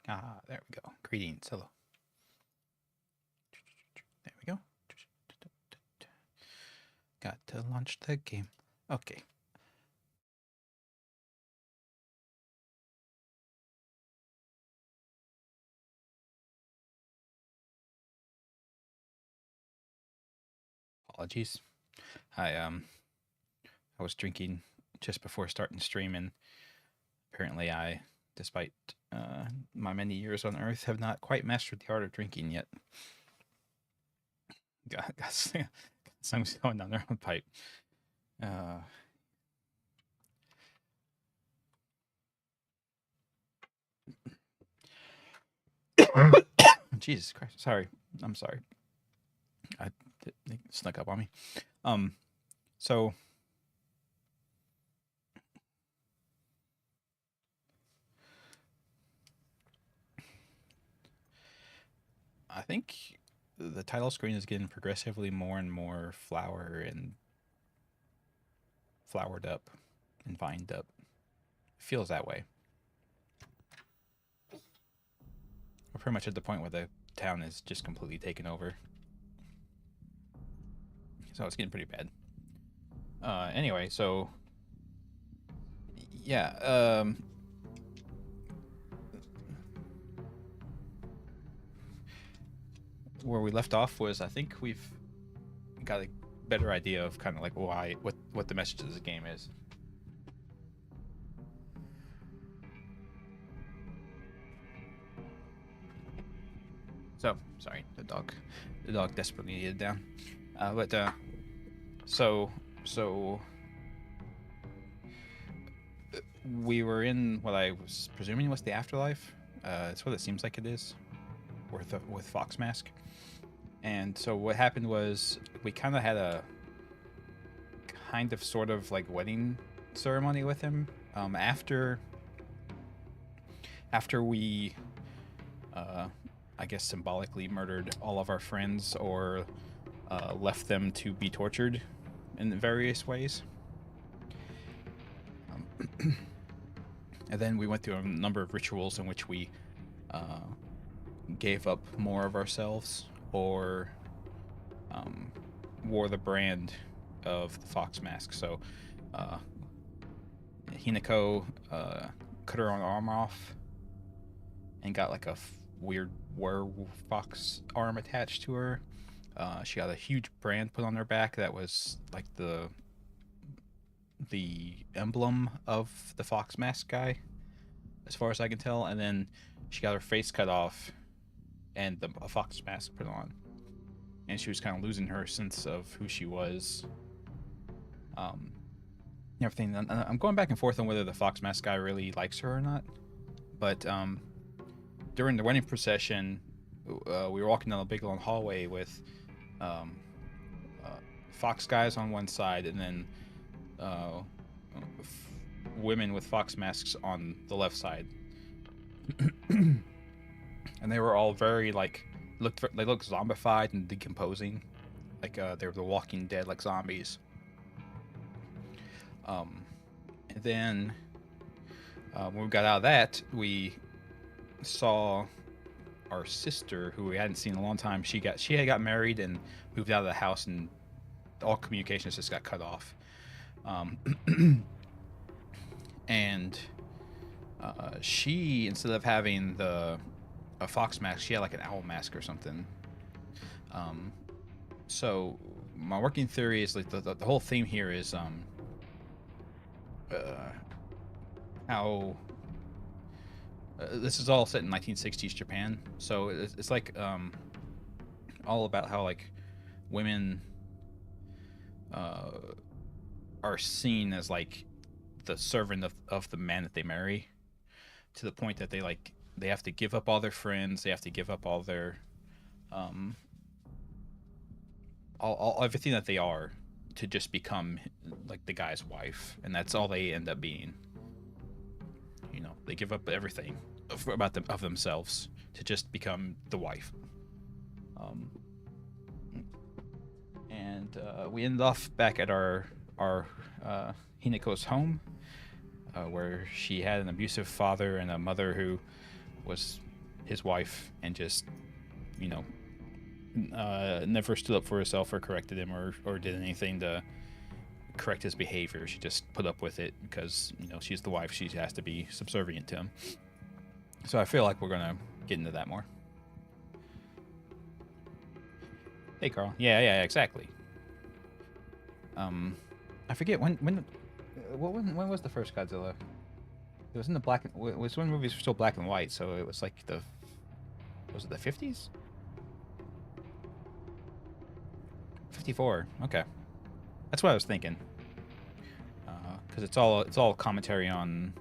Ah, there we go. Greetings. Hello. There we go. Got to launch the game. Okay. Apologies. I was drinking just before starting stream, and apparently I, despite my many years on Earth, have not quite mastered the art of drinking yet. Got something's going down their own pipe. Jesus Christ! Sorry, I'm sorry. They snuck up on me. So I think the title screen is getting progressively more and more flowered up and vined up. It feels that way. We're pretty much at the point where the town is just completely taken over. So it's getting pretty bad. Anyway, so yeah, where we left off was, I think we've got a better idea of kind of like what the message of the game is. So sorry, the dog desperately needed down. So we were in what I was presuming was the afterlife. It's what it seems like it is, with Fox Mask. And so what happened was we kind of had a kind of sort of like wedding ceremony with him. After we, I guess, symbolically murdered all of our friends or left them to be tortured in various ways. And then we went through a number of rituals in which we gave up more of ourselves or wore the brand of the Fox Mask. So Hinako cut her own arm off and got like a weird werewolf fox arm attached to her. She got a huge brand put on her back that was like the emblem of the Fox Mask guy, as far as I can tell. And then she got her face cut off and a Fox Mask put on. And she was kind of losing her sense of who she was. Everything. I'm going back and forth on whether the Fox Mask guy really likes her or not. But during the wedding procession, we were walking down a big long hallway with Fox guys on one side and then women with Fox masks on the left side. And they were all very like they looked zombified and decomposing, like they were the Walking Dead, like zombies. And then when we got out of that, we saw our sister, who we hadn't seen in a long time. She had got married and moved out of the house, and all communications just got cut off. And she, instead of having a fox mask, she had like an owl mask or something. So my working theory is like the whole theme here is how this is all set in 1960s Japan. So it's like all about how like women are seen as like the servant of the man that they marry, to the point that they have to give up all their friends, they have to give up all their all everything that they are to just become like the guy's wife, and that's all they end up being. You know, they give up everything of themselves to just become the wife. And we ended off back at our Hinako's home, where she had an abusive father and a mother who was his wife and just, you know, never stood up for herself or corrected him or did anything to correct his behavior. She just put up with it because, you know, she's the wife. She has to be subservient to him. So I feel like we're going to get into that more. Hey, Carl. Yeah, exactly. I forget when was the first Godzilla? It was in the black. It was when movies were still black and white, so it was like was it the 50s? 54. Okay, that's what I was thinking. Because it's all commentary on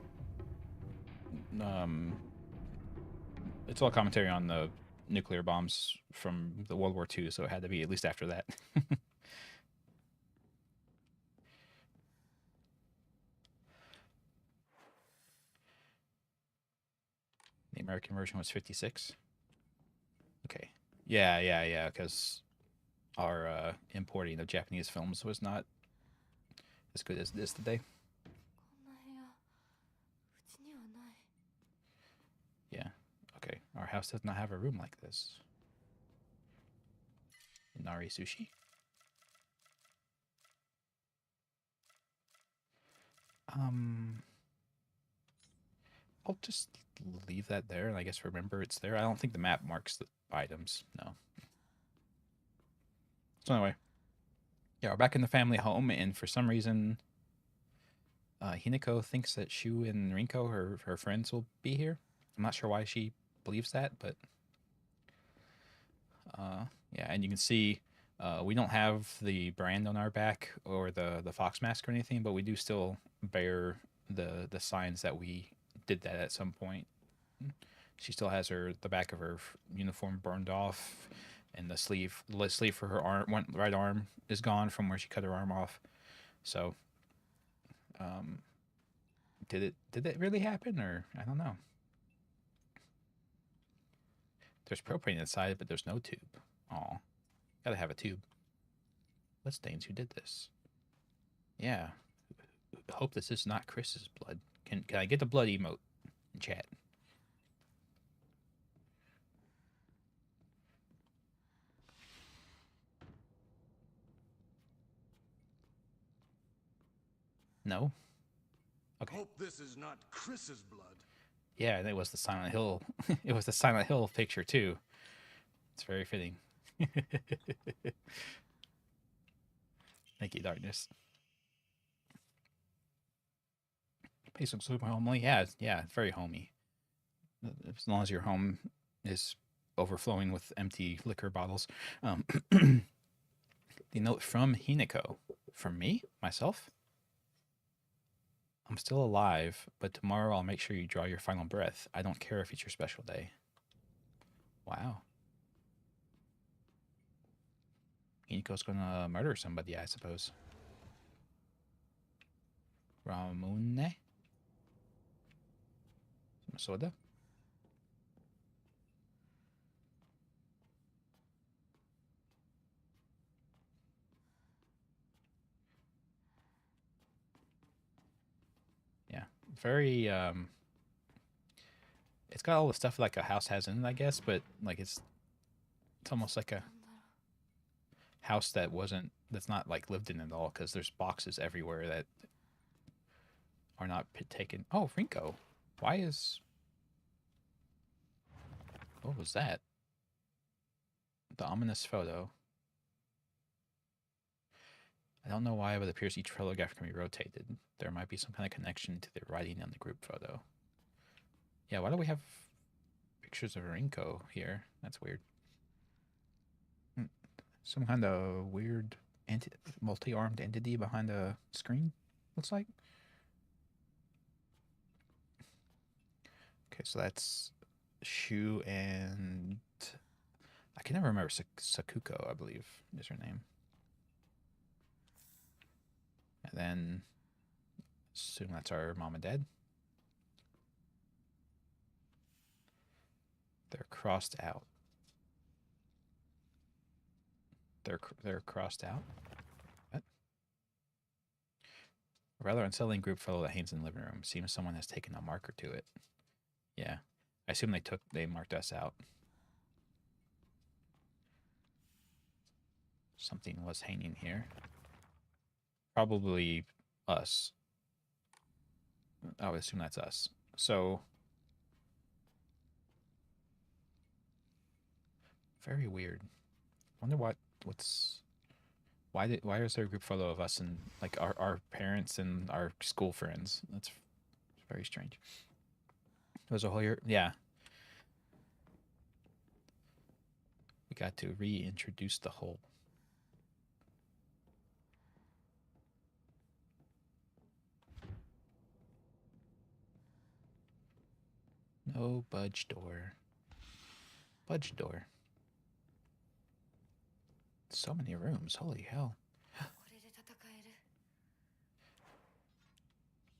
it's all commentary on the nuclear bombs from the World War II, so it had to be at least after that. The American version was 56. Okay. Yeah. Because our importing of Japanese films was not as good as it is today. Yeah. Okay. Our house does not have a room like this. Inari sushi. I'll just leave that there, and I guess remember it's there. I don't think the map marks the items. No. So anyway, yeah, we're back in the family home, and for some reason, Hinako thinks that Shu and Rinko, her friends, will be here. I'm not sure why she believes that, but yeah, and you can see we don't have the brand on our back or the fox mask or anything, but we do still bear the signs that we did that at some point. She still has the back of her uniform burned off, and the sleeve for her right arm is gone from where she cut her arm off. So, did it really happen, or I don't know. There's propane inside, but there's no tube. Aw, gotta have a tube. Let's stains who did this. Yeah, hope this is not Chris's blood. Can I get the blood emote in chat? No? Okay. Hope this is not Chris's blood. Yeah, and it was the Silent Hill. It was the Silent Hill picture too. It's very fitting. Thank you, Darkness. Pay some super homely. Yeah, it's very homey. As long as your home is overflowing with empty liquor bottles. The note from Hinako. From me? Myself? I'm still alive, but tomorrow I'll make sure you draw your final breath. I don't care if it's your special day. Wow. Hinako's gonna murder somebody, I suppose. Ramune? Soda? Yeah. Very, it's got all the stuff like a house has in it, I guess, but like it's almost like a house that's not like lived in at all, because there's boxes everywhere that are not taken. Oh, Rinko. What was that? The ominous photo. I don't know why, but it appears each photograph can be rotated. There might be some kind of connection to the writing on the group photo. Yeah, why do we have pictures of Rinko here? That's weird. Some kind of weird multi-armed entity behind the screen, looks like. Okay, so that's Shu and I can never remember. Sakuko, I believe, is her name. And then assume that's our mom and dad. They're crossed out. They're crossed out. What? A rather unsettling group photo that hangs in the living room. Seems someone has taken a marker to it. Yeah. I assume they marked us out. Something was hanging here. Probably us. I would assume that's us. So very weird. Wonder what's why is there a group photo of us and like our parents and our school friends? That's very strange. There's a whole year, yeah. We got to reintroduce the whole. No budge door. Budge door. So many rooms. Holy hell.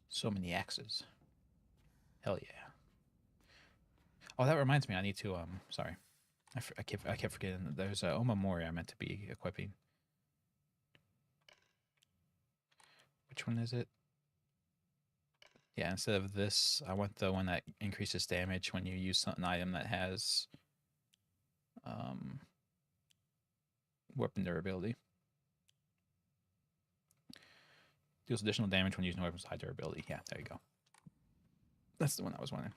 So many axes. Hell yeah. Oh, that reminds me. I need to sorry. I kept forgetting that there's a Omamori I meant to be equipping. Which one is it? Yeah, instead of this, I want the one that increases damage when you use an item that has weapon durability. Deals additional damage when using weapons with high durability. Yeah, there you go. That's the one I was wanting.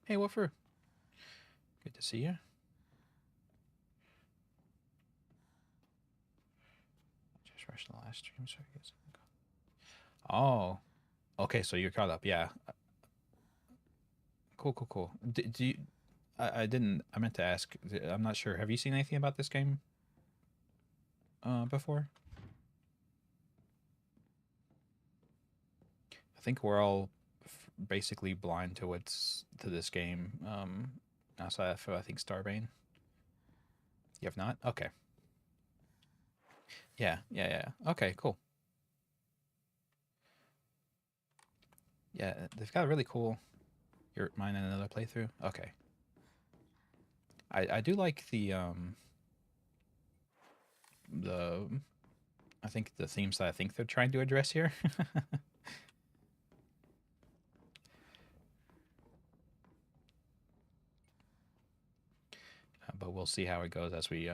Hey, Wolfer. Good to see you. Just rushed the last stream, so I guess. Oh, okay. So you're caught up. Yeah. Cool. Do you? I didn't. I meant to ask. I'm not sure. Have you seen anything about this game? Before? I think we're all basically blind to this game. Outside of I think Starbane. You have not? Okay. Yeah. Okay, cool. Yeah, they've got a really cool. You're mine in another playthrough. Okay. I do like the I think the themes that I think they're trying to address here. But we'll see how it goes as we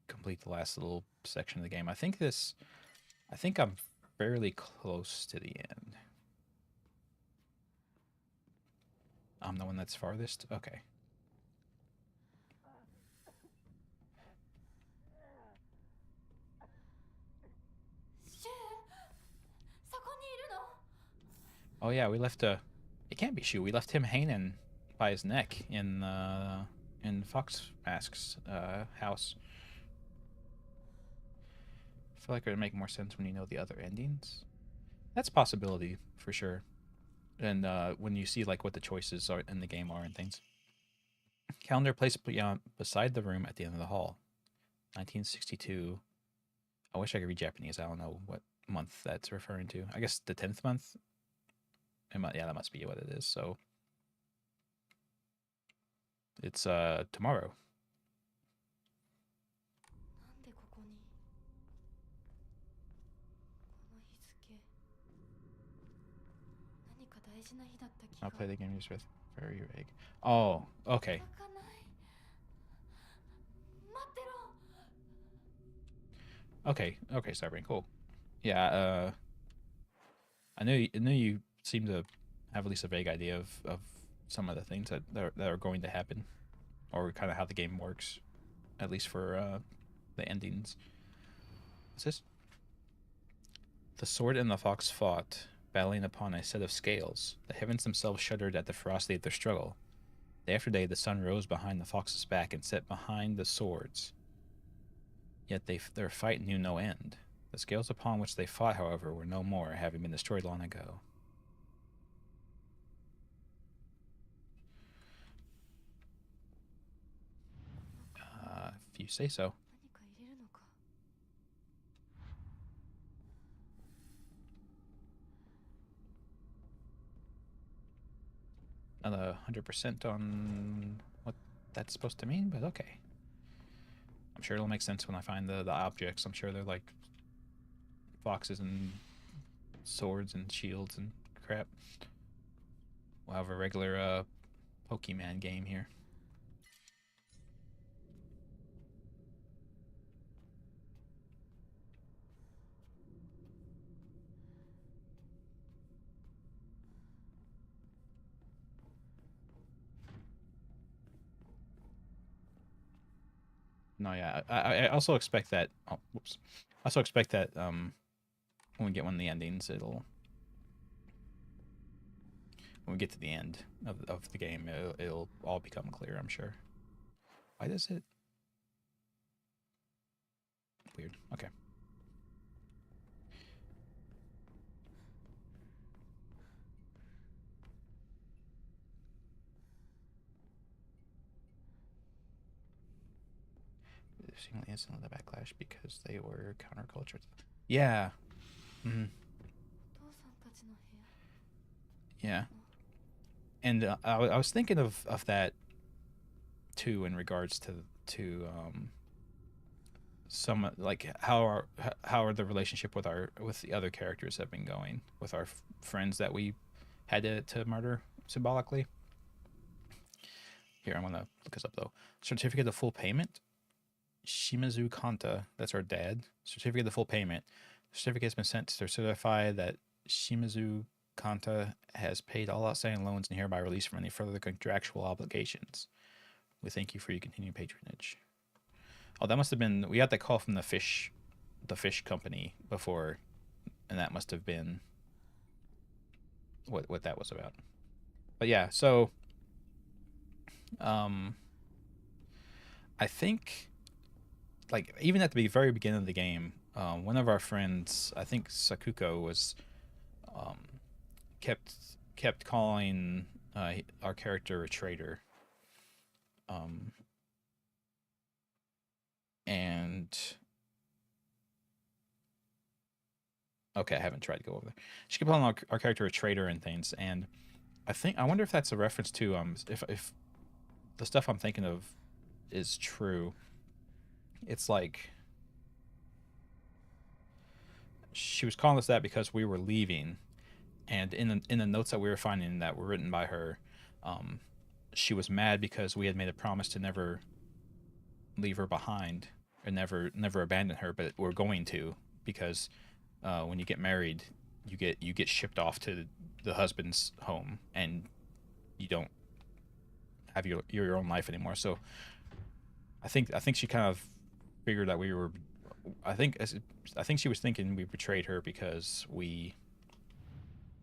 complete the last little section of the game. I think I'm fairly close to the end. I'm the one that's farthest? Okay. Oh yeah, we left it can't be Shu. We left him hanging by his neck in Fox Mask's house. I feel like it would make more sense when you know the other endings. That's a possibility for sure. And when you see like what the choices are in the game are and things. Calendar placed beside the room at the end of the hall. 1962. I wish I could read Japanese. I don't know what month that's referring to. I guess the 10th month. Yeah, that must be what it is. So it's tomorrow. I'll play the game used with very vague. Oh, okay. Okay, Starbane, cool. Yeah, I knew you seem to have at least a vague idea of some of the things that are going to happen, or kind of how the game works, at least for the endings. What's this? The sword and the fox fought, battling upon a set of scales. The heavens themselves shuddered at the ferocity of their struggle. Day after day, the sun rose behind the fox's back and set behind the swords. Yet their fight knew no end. The scales upon which they fought, however, were no more, having been destroyed long ago. If you say so. Not 100% on what that's supposed to mean, but okay. I'm sure it'll make sense when I find the objects. I'm sure they're like foxes and swords and shields and crap. We'll have a regular Pokemon game here. No, yeah. I also expect that. Oh, whoops. I also expect that when we get one of the endings, when we get to the end of the game, it'll all become clear. I'm sure. Why does it? Weird. Okay. Seemingly instantly the backlash because they were counterculture. Yeah. Mm-hmm. Yeah. And I was thinking of that too in regards to some like how are the relationship with the other characters have been going with our friends that we had to murder symbolically. Here, I'm gonna look this up though. Certificate of full payment. Shimazu Kanta, that's our dad. Certificate of full payment. Certificate has been sent to certify that Shimazu Kanta has paid all outstanding loans and hereby released from any further contractual obligations. We thank you for your continued patronage. Oh, that must have been, we got that call from the fish company before, and that must have been what that was about. But yeah, so I think like even at the very beginning of the game, one of our friends, I think Sakuko, was um, kept calling our character a traitor, and okay, I haven't tried to go over there. She kept calling our character a traitor and things, and I wonder if that's a reference to if the stuff I'm thinking of is true. It's like she was calling us that because we were leaving, and in the notes that we were finding that were written by her, um, she was mad because we had made a promise to never leave her behind and never abandon her, but we're going to because when you get married, you get shipped off to the husband's home and you don't have your own life anymore. So I think she kind of figured that we were. I think she was thinking we betrayed her because we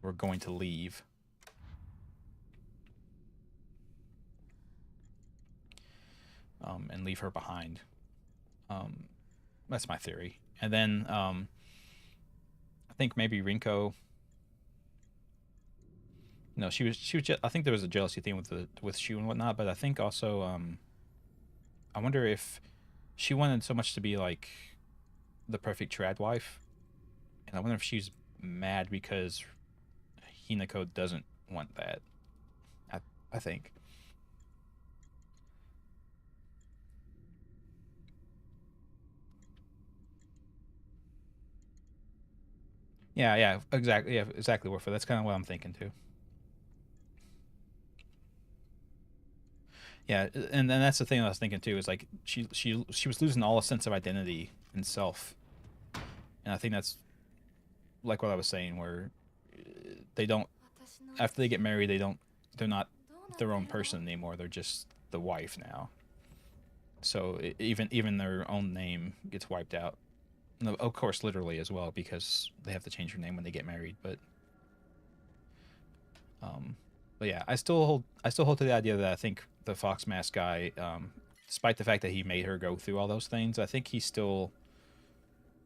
were going to leave. And leave her behind. That's my theory. And then I think maybe Rinko. No, she was. I think there was a jealousy thing with Shu and whatnot, but I think also I wonder if she wanted so much to be like the perfect trad wife, and I wonder if she's mad because Hinako doesn't want that. I I think. Yeah, exactly. Yeah, exactly. Warfare. That's kind of what I'm thinking too. Yeah, and that's the thing I was thinking too. Is like she was losing all a sense of identity and self, and I think that's like what I was saying, where they don't after they get married, they're not their own person anymore. They're just the wife now. So even their own name gets wiped out. No, of course, literally as well because they have to change their name when they get married. Um, but yeah, I still hold to the idea that I think the Fox Mask guy, despite the fact that he made her go through all those things, I think he still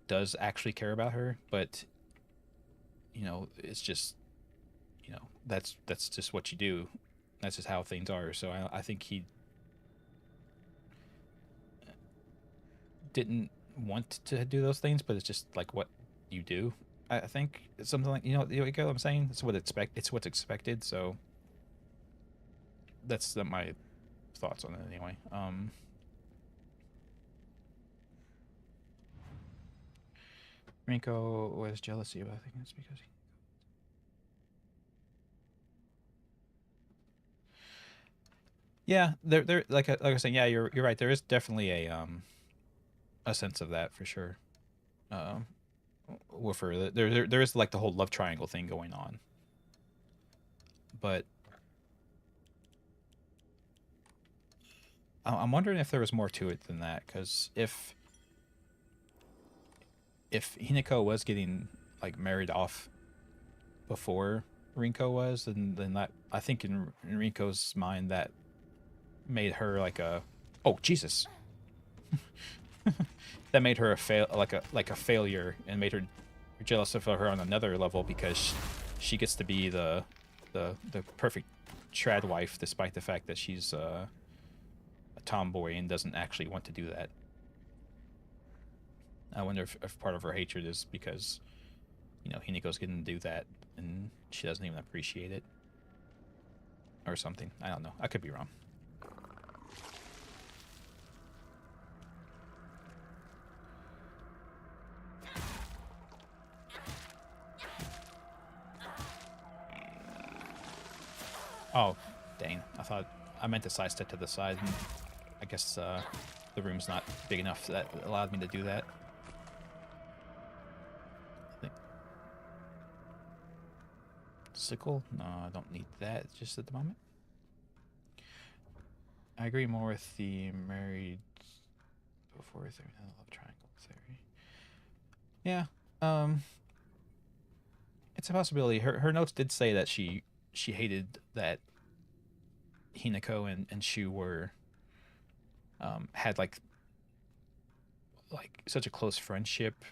does actually care about her. But it's just that's just what you do. That's just how things are. So I think he didn't want to do those things, but it's just like what you do. I think it's something like you get what I'm saying. It's what's expected. So that's my thoughts on it anyway. Rinko was jealousy, but I think it's because he. Yeah, there like I was saying, yeah, you're right. There is definitely a sense of that for sure. Um, with her, there is like the whole love triangle thing going on, but I'm wondering if there was more to it than that. Because if Hinako was getting like married off before Rinko was, then that I think in Rinko's mind that made her like a oh Jesus that made her a fail like a failure and made her jealous of her on another level because she gets to be the perfect trad wife despite the fact that she's a tomboy and doesn't actually want to do that. I wonder if part of her hatred is because Hinako's getting to do that and she doesn't even appreciate it or something. I don't know. I could be wrong. Oh, dang. I meant to sidestep to the side. And I guess the room's not big enough that allowed me to do that. I think. Sickle? No, I don't need that just at the moment. I agree more with the married before theory, love triangle theory. Yeah, um, it's a possibility. Her notes did say that she hated that Hinako and Shu were had like such a close friendship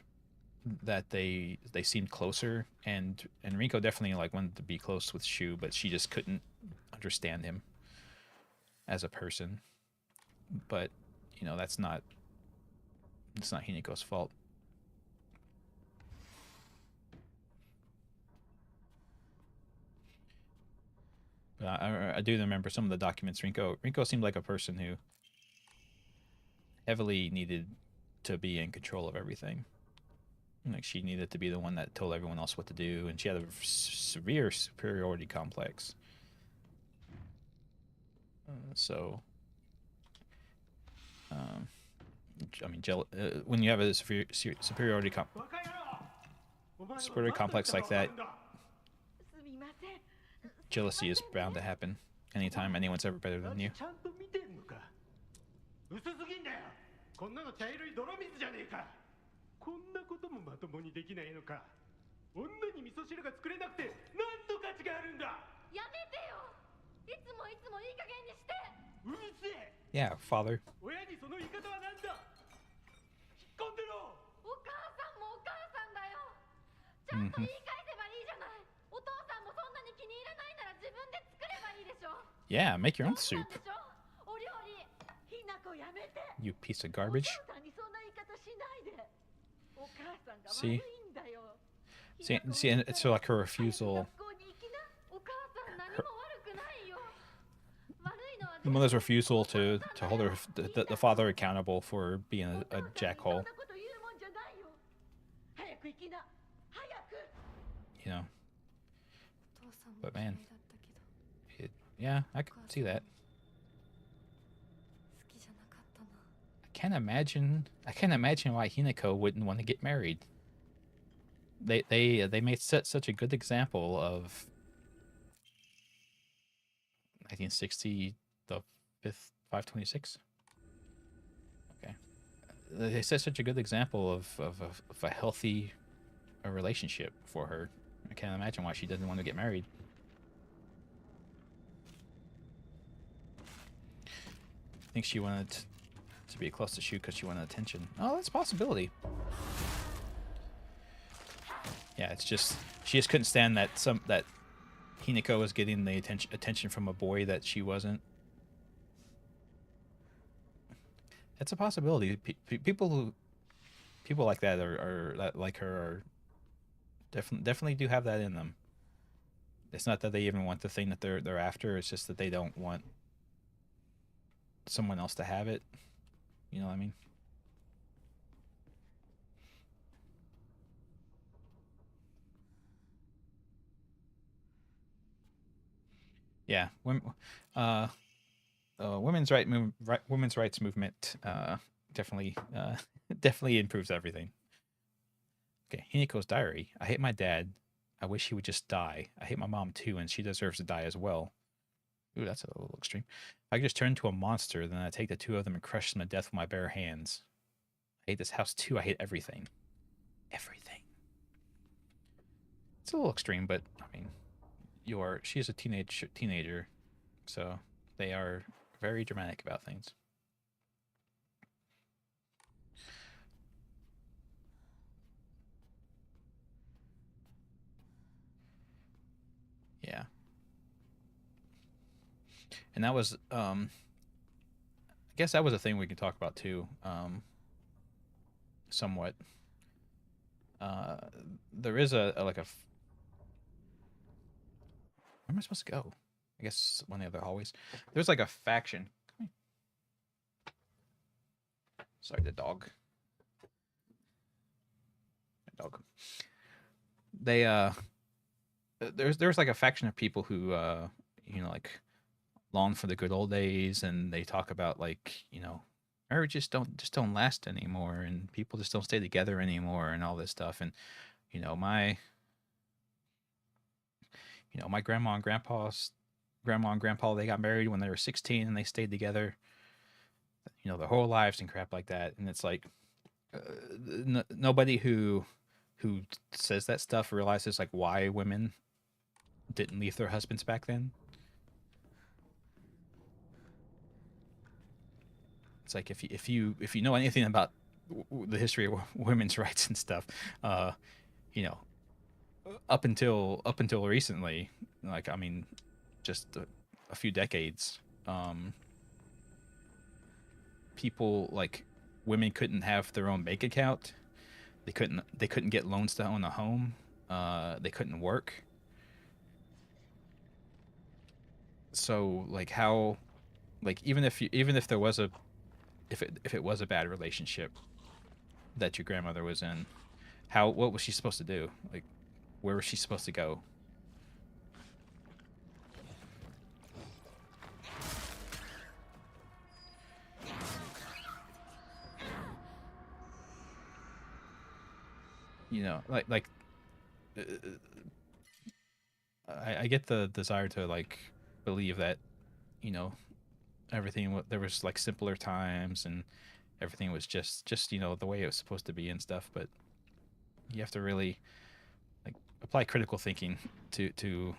that they seemed closer and Rinko definitely like wanted to be close with Shu, but she just couldn't understand him as a person. But that's not it's not Hinako's fault. But I do remember some of the documents. Rinko seemed like a person who heavily needed to be in control of everything. Like she needed to be the one that told everyone else what to do, and she had a severe superiority complex. So, um, I mean, when you have a superiority complex like that, jealousy is bound to happen anytime anyone's ever better than you. こんなの茶色い泥水じゃねえか。こんなこともまともにできないのか。女に味噌汁が作れなくて何の価値があるんだ。やめてよ。いつもいつもいい加減にして。うるせえ。Yeah, father. 親にその言い方はなんだ。引っ込んでろ。お母さんもお母さんだよ。ちゃんと言い返せばいいじゃない。お父さんもそんなに気に入らないなら自分で作ればいいでしょ。Yeah, make your own soup. You piece of garbage. See? See, and it's like her refusal. The mother's refusal to hold the father accountable for being a jackhole. But man, yeah, I could see that. I can't imagine why Hinako wouldn't want to get married. They made such a good example of 1960, the 5th 526. Okay, they set such a good example of a healthy relationship for her. I can't imagine why she doesn't want to get married. I think she wanted to be close to Shu because she wanted attention. Oh, that's a possibility. Yeah, it's just she just couldn't stand that Hinako was getting the attention from a boy that she wasn't. It's a possibility. People like that are that like her are definitely do have that in them. It's not that they even want the thing that they're after. It's just that they don't want someone else to have it. You know what I mean? Yeah. When, women's rights movement definitely definitely improves everything. Okay, Hinako's diary. I hate my dad. I wish he would just die. I hate my mom too, and she deserves to die as well. Ooh, that's a little extreme. If I could just turn into a monster, then I'd take the two of them and crush them to death with my bare hands. I hate this house too. I hate everything. Everything. It's a little extreme, but I mean, she is a teenager, so they are very dramatic about things. Yeah. And that was I guess that was a thing we could talk about too, somewhat. Uh there is a like a where am I supposed to go? I guess one of the other hallways. There's like a faction. Sorry, the dog. My dog. They there's like a faction of people who like long for the good old days, and they talk about like marriages don't last anymore, and people just don't stay together anymore, and all this stuff. And you know my my grandma and grandpa, they got married when they were 16 and they stayed together their whole lives and crap like that. And it's like nobody who says that stuff realizes like why women didn't leave their husbands back then. It's like if you know anything about the history of women's rights and stuff, you know, up until recently, like I mean, just a few decades, people like women couldn't have their own bank account. They couldn't get loans to own a home. They couldn't work. So like how like even if there was a if it was a bad relationship that your grandmother was in, what was she supposed to do? Like where was she supposed to go? Like uh, I get the desire to like believe that you know there was like simpler times and everything was just the way it was supposed to be and stuff, but you have to really like apply critical thinking to to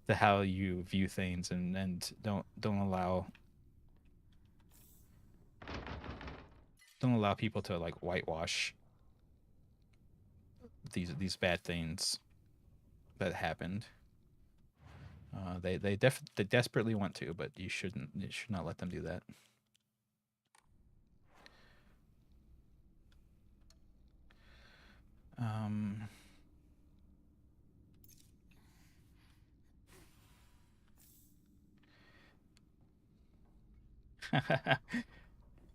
how you view things, and don't allow people to like whitewash these bad things that happened. They desperately want to, but you should not let them do that. Um,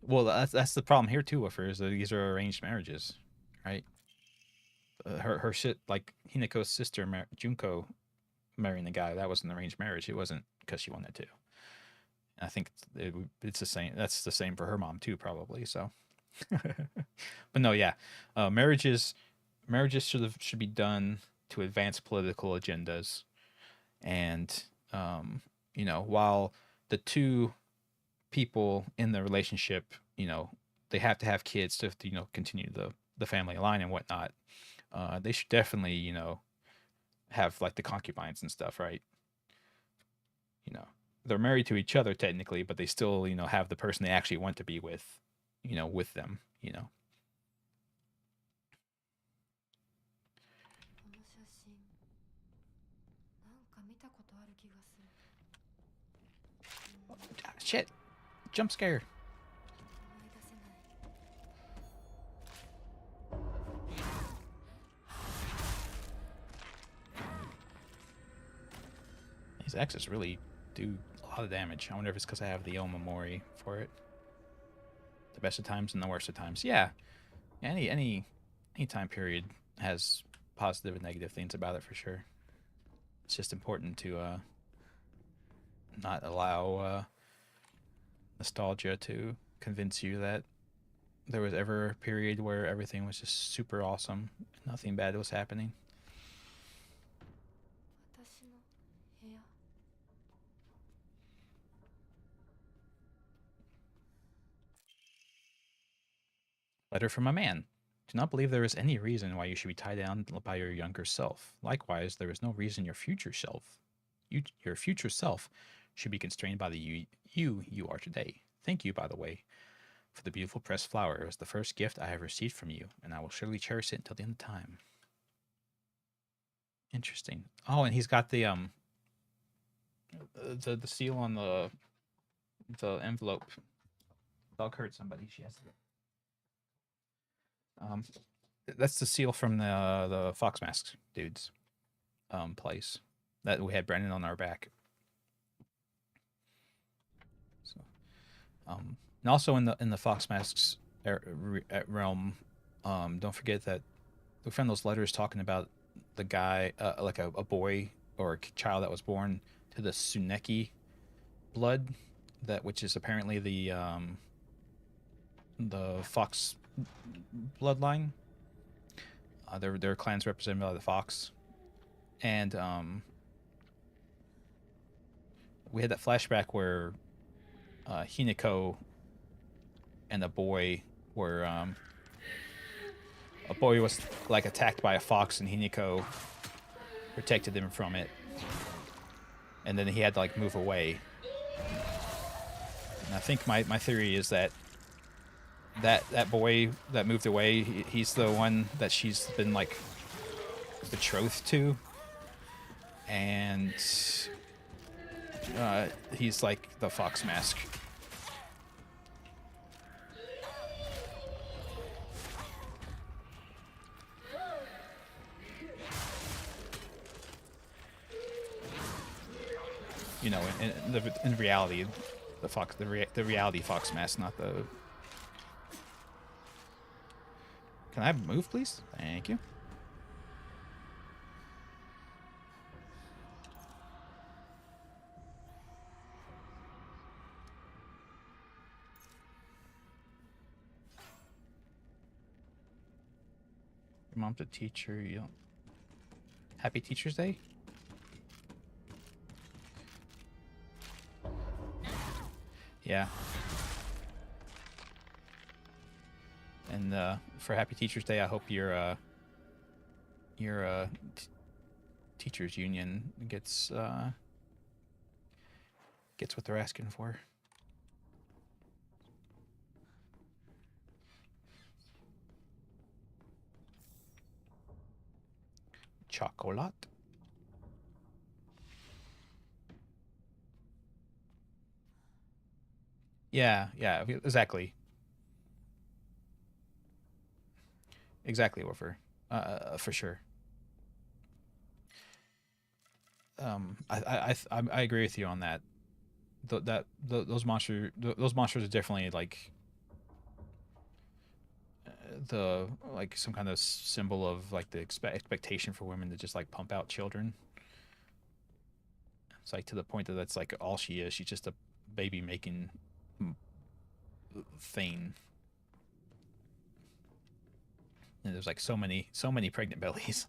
well, that's the problem here too. With her is that these are arranged marriages, right? Her shit like Hinako's sister Junko marrying the guy, that was an arranged marriage. It wasn't because she wanted to. I think it's the same. That's the same for her mom too, probably. So, but no, yeah, marriages should be done to advance political agendas, and while the two people in the relationship, they have to have kids to continue the family line and whatnot. They should definitely have like the concubines and stuff, right? you know they're married to each other technically, but they still have the person they actually want to be with, with them. Shit, jump scare. These axes really do a lot of damage. I wonder if it's because I have the Omamori for it. The best of times and the worst of times. Yeah, any time period has positive and negative things about it for sure. It's just important to not allow nostalgia to convince you that there was ever a period where everything was just super awesome, nothing bad was happening. Letter from a man. Do not believe there is any reason why you should be tied down by your younger self. Likewise, there is no reason your future self, your future self, should be constrained by the you are today. Thank you, by the way, for the beautiful pressed flower. It was the first gift I have received from you, and I will surely cherish it until the end of time. Interesting. Oh, and he's got the seal on the envelope. Dog hurt somebody. She has to. That's the seal from the Fox Masks dudes place that we had Brennan on our back. So, and also in the Fox Masks realm, don't forget that we found those letters talking about the guy, like a boy or a child that was born to the Tsuneki blood, that which is apparently the Fox bloodline. Their clans represented by the Fox, and we had that flashback where Hinako and a boy were a boy was like attacked by a fox, and Hinako protected him from it, and then he had to like move away. And I think my theory is that boy that moved away, he's the one that she's been like betrothed to, and he's like the Fox Mask. You know, in reality, the reality Fox Mask, not the. Can I move, please? Thank you. Your mom's a teacher. You don't. Happy Teacher's Day. Yeah. And for Happy Teacher's Day, I hope your teachers union gets what they're asking for. Chocolat. Yeah, exactly. Exactly, Woofer. For sure. I agree with you on that. Those monsters are definitely like the like some kind of symbol of like the expectation for women to just like pump out children. It's like to the point that that's like all she is. She's just a baby making thing. And there's like so many pregnant bellies.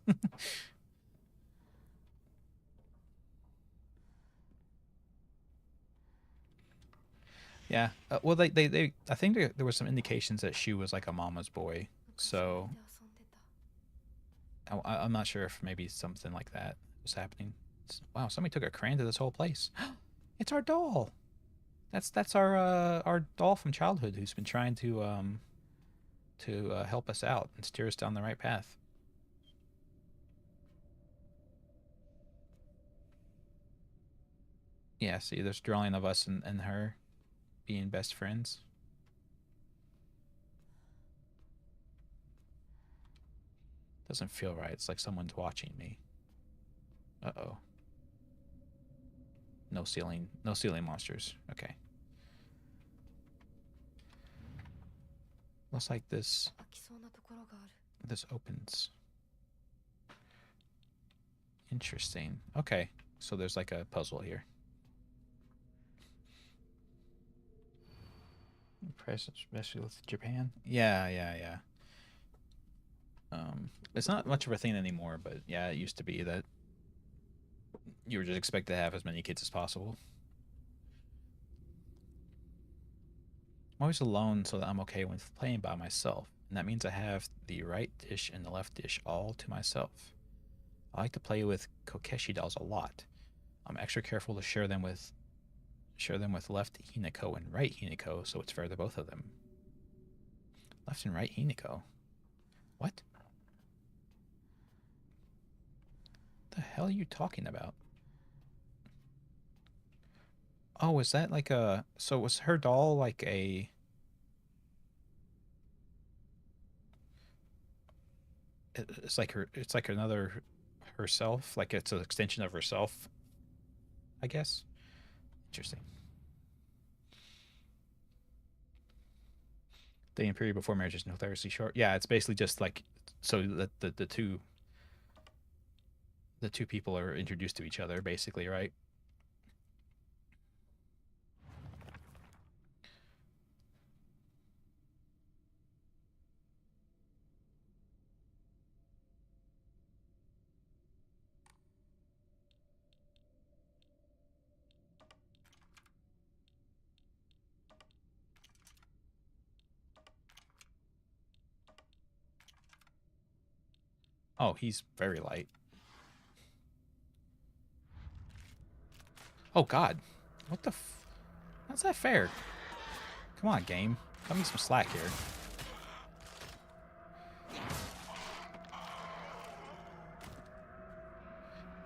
Yeah. Well, they I think there was some indications that she was like a mama's boy. So I'm not sure if maybe something like that was happening. Wow, somebody took a crayon to this whole place. It's our doll. That's our doll from childhood who's been trying to help us out and steer us down the right path. Yeah, see, there's drawing of us and her being best friends. Doesn't feel right. It's like someone's watching me. Uh-oh. No ceiling monsters. Okay. Looks like this opens. Interesting. Okay. So there's like a puzzle here. especially with Japan. Yeah, yeah, yeah. It's not much of a thing anymore, but yeah, it used to be that you were just expected to have as many kids as possible. I'm always alone so that I'm okay when playing by myself, and that means I have the right dish and the left dish all to myself. I like to play with Kokeshi dolls a lot. I'm extra careful to share them with left Hinako and right Hinako, so it's fair to both of them. Left and right Hinako? What? The hell are you talking about? Oh, is that like a... So was her doll like a... It's like her... It's like another herself? Like it's an extension of herself, I guess? Interesting. The period before marriage is notoriously short. Yeah, it's basically just like... So that the two people are introduced to each other, basically, right? Oh, he's very light. Oh, God. What the f... How's that fair? Come on, game. Cut me some slack here.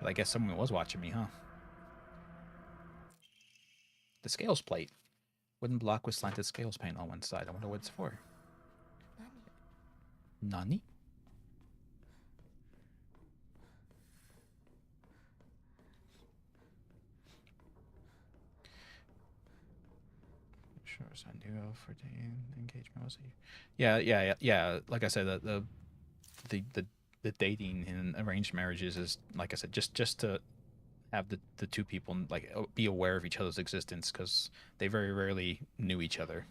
But I guess someone was watching me, huh? The scales plate. Wooden block with slanted scales paint on one side. I wonder what it's for. Nani? Sure, sign duo for engagement was he? Yeah. Like I said, the dating and arranged marriages is, like I said, just to have the two people like be aware of each other's existence, because they very rarely knew each other.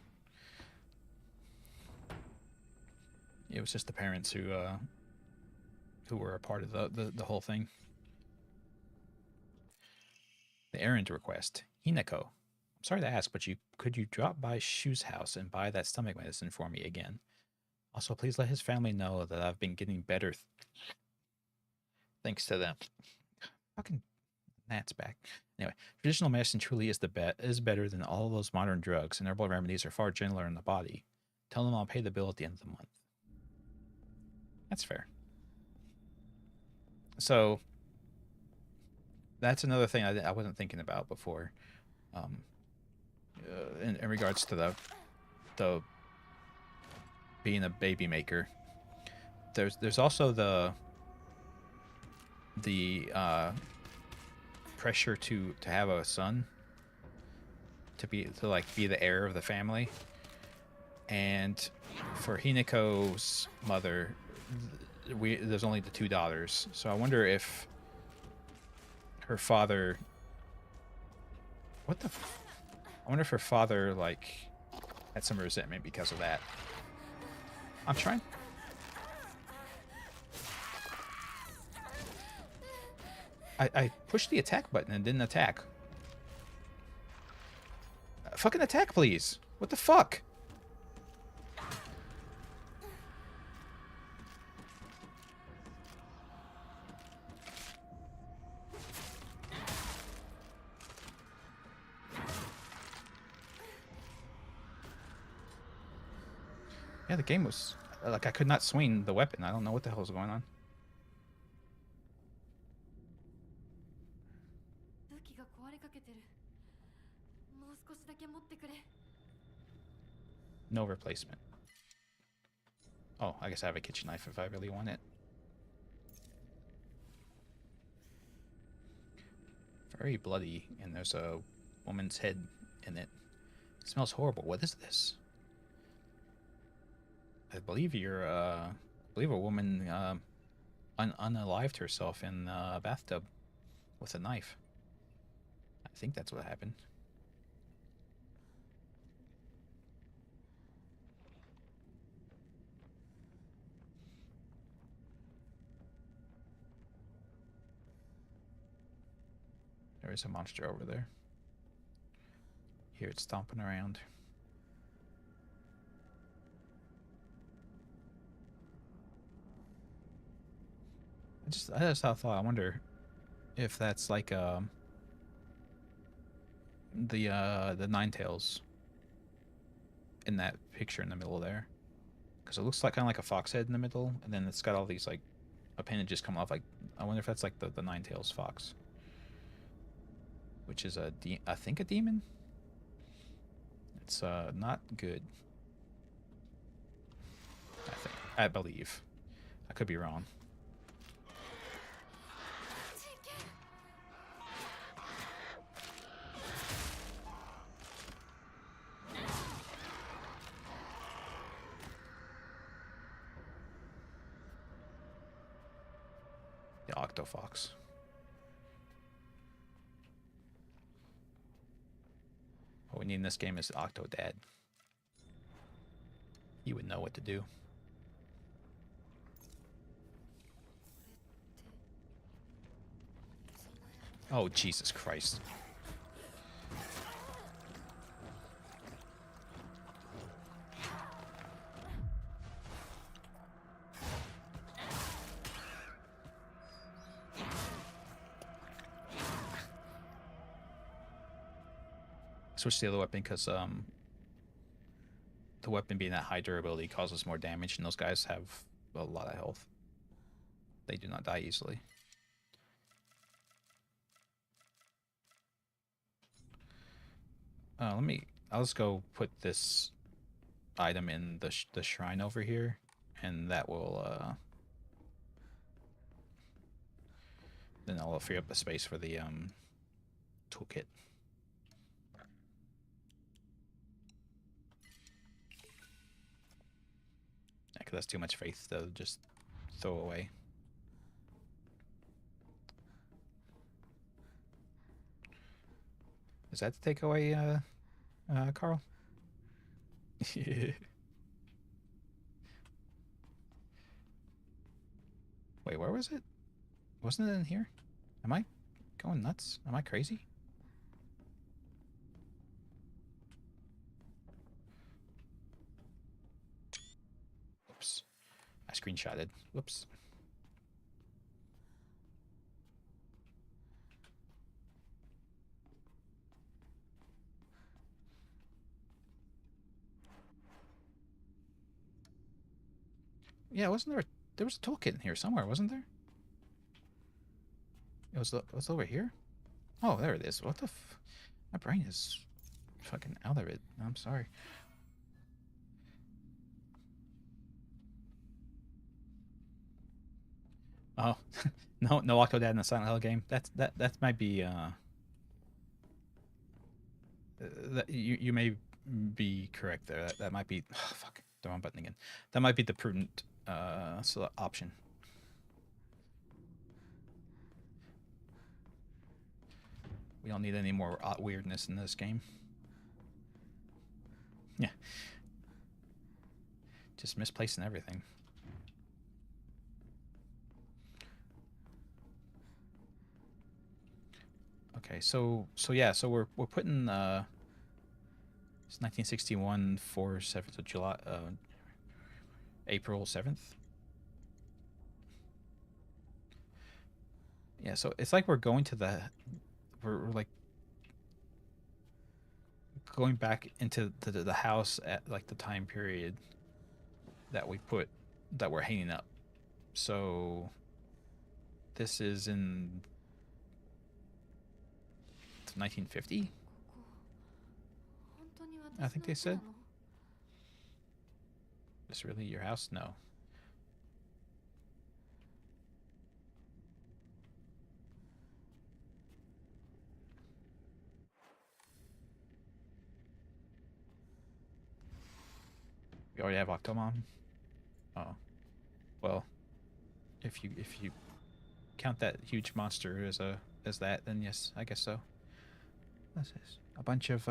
It was just the parents who were a part of the whole thing. The errand request. Hinako. I'm sorry to ask, but could you drop by Shu's house and buy that stomach medicine for me again? Also, please let his family know that I've been getting better thanks to them. Fucking Nat's back. Anyway, traditional medicine truly is is better than all those modern drugs, and herbal remedies are far gentler on the body. Tell them I'll pay the bill at the end of the month. That's fair. So that's another thing I wasn't thinking about before. In regards to the being a baby maker, there's also the pressure to have a son, to be the heir of the family, and for Hinako's mother, there's only the two daughters. So I wonder if her father, I wonder if her father like had some resentment because of that. I'm trying. I pushed the attack button and didn't attack. Fucking attack, please. What the fuck? Yeah, the game was like I could not swing the weapon. I don't know what the hell is going on. No replacement. Oh, I guess I have a kitchen knife if I really want it. Very bloody, and there's a woman's head in it. It smells horrible. What is this? I believe I believe a woman unalived herself in a bathtub with a knife. I think that's what happened. There is a monster over there. Hear it stomping around. I just thought, I wonder if that's like the nine tails in that picture in the middle there, because it looks like kind of like a fox head in the middle, and then it's got all these like appendages come off. Like, I wonder if that's like the nine tails fox, which is I think a demon. It's not good. I believe. I could be wrong. The Octofox. What we need in this game is Octodad. He would know what to do. Oh, Jesus Christ. Switch to the other weapon because the weapon being that high durability causes more damage, and those guys have a lot of health. They do not die easily. I'll just go put this item in the shrine over here, and that will then I'll free up the space for the toolkit. Yeah, 'cause that's too much faith to just throw away. Is that to take away Carl? Wait, where was it? Wasn't it in here? Am I going nuts? Am I crazy? Oops. I screenshotted. Whoops. Yeah, wasn't there? There was a toolkit in here somewhere, wasn't there? It was over here. Oh, there it is. What the? My brain is fucking out of it. I'm sorry. Oh, no Octodad in the Silent Hill game. That might be that you may be correct there. That might be fuck, the wrong button again. That might be the prudent option. We don't need any more weirdness in this game. Yeah. Just misplacing everything. Okay, so yeah, so we're putting it's 1961 4/7, so July April 7th. Yeah, so it's like we're going to we're like going back into the house at like the time period that we're hanging up. So this is in 1950, I think they said. Is this really your house? No. We already have Octomom. Oh, well, if you count that huge monster as that, then yes, I guess so. What's this? A bunch of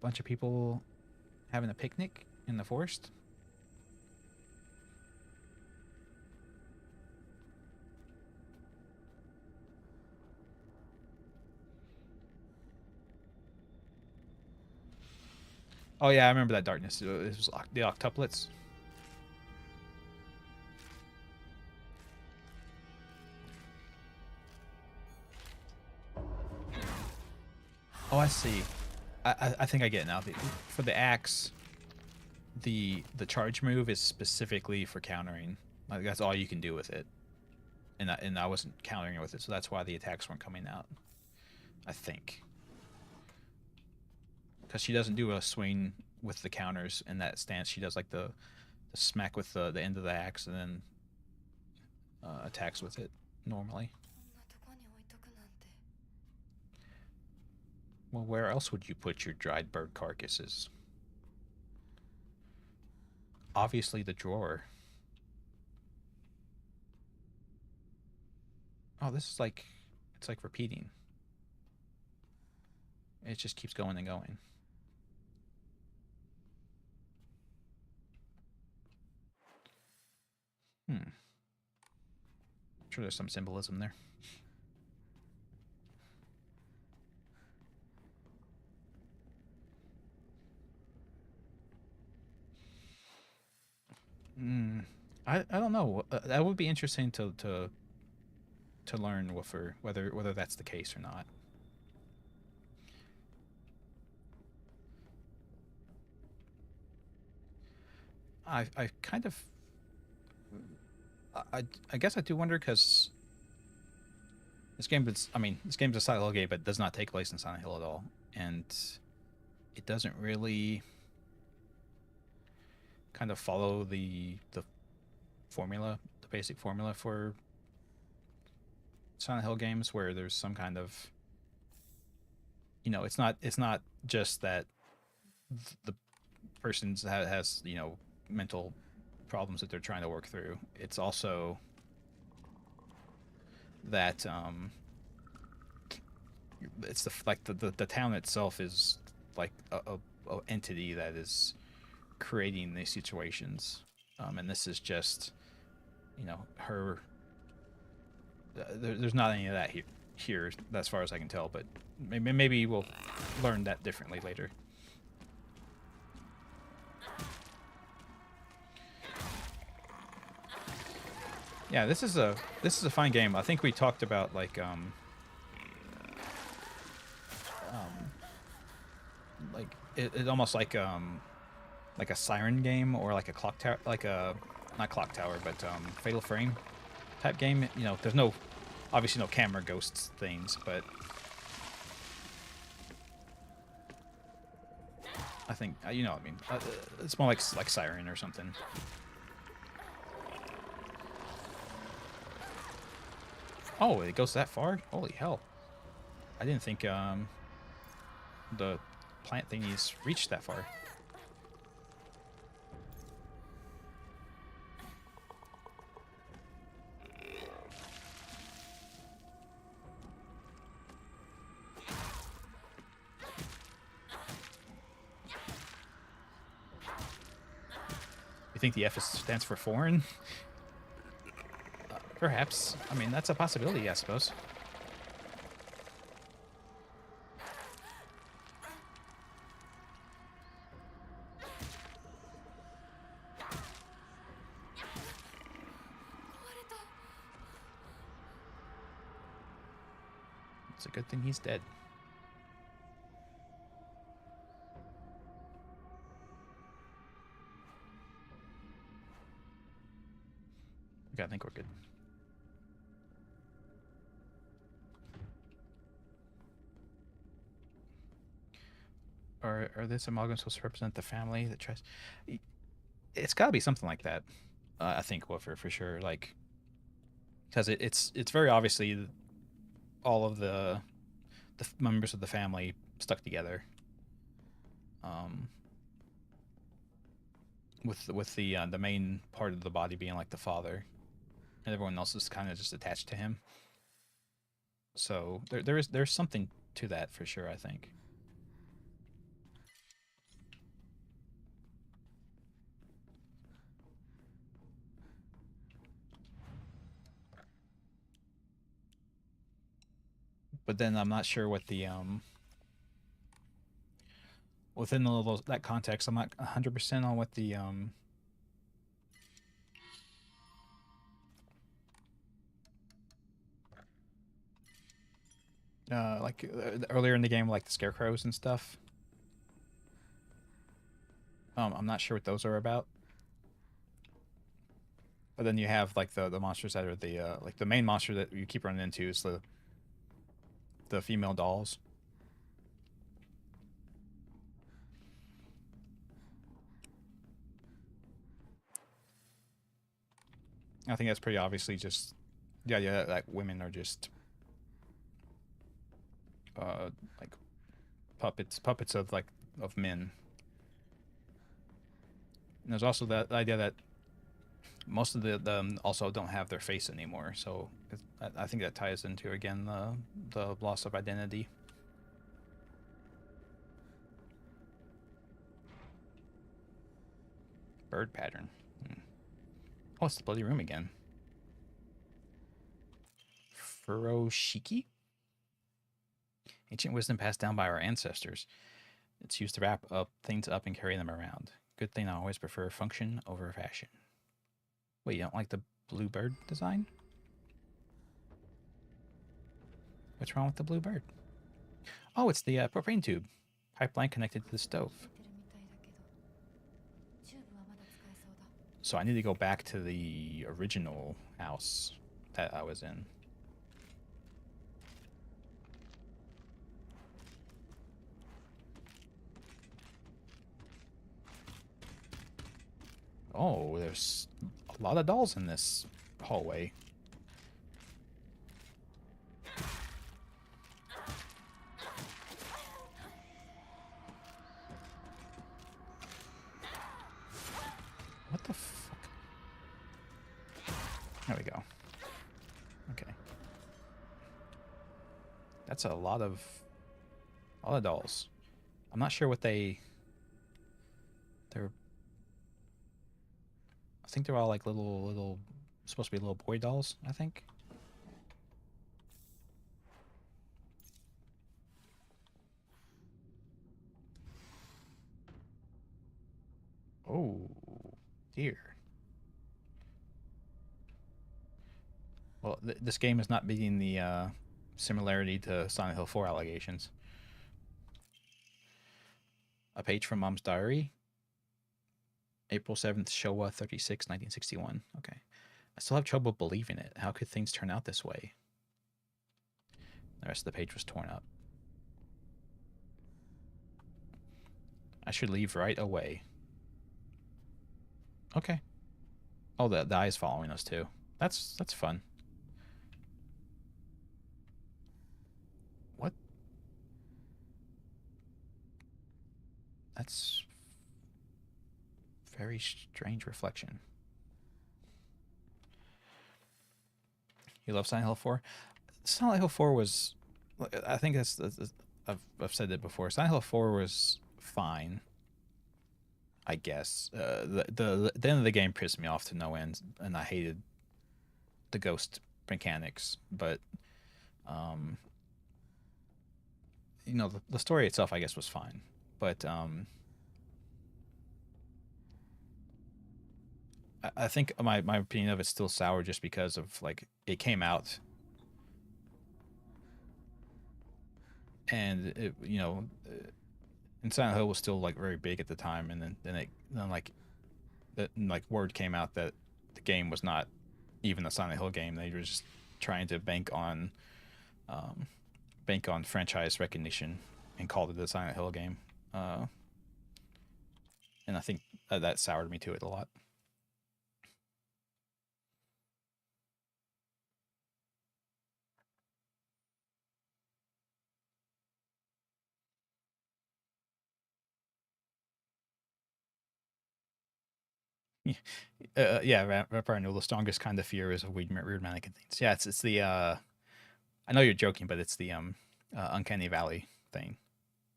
bunch of people having a picnic in the forest. Oh yeah, I remember that darkness. It was the octuplets. Oh, I see. I think I get it now. For the axe, the charge move is specifically for countering. Like that's all you can do with it. And I wasn't countering it with it, so that's why the attacks weren't coming out. I think. Because she doesn't do a swing with the counters in that stance. She does like the smack with the end of the axe and then attacks with it normally. Well, where else would you put your dried bird carcasses? Obviously the drawer. Oh, this is like, it's like repeating. It just keeps going and going. I'm sure there's some symbolism there. I don't know. That would be interesting to learn whether that's the case or not. I kind of I guess I do wonder because this game is this game's a Silent Hill game, but it does not take place in Silent Hill at all, and it doesn't really kind of follow the formula, the basic formula for Silent Hill games, where there's some kind of it's not just that the person has mental problems that they're trying to work through. It's also that it's the town itself is like a entity that is creating these situations, and this is just her. There's not any of that here as far as I can tell, but maybe we'll learn that differently later. Yeah, this is a fine game. I think we talked about like it almost like a Siren game or like a clock tower, like a not clock tower, but Fatal Frame type game. There's obviously no camera ghosts things, but I think it's more like Siren or something. Oh, it goes that far? Holy hell! I didn't think the plant thingies reached that far. You think the F stands for foreign? Perhaps. That's a possibility, I suppose. It's a good thing he's dead. Okay, I think we're good. Are this amalgam supposed to represent the family that tries? It's got to be something like that. I think Woofer for sure. Like, because it's very obviously all of the members of the family stuck together. With the main part of the body being like the father, and everyone else is kind of just attached to him. So there's something to that for sure, I think. But then I'm not sure what the within that context, I'm not 100% on what the earlier in the game, like the scarecrows and stuff. I'm not sure what those are about. But then you have like the monsters that are the like the main monster that you keep running into is the female dolls. I think that's pretty obviously just the idea that like women are just like puppets of like of men. And there's also that idea that most of them also don't have their face anymore. So I think that ties into again the loss of identity. Bird pattern. Oh, it's the bloody room again. Furoshiki? Ancient wisdom passed down by our ancestors. It's used to wrap up things up and carry them around. Good thing I always prefer function over fashion. Wait, you don't like the blue bird design? What's wrong with the blue bird? Oh, it's the propane tube. Pipeline connected to the stove. So I need to go back to the original house that I was in. Oh, there's a lot of dolls in this hallway. What the fuck? There we go. Okay. That's a lot of dolls. I'm not sure what they're I think they're all like little supposed to be little boy dolls, I think. Oh, dear. Well, this game is not meeting the similarity to Silent Hill 4 allegations. A page from Mom's diary. April 7th, Showa 36, 1961. Okay. I still have trouble believing it. How could things turn out this way? The rest of the page was torn up. I should leave right away. Okay. Oh, the eye is following us too. That's fun. What? That's very strange reflection. You love Silent Hill 4? Silent Hill 4 was... I think I've said it before. Silent Hill 4 was fine, I guess. The end of the game pissed me off to no end, and I hated the ghost mechanics. But, you know, the story itself, I guess, was fine. But I think my opinion of it's still sour just because of like it came out and it, you know, and Silent Hill was still like very big at the time, and then like word came out that the game was not even a Silent Hill game. They were just trying to bank on franchise recognition and called it a Silent Hill game. And I think that soured me to it a lot. Yeah, Vampire Noodle. The strongest kind of fear is a weird mannequin things. Yeah, it's the I know you're joking, but it's the uncanny valley thing.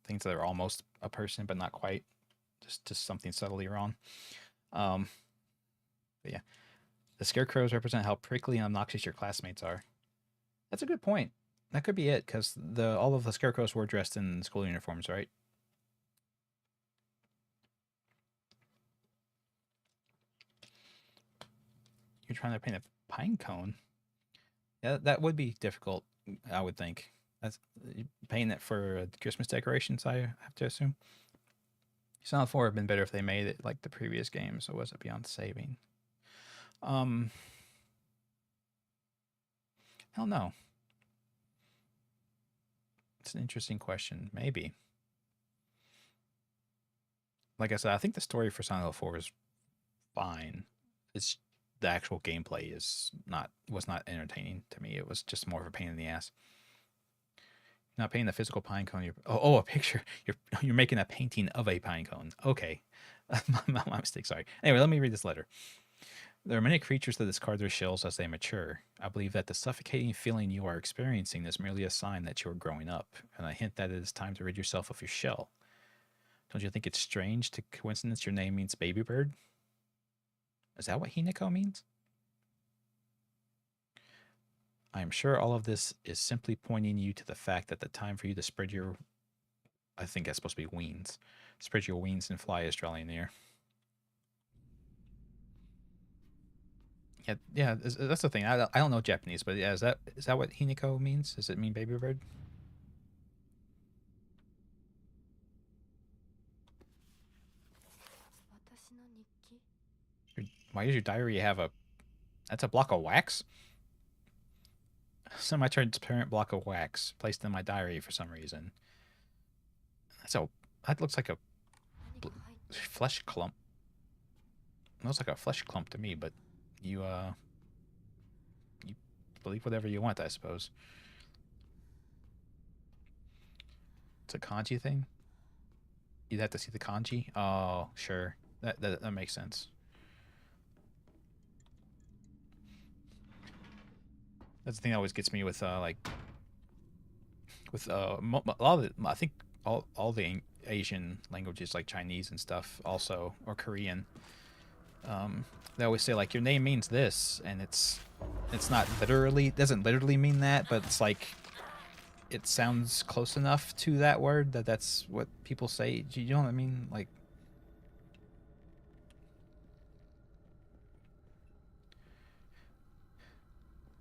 Things that are almost a person but not quite. Just something subtly wrong. But yeah, the scarecrows represent how prickly and obnoxious your classmates are. That's a good point. That could be it, because all of the scarecrows were dressed in school uniforms, right? You're trying to paint a pine cone. Yeah, that would be difficult, I would think. That's painting it for Christmas decorations, I have to assume. Silent 4 would have been better if they made it like the previous game, so was it beyond saving? I don't know. It's an interesting question. Maybe. Like I said, I think the story for Silent Hill 4 is fine. It's the actual gameplay was not entertaining to me. It was just more of a pain in the ass. You're not painting the physical pine cone. A picture. You're making a painting of a pine cone. Okay, my mistake. Sorry. Anyway, let me read this letter. There are many creatures that discard their shells as they mature. I believe that the suffocating feeling you are experiencing is merely a sign that you are growing up, and a hint that it is time to rid yourself of your shell. Don't you think it's strange to coincidence your name means baby bird? Is that what Hinako means? I am sure all of this is simply pointing you to the fact that the time for you to spread your... I think that's supposed to be wings. Spread your wings and fly is drawing near. Yeah, that's the thing. I don't know Japanese, but yeah, is that what Hinako means? Does it mean baby bird? Why does your diary have a... That's a block of wax? Semi-transparent block of wax placed in my diary for some reason. That looks like a flesh clump. It looks like a flesh clump to me, but you believe whatever you want, I suppose. It's a kanji thing? You'd have to see the kanji? Oh, sure. That makes sense. That's the thing that always gets me with a lot of I think all the Asian languages like Chinese and stuff also, or Korean. They always say like your name means this, and it's not literally, it doesn't literally mean that, but it's like it sounds close enough to that word that that's what people say. Do you know what I mean? Like,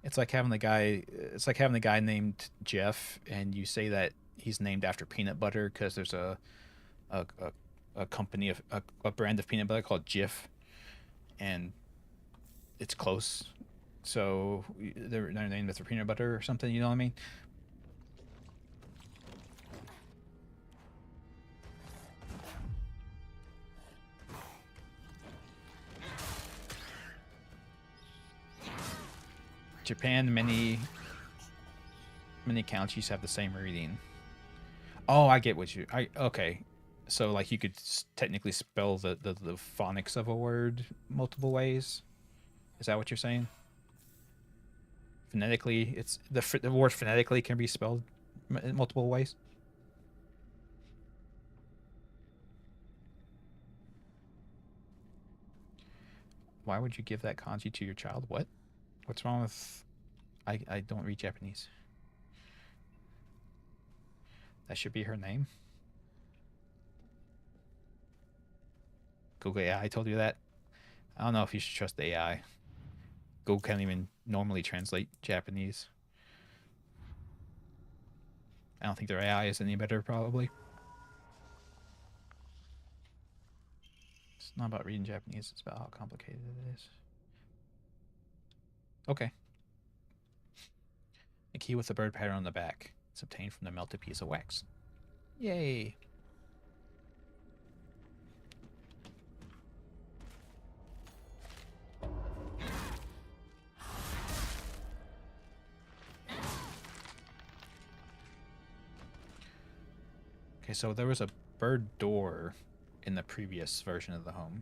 it's like having the guy named Jeff, and you say that he's named after peanut butter because there's a company of a brand of peanut butter called Jif, and it's close, so they're named after peanut butter or something. You know what I mean? Japan, many counties have the same reading. Oh, I get what okay. So like you could technically spell the phonics of a word multiple ways. Is that what you're saying? Phonetically, it's the word phonetically can be spelled in multiple ways. Why would you give that kanji to your child? What? What's wrong with... I don't read Japanese. That should be her name. Google AI told you that? I don't know if you should trust the AI. Google can't even normally translate Japanese. I don't think their AI is any better, probably. It's not about reading Japanese, it's about how complicated it is. Okay. A key with a bird pattern on the back. It's obtained from the melted piece of wax. Yay! Okay, so there was a bird door in the previous version of the home.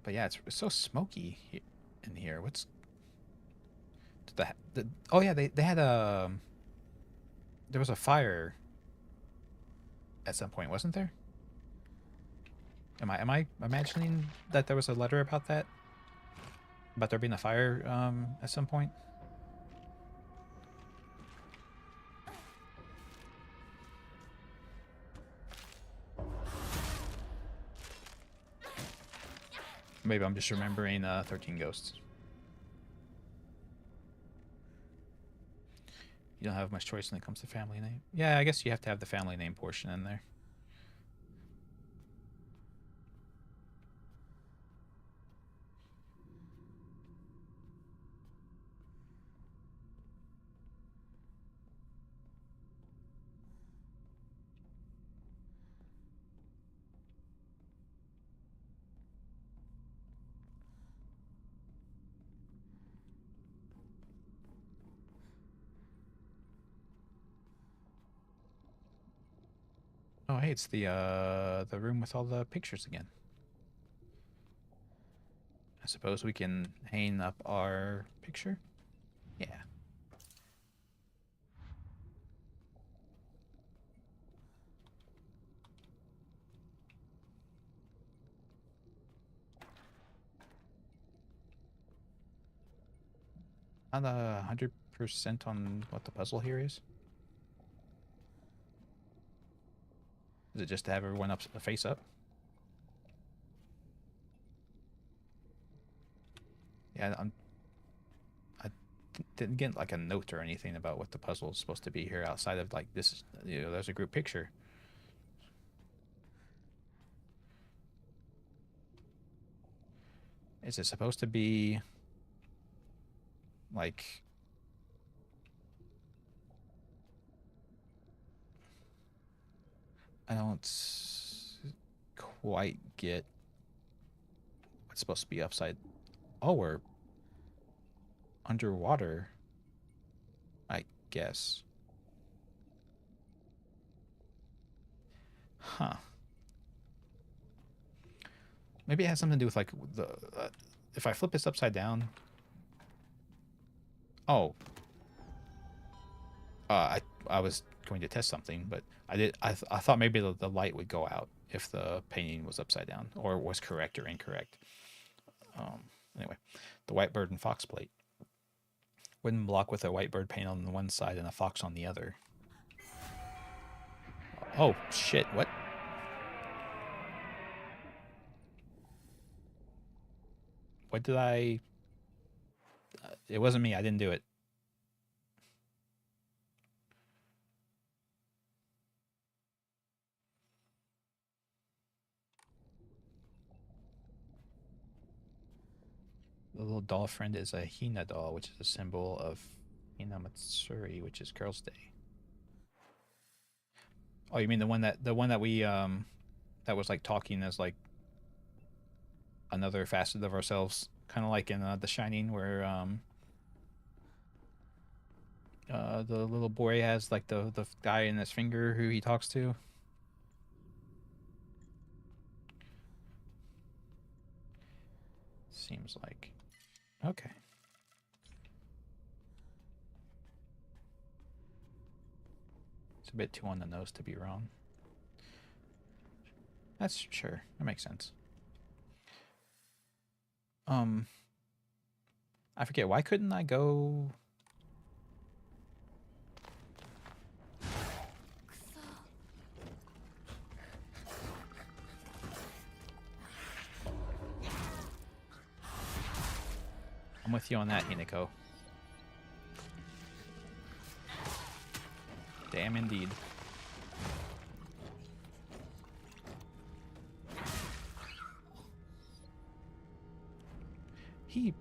But yeah, it's so smoky in here. What's... oh yeah, they had a... There was a fire at some point, wasn't there? Am I imagining that there was a letter about that? About there being a fire at some point? Maybe I'm just remembering 13 Ghosts. You don't have much choice when it comes to family name. Yeah, I guess you have to have the family name portion in there. Oh, hey, it's the room with all the pictures again. I suppose we can hang up our picture? Yeah. Not 100% on what the puzzle here is. Is it just to have everyone up face up? Yeah, I didn't get like a note or anything about what the puzzle is supposed to be here outside of like this is, you know, there's a group picture. Is it supposed to be like I don't quite get what's supposed to be upside. Oh, we're underwater, I guess. Huh. Maybe it has something to do with like the if I flip this upside down. Oh. I was going to test something, but I thought maybe the light would go out if the painting was upside down or was correct or incorrect. Anyway, the white bird and fox plate. Wooden block with a white bird paint on one side and a fox on the other. Oh shit! What? What did I? It wasn't me. I didn't do it. The little doll friend is a Hina doll, which is a symbol of Hina Matsuri, which is Girls' Day. Oh, you mean the one that we that was like talking as like another facet of ourselves, kind of like in The Shining, where the little boy has like the guy in his finger who he talks to. Seems like okay. It's a bit too on the nose to be wrong. That's sure. That makes sense. I forget, why couldn't I go? I'm with you on that, Hinako. Damn indeed. He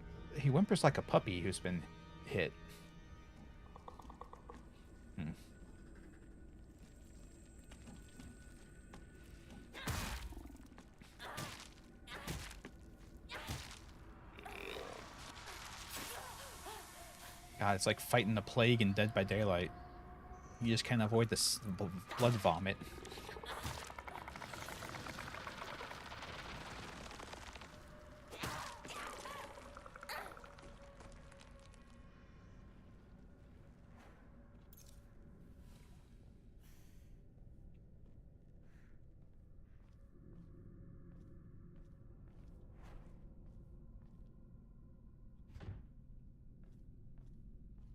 whimpers like a puppy who's been hit. God, it's like fighting the plague in Dead by Daylight. You just can't avoid this blood vomit.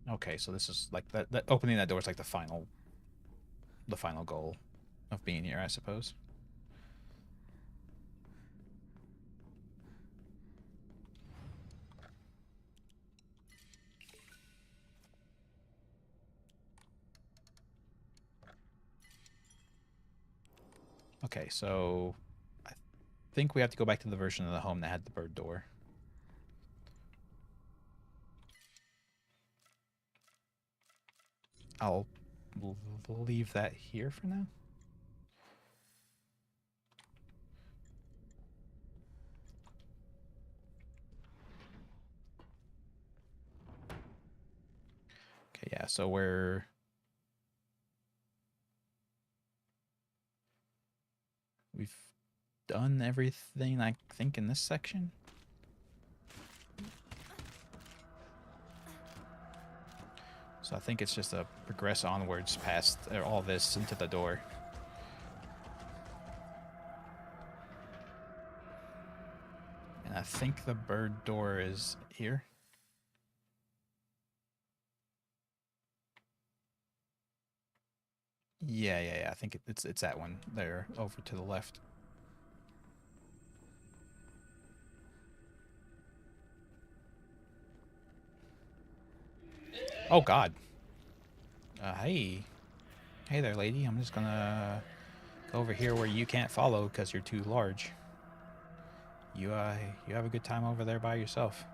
Okay, so this is like that opening that door is like the final goal of being here, I suppose. Okay, so I think we have to go back to the version of the home that had the bird door. I'll leave that here for now. Okay, yeah, so we've done everything I think in this section. So I think it's just a progress onwards past all this into the door. And I think the bird door is here. Yeah. I think it's that one there over to the left. Oh God. Hey there, lady. I'm just gonna go over here where you can't follow because you're too large. You have a good time over there by yourself.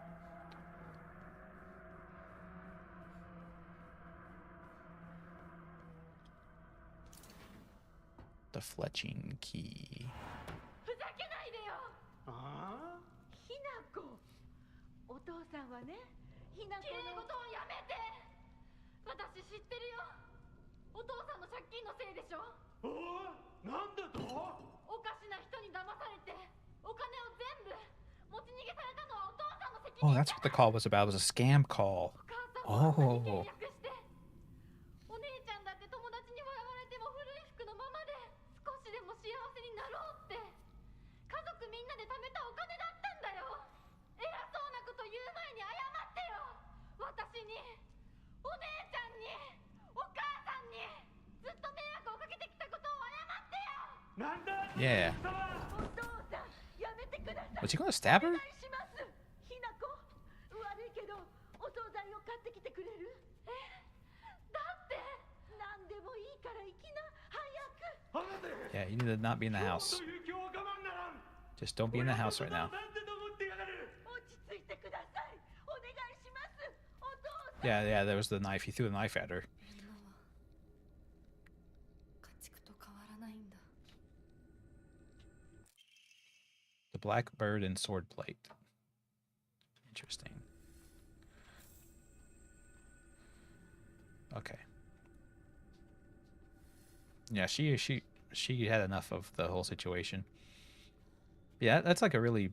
The fletching key. ふざけないでよ。ああひなこ。お父さんはね、ひなこの。綺麗事をやめて。私知ってるよ。お父さんの借金のせいでしょ。おいなんだとおかしな人に騙されて、お金を全部持ち逃げされたのはお父さんの責任。 Oh, that's what the call was about. It was a scam call. お母さんも契約して。お姉ちゃんだって友達に笑われても古い服のままで少しでも幸せになろうって家族みんなで貯めたお金だったんだよ。偉そうなこと言う前に謝ってよ。私に、お姉ちゃんに、お母さんにずっと迷惑をかけてきたことを謝ってよ。なんだ Yeah. お父さん、やめてください。 Was he gonna stab her? お願いします。ひなこ、悪いけどお惣菜を買ってきてくれる？え、だって何でもいいから行きな、早く。 Yeah, you need to not be in the house. Just don't be in the house right now. Yeah, there was the knife. He threw the knife at her. The black bird and sword plate. Interesting. Okay. Yeah, she had enough of the whole situation. Yeah, that's like a really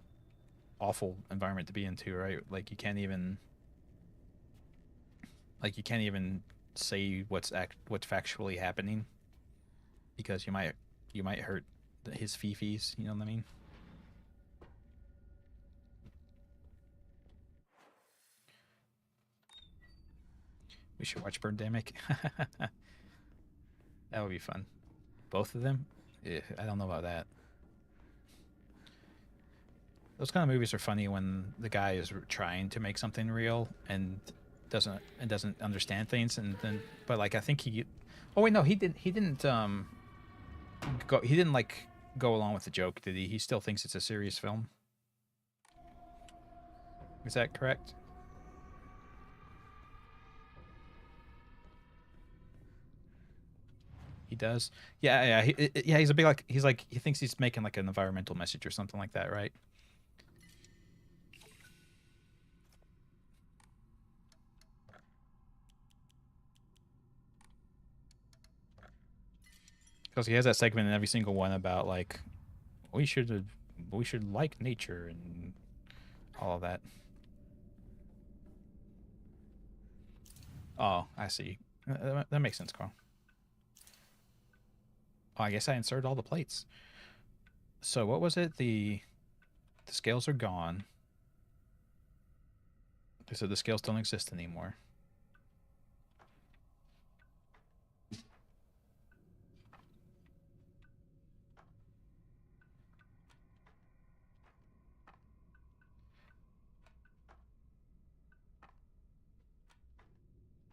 awful environment to be into, right? Like you can't even say what's factually happening because you might hurt his fifis, you know what I mean? We should watch Birdemic. That would be fun. Both of them? Yeah, I don't know about that. Those kind of movies are funny when the guy is trying to make something real and doesn't understand things, and then but like I think he. Oh wait, no, he didn't like go along with the joke, did he? He still thinks it's a serious film. Is that correct? He does. Yeah. He's a big he thinks he's making like an environmental message or something like that, right? Because he has that segment in every single one about like we should like nature and all of that. Oh, I see. That makes sense, Carl. Oh, I guess I inserted all the plates. So what was it? The scales are gone. They said the scales don't exist anymore.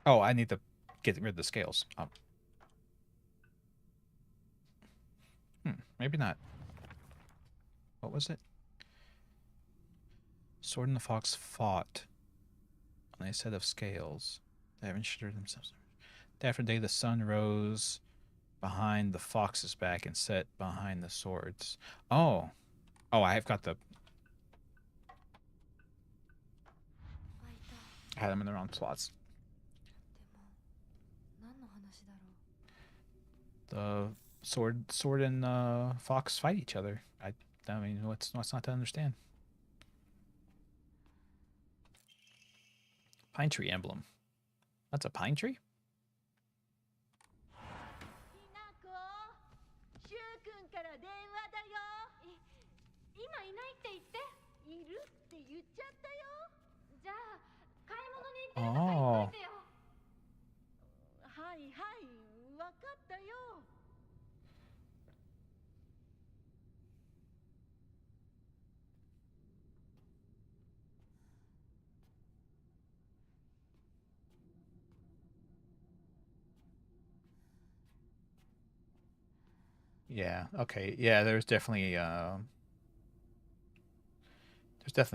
Oh, I need to get rid of the scales. Maybe not. What was it? Sword and the fox fought on a set of scales. They haven't shuddered themselves. Day after day, the sun rose behind the fox's back and set behind the swords. Oh. Oh, I've got the... I had them in the wrong slots. The sword and fox fight each other. I mean, what's not to understand? Pine tree emblem. That's a pine tree? Oh. Yeah, okay. Yeah, there's definitely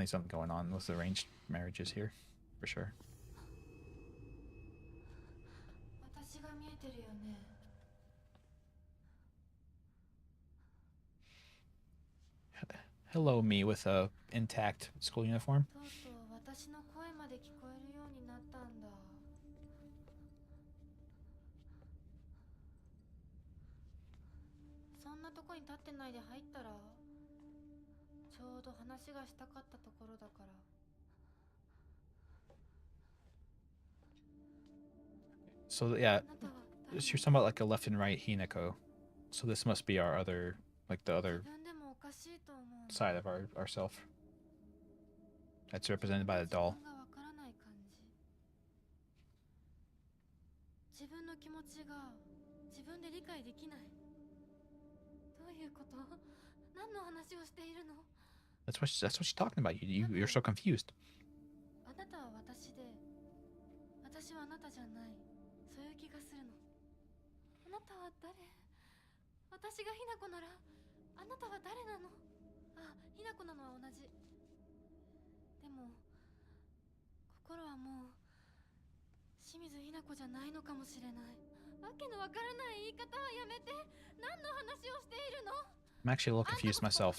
something going on with arranged marriages here, for sure. Hello, me with a intact school uniform. So yeah, you're talking about like a left and right Hinako. So this must be our other, like the other side of ourself. That's represented by the doll. That's what she's talking about. You're so confused. I'm actually a little confused myself.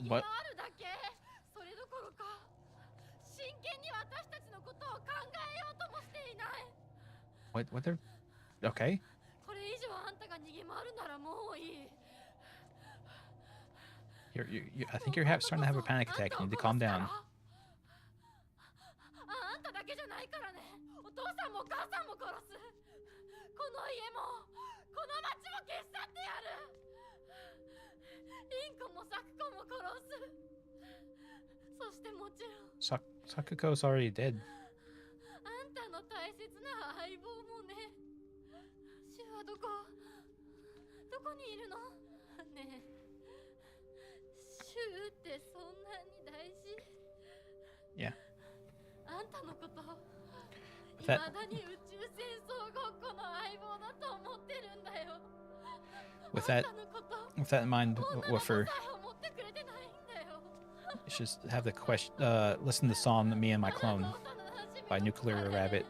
What? What? What they're... Okay. I think you're starting to have a panic attack. You need to calm down. Sakuko's already dead. Yeah. With that in mind, Woofer, you should have the question. Listen to the song "Me and My Clone" by Nuclear Rabbit.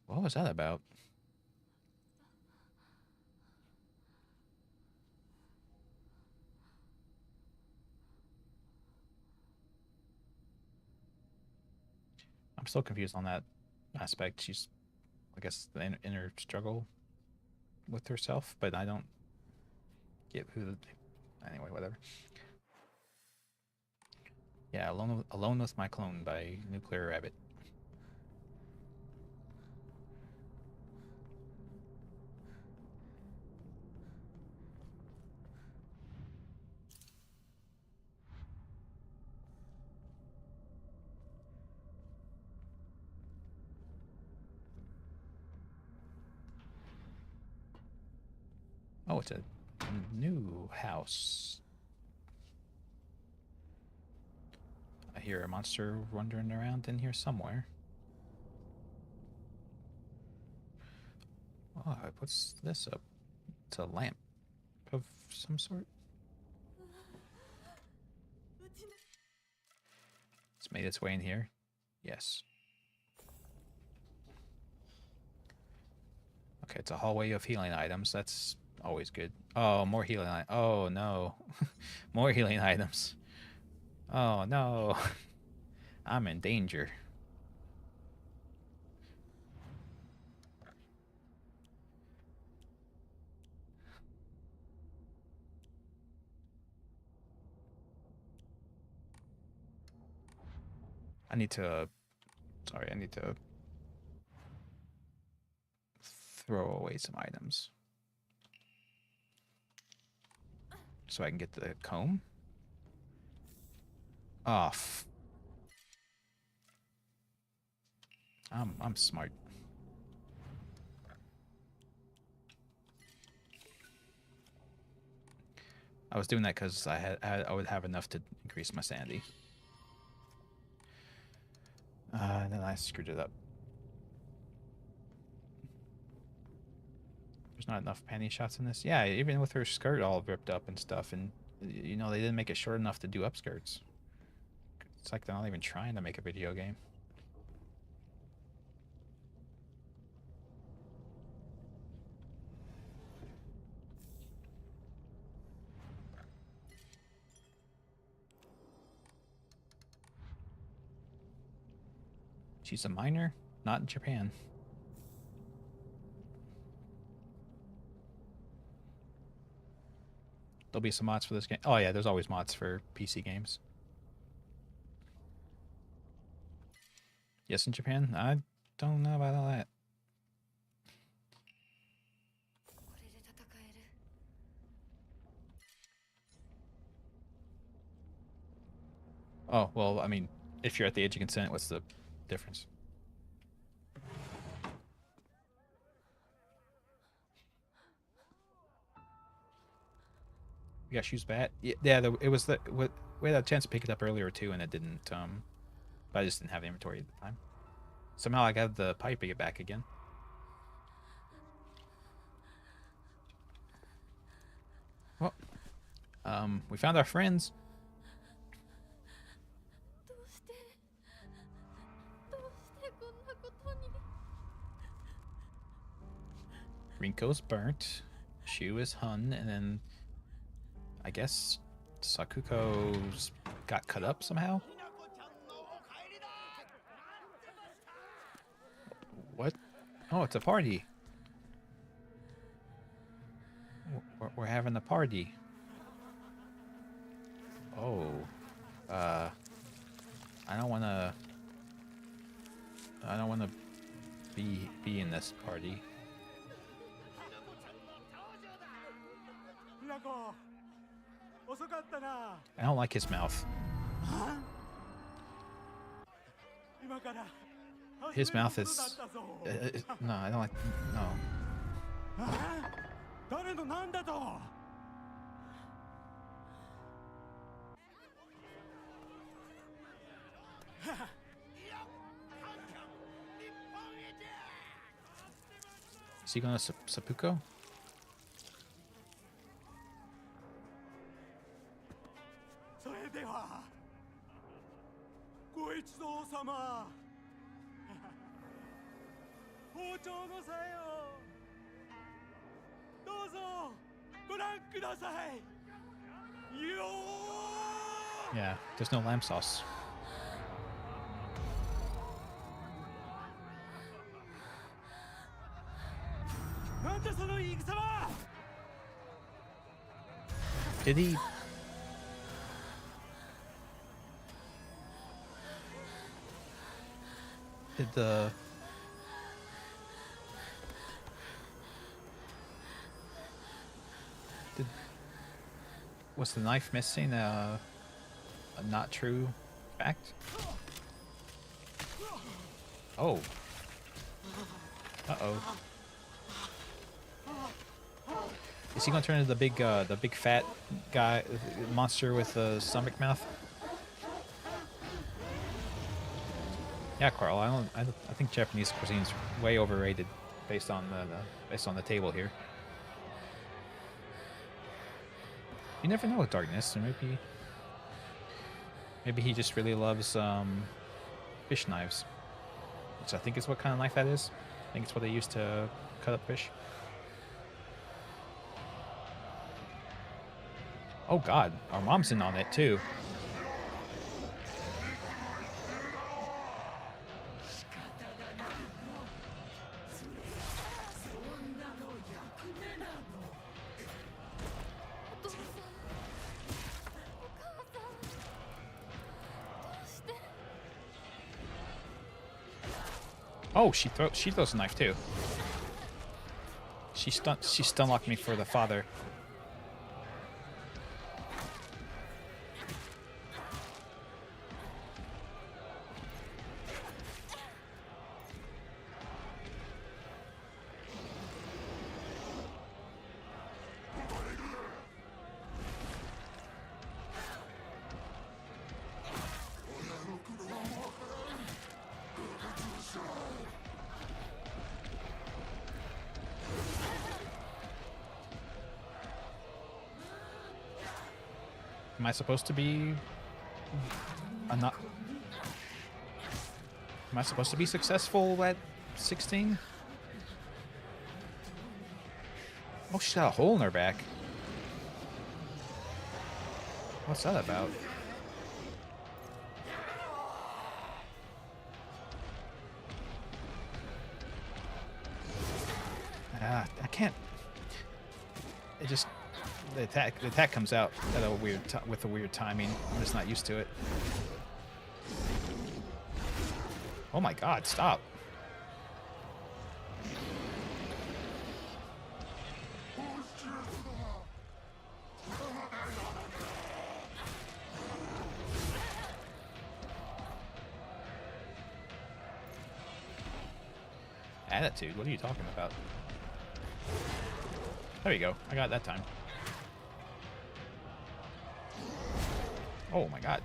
What was that about? I'm still confused on that. aspect. She's, I guess, the inner struggle with herself, but I don't get who the... Anyway, whatever. Yeah, Alone with My Clone by Nuclear Rabbit. Oh, it's a new house. I hear a monster wandering around in here somewhere. Oh, what's this? It's a lamp of some sort. It's made its way in here. Yes. Okay, it's a hallway of healing items. That's always good. Oh, more healing items. Oh, no. More healing items. Oh, no. I'm in danger. I need to... Sorry, I need to throw away some items. So I can get the comb. Oh, I'm smart. I was doing that because I would have enough to increase my sanity. And then I screwed it up. There's not enough panty shots in this. Yeah, even with her skirt all ripped up and stuff, and you know they didn't make it short enough to do upskirts. It's like they're not even trying to make a video game. She's a minor, not in Japan. There'll be some mods for this game. Oh yeah, there's always mods for PC games. Yes, in Japan? I don't know about all that. Oh, well, I mean, if you're at the age of consent, what's the difference? We got shoes bat. Yeah, it was the... We had a chance to pick it up earlier, too, and it didn't, but I just didn't have the inventory at the time. Somehow I got the pipe back again. Well, we found our friends. Rinko's burnt. Shu is Hun, and then I guess Sakuko's got cut up somehow. What? Oh, it's a party. We're having a party. Oh. I don't want to be in this party. I don't like his mouth. His mouth is... no, I don't like... No. Is he going to seppuku? Yeah, there's no lamb sauce. Did he? Did the... Was the knife missing a not true fact? Oh. Uh-oh. Is he gonna turn into the big fat guy, monster with the stomach mouth? Yeah, Carl. I think Japanese cuisine's way overrated, based on the table here. You never know with Darkness. Or maybe he just really loves fish knives, which I think is what kind of knife that is. I think it's what they use to cut up fish. Oh God, our mom's in on it too. Oh, she throws a knife too. She stun locked me for the father. Am I supposed to be... I'm not... Am I supposed to be successful at 16? Oh, she's got a hole in her back. What's that about? I can't... It just... The attack comes out at a with a weird timing. I'm just not used to it. Oh my God! Stop. Attitude? What are you talking about? There you go. I got it that time. Oh my God.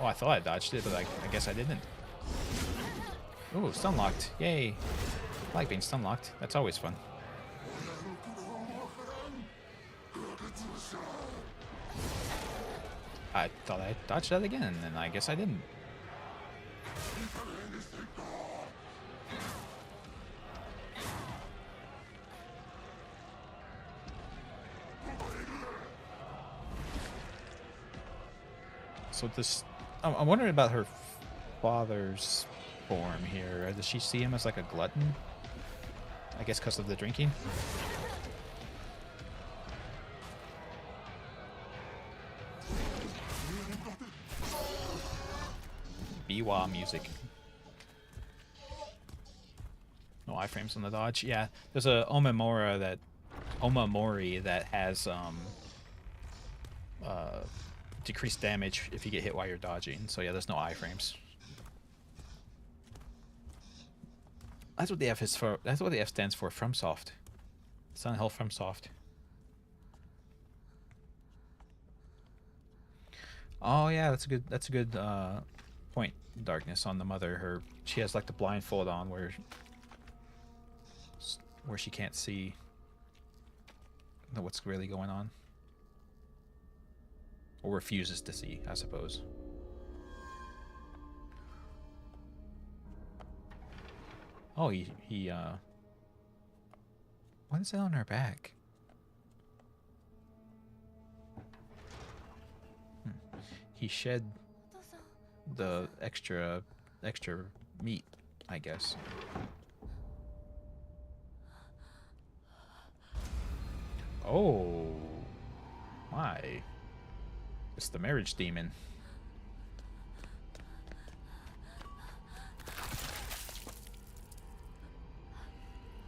Oh, I thought I dodged it, but I guess I didn't. Ooh, stun locked. Yay. I like being stun locked. That's always fun. I thought I dodged that again, and I guess I didn't. So this, I'm wondering about her father's form here. Does she see him as like a glutton? I guess because of the drinking. Biwa music. No iframes on the dodge. Yeah, there's a Omamori that has decreased damage if you get hit while you're dodging. So yeah, there's no iframes. That's what the F is for. That's what the F stands for. FromSoft. Sun Hell FromSoft. Oh yeah, that's a good point. Darkness on the mother. She has like the blindfold on where she can't see what's really going on. Or refuses to see, I suppose. Oh, he what is that on her back? He shed the extra meat, I guess. Oh my. It's the marriage demon.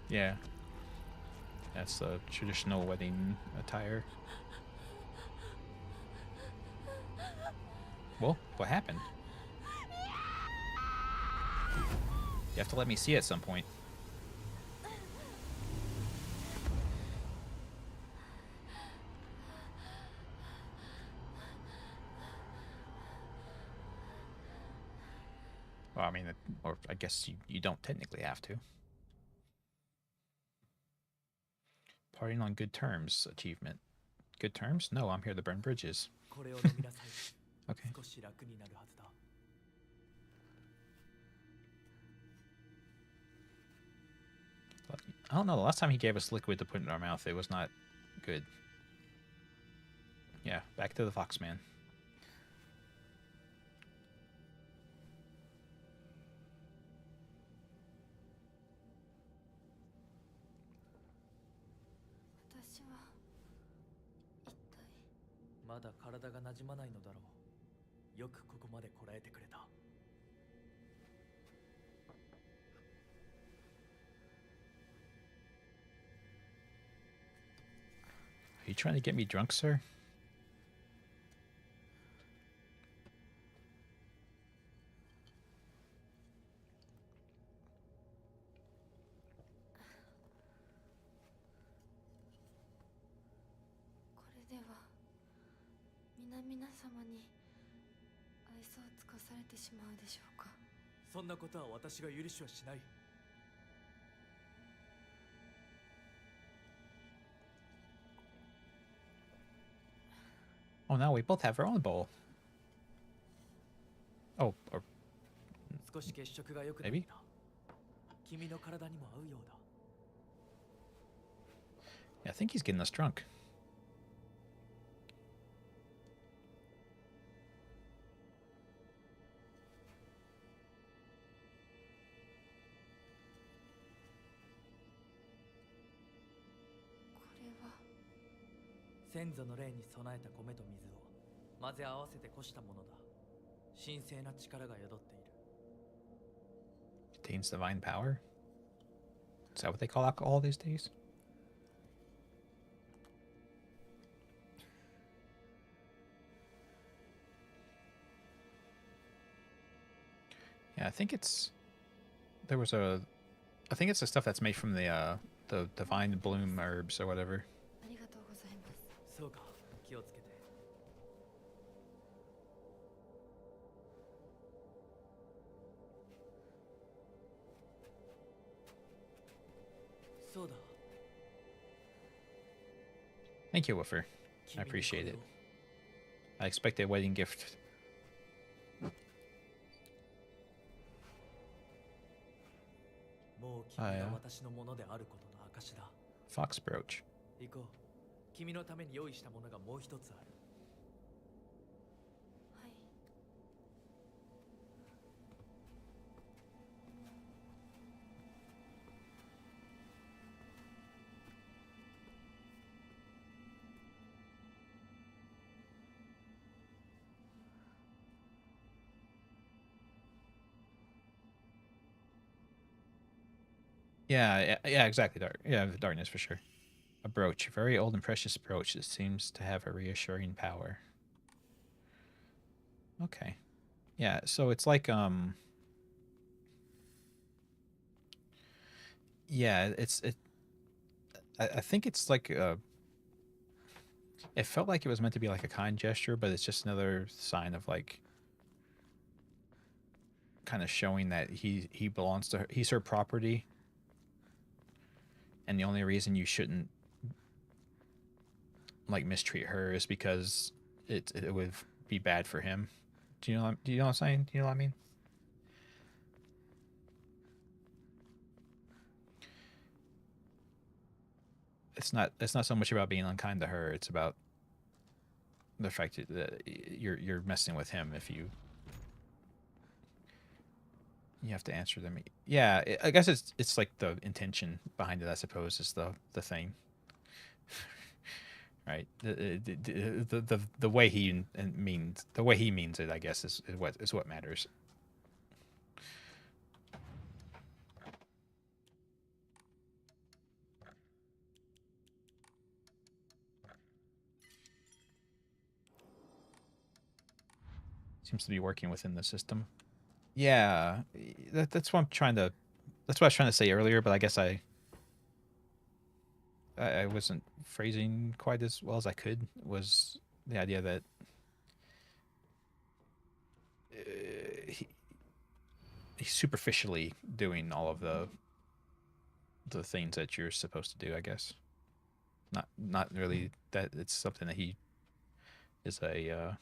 Yeah. That's the traditional wedding attire. Well, what happened? You have to let me see at some point. Well, I mean, or I guess you don't technically have to. Partying on good terms achievement. Good terms? No, I'm here to burn bridges. Okay. But I don't know. The last time he gave us liquid to put in our mouth, it was not good. Yeah, back to the Foxman. Are you trying to get me drunk, sir? Oh no, we both have our own bowl. Oh, or maybe? Yeah, I think he's getting us drunk. Contains divine power? Is that what they call alcohol these days? Yeah, I think it's... There was a... I think it's the stuff that's made from the divine bloom herbs or whatever. Thank you, Woofer. I appreciate it. I expect a wedding gift. Fox brooch. Yeah, exactly. Darkness for sure. A brooch, a very old and precious brooch that seems to have a reassuring power. Okay. Yeah, so it's like yeah, I think it's like it felt like it was meant to be like a kind gesture, but it's just another sign of like kind of showing that he belongs to her. He's her property. And the only reason you shouldn't like mistreat her is because it would be bad for him. Do you know what I'm saying? Do you know what I mean? It's not so much about being unkind to her, it's about the fact that you're messing with him if you You have to answer them. Yeah, I guess it's like the intention behind it. I suppose is the thing, right? The way he means it. I guess is what matters. Seems to be working within the system. Yeah, that's what I'm trying to. That's what I was trying to say earlier, but I guess I wasn't phrasing quite as well as I could. Was the idea that he, he's superficially doing all of the things that you're supposed to do. I guess not really that it's something that he is a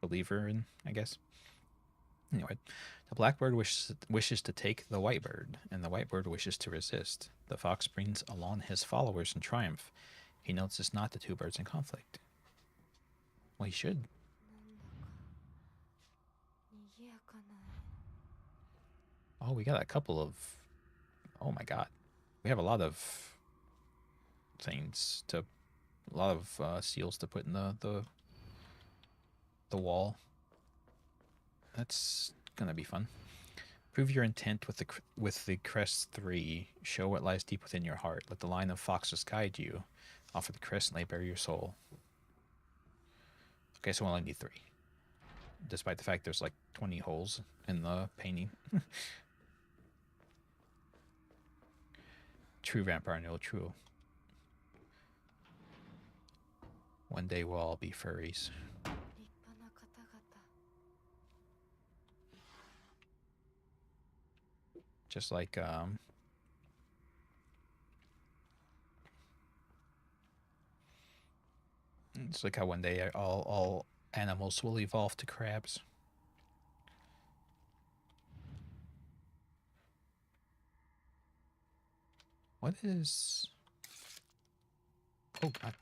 believer in. I guess. Anyway, the blackbird wishes to take the whitebird, and the whitebird wishes to resist. The fox brings along his followers in triumph. He notes it's not the two birds in conflict. Well, he should. Oh, we got a couple of. Oh my god, we have a lot of things to, a lot of seals to put in the wall. That's gonna be fun. Prove your intent with the crest 3. Show what lies deep within your heart. Let the line of foxes guide you. Offer the crest and lay bare your soul. Okay, so we'll only need 3. Despite the fact there's like 20 holes in the painting. True vampire, no true. One day we'll all be furries. Just like it's like how one day all animals will evolve to crabs. What is? Oh, I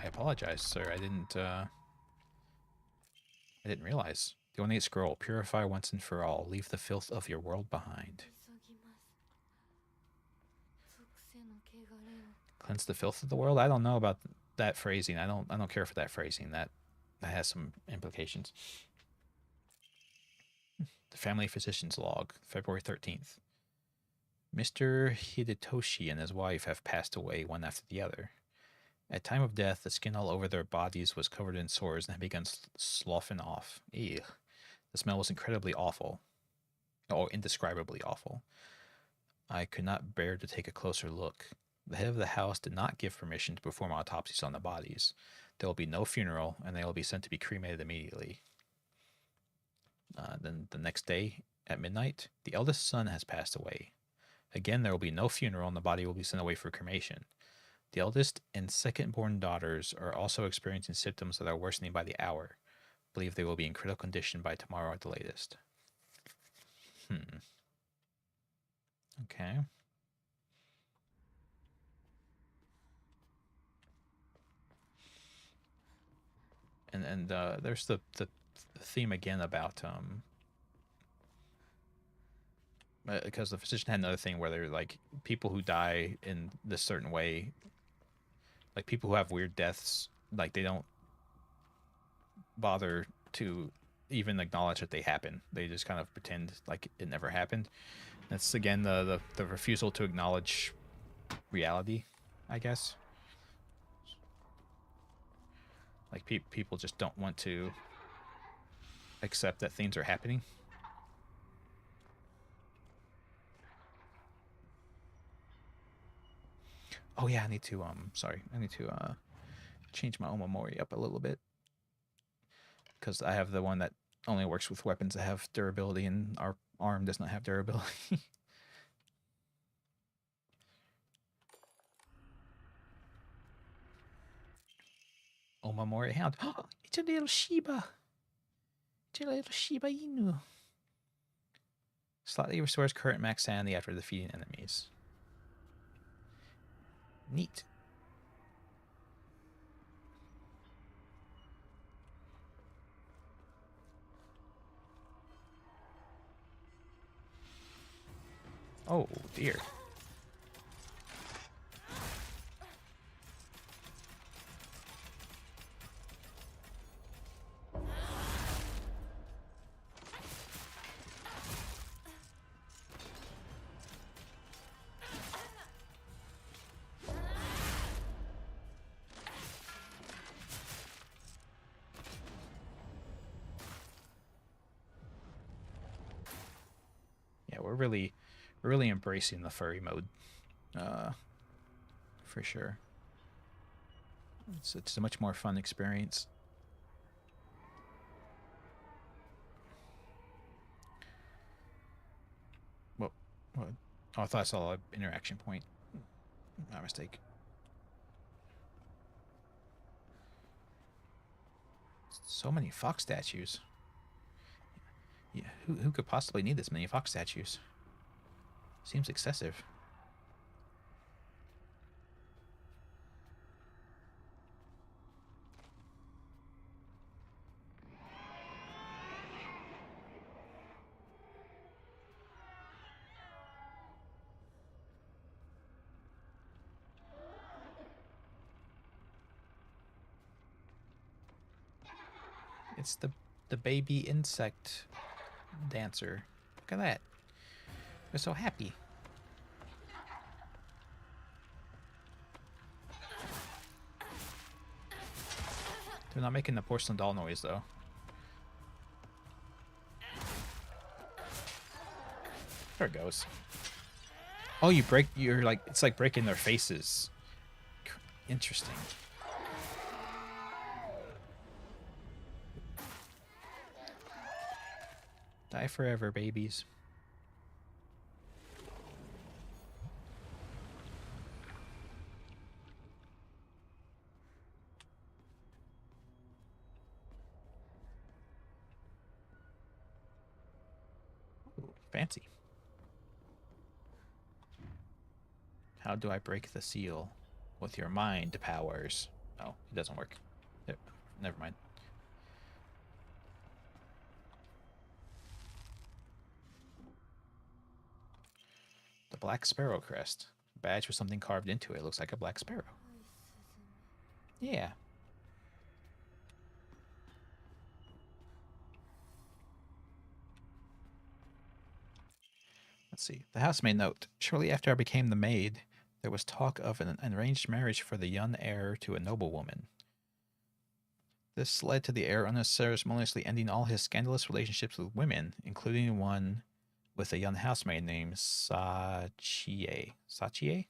apologize, sir. I didn't realize. The ornate scroll: purify once and for all. Leave the filth of your world behind. Cleanse the filth of the world. I don't know about that phrasing. I don't care for that phrasing. That has some implications. The family physician's log, February 13th. Mr. Hidetoshi and his wife have passed away one after the other. At time of death, the skin all over their bodies was covered in sores and had begun sloughing off. Ew. The smell was incredibly awful. Oh, indescribably awful. I could not bear to take a closer look. The head of the house did not give permission to perform autopsies on the bodies. There will be no funeral, and they will be sent to be cremated immediately. Then the next day, at midnight, the eldest son has passed away. Again, there will be no funeral, and the body will be sent away for cremation. The eldest and second-born daughters are also experiencing symptoms that are worsening by the hour. Believe they will be in critical condition by tomorrow at the latest. Okay. And there's the theme again about because the physician had another thing where they're like people who die in this certain way, like people who have weird deaths, like they don't bother to even acknowledge that they happen. They just kind of pretend like it never happened. That's again the refusal to acknowledge reality, I guess. Like people just don't want to accept that things are happening. Oh yeah, I need to change my Omamori up a little bit, because I have the one that only works with weapons that have durability, and our arm does not have durability. Omamori hound. Oh, it's a little Shiba. It's a little Shiba Inu. Slightly restores current max sanity after defeating enemies. Neat. Oh, dear. Yeah, we're really embracing the furry mode, for sure. It's a much more fun experience. Well, what? Oh, I thought I saw an interaction point. My mistake. So many fox statues. Yeah, who could possibly need this many fox statues? Seems excessive. It's the baby insect dancer. Look at that. They're so happy. They're not making the porcelain doll noise though. There it goes. Oh, you're like, it's like breaking their faces. Interesting. Die forever, babies. Ooh, fancy. How do I break the seal? With your mind powers. Oh, it doesn't work. Never mind. The Black Sparrow crest. A badge with something carved into it. Looks like a black sparrow. Yeah. Let's see. The housemaid note. Shortly after I became the maid, there was talk of an arranged marriage for the young heir to a noblewoman. This led to the heir unceremoniously ending all his scandalous relationships with women, including one with a young housemaid named Sachie. Sachie?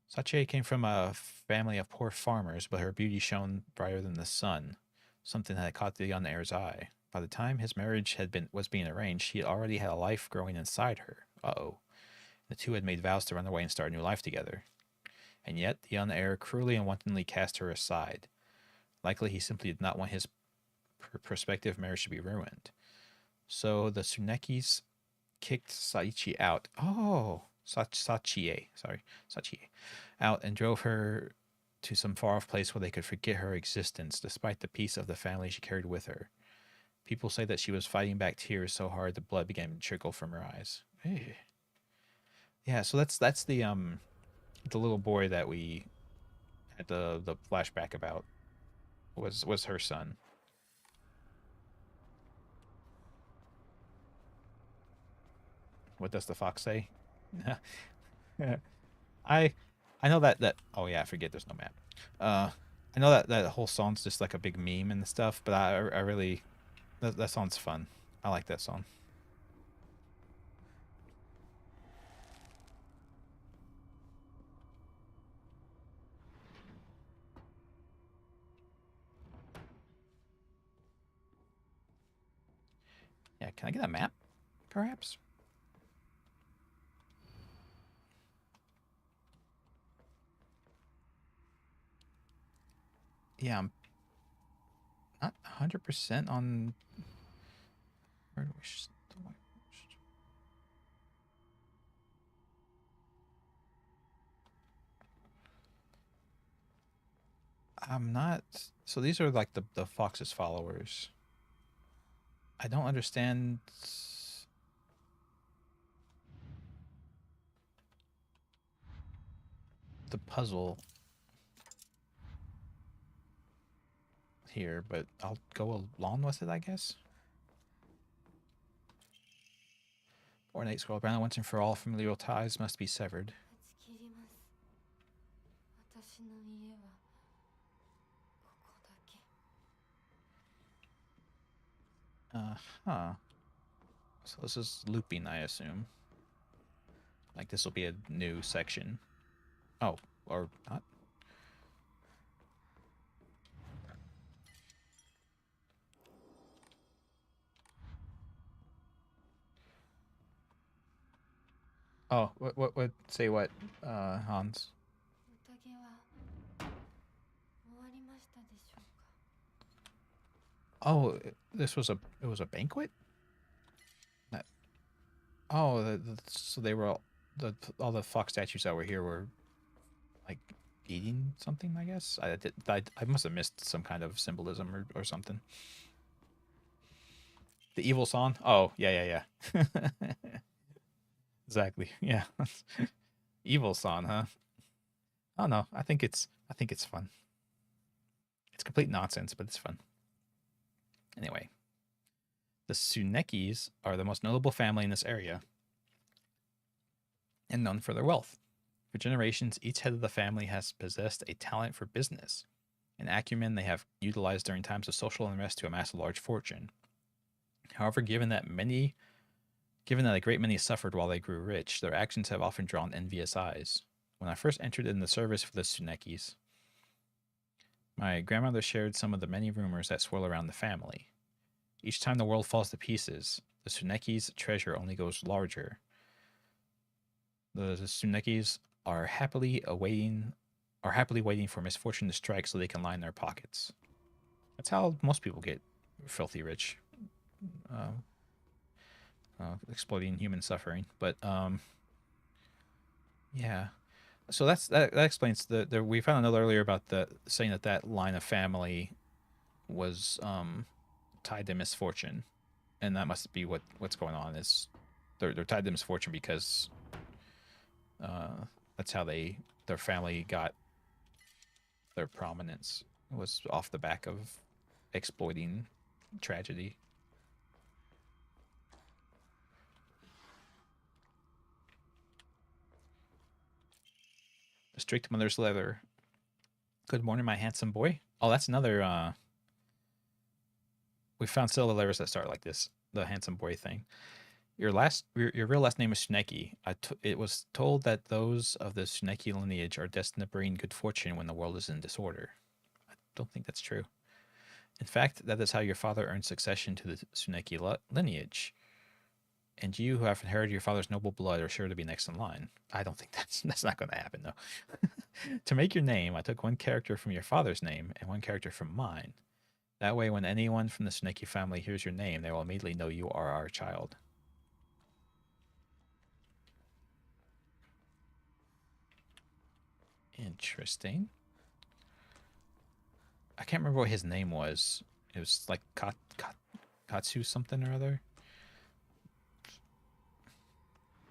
Sachie came from a family of poor farmers, but her beauty shone brighter than the sun, something that had caught the young heir's eye. By the time his marriage was being arranged, she already had a life growing inside her. Uh-oh. The two had made vows to run away and start a new life together. And yet, the young heir cruelly and wantonly cast her aside. Likely he simply did not want his prospective marriage to be ruined. So the Tsunekis kicked Saichi out. Oh, Sachie, sorry, Sachie, out and drove her to some far-off place where they could forget her existence, despite the peace of the family she carried with her. People say that she was fighting back tears so hard the blood began to trickle from her eyes. Ew. Yeah, so that's the little boy that we had the flashback about was her son. What does the fox say? I I know that oh yeah, I forget there's no map. I know that whole song's just like a big meme and stuff, but I really that song's fun. I like that song. Yeah, can I get a map, perhaps? Yeah, I'm not 100% on where do we I'm not. So these are like the Fox's followers. I don't understand. the puzzle here, but I'll go along with it, I guess. Ornate scroll brown once and for all familial ties must be severed. Huh. So this is looping, I assume. Like this will be a new section. Oh, or not. Oh, what, say what, Hans? Oh, it was a banquet? That, oh, so they were all the fox statues that were here were like eating something, I guess. I must have missed some kind of symbolism or something. The evil song? Oh, yeah. Exactly. Yeah. Evil song, huh? Oh no, I think it's fun. It's complete nonsense, but it's fun. Anyway, the Tsunekis are the most notable family in this area and known for their wealth. For generations, each head of the family has possessed a talent for business, an acumen they have utilized during times of social unrest to amass a large fortune. However, given that a great many suffered while they grew rich, their actions have often drawn envious eyes. When I first entered in the service for the Tsunekis, my grandmother shared some of the many rumors that swirl around the family. Each time the world falls to pieces, the Tsunekis' treasure only grows larger. The Tsunekis are happily waiting for misfortune to strike so they can line their pockets. That's how most people get filthy rich. Exploiting human suffering, but yeah. So that explains we found a note earlier about saying that line of family was tied to misfortune, and that must be what's going on. Is they're tied to misfortune because that's how their family got their prominence. It was off the back of exploiting tragedy. The strict mother's letter. Good morning, my handsome boy. Oh, that's another. We found several letters that start like this. The handsome boy thing. Your real last name is Tsuneki. It was told that those of the Tsuneki lineage are destined to bring good fortune when the world is in disorder. I don't think that's true. In fact, that is how your father earned succession to the Tsuneki lineage. And you, who have inherited your father's noble blood, are sure to be next in line. I don't think that's not going to happen, though. To make your name, I took one character from your father's name and one character from mine. That way, when anyone from the Tsuneki family hears your name, they will immediately know you are our child. Interesting. I can't remember what his name was. It was like Katsu something or other.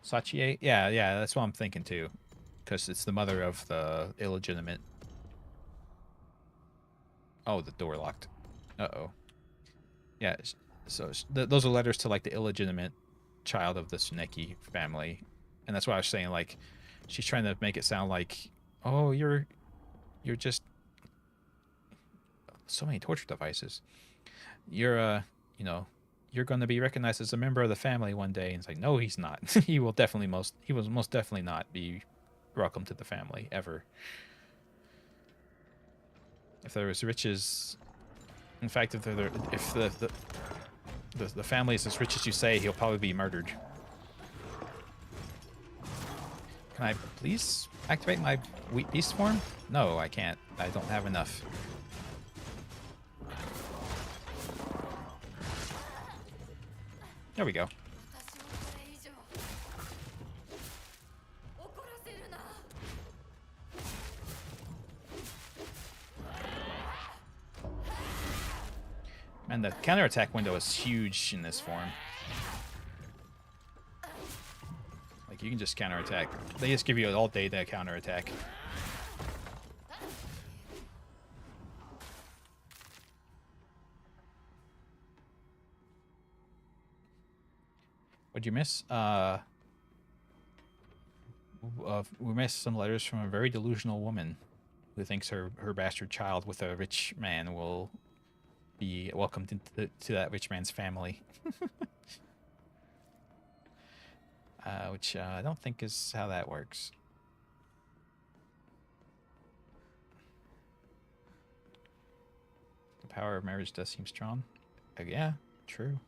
Sachie? Yeah, that's what I'm thinking too. Because it's the mother of the illegitimate... Oh, the door locked. Uh-oh. Yeah, so those are letters to like the illegitimate child of the Tsuneki family. And that's why I was saying, like, she's trying to make it sound like, oh, you're just... So many torture devices. You're, you're going to be recognized as a member of the family one day. And it's like, no, he's not. He will most definitely not be welcome to the family ever. If there was riches, in fact, if the family is as rich as you say, he'll probably be murdered. Can I please activate my wheat beast form? No, I can't. I don't have enough. There we go. And the counterattack window is huge in this form. Like, you can just counterattack. They just give you all day to counterattack. What'd you miss? We missed some letters from a very delusional woman who thinks her bastard child with a rich man will be welcomed into to that rich man's family. Which I don't think is how that works. The power of marriage does seem strong. Yeah, true.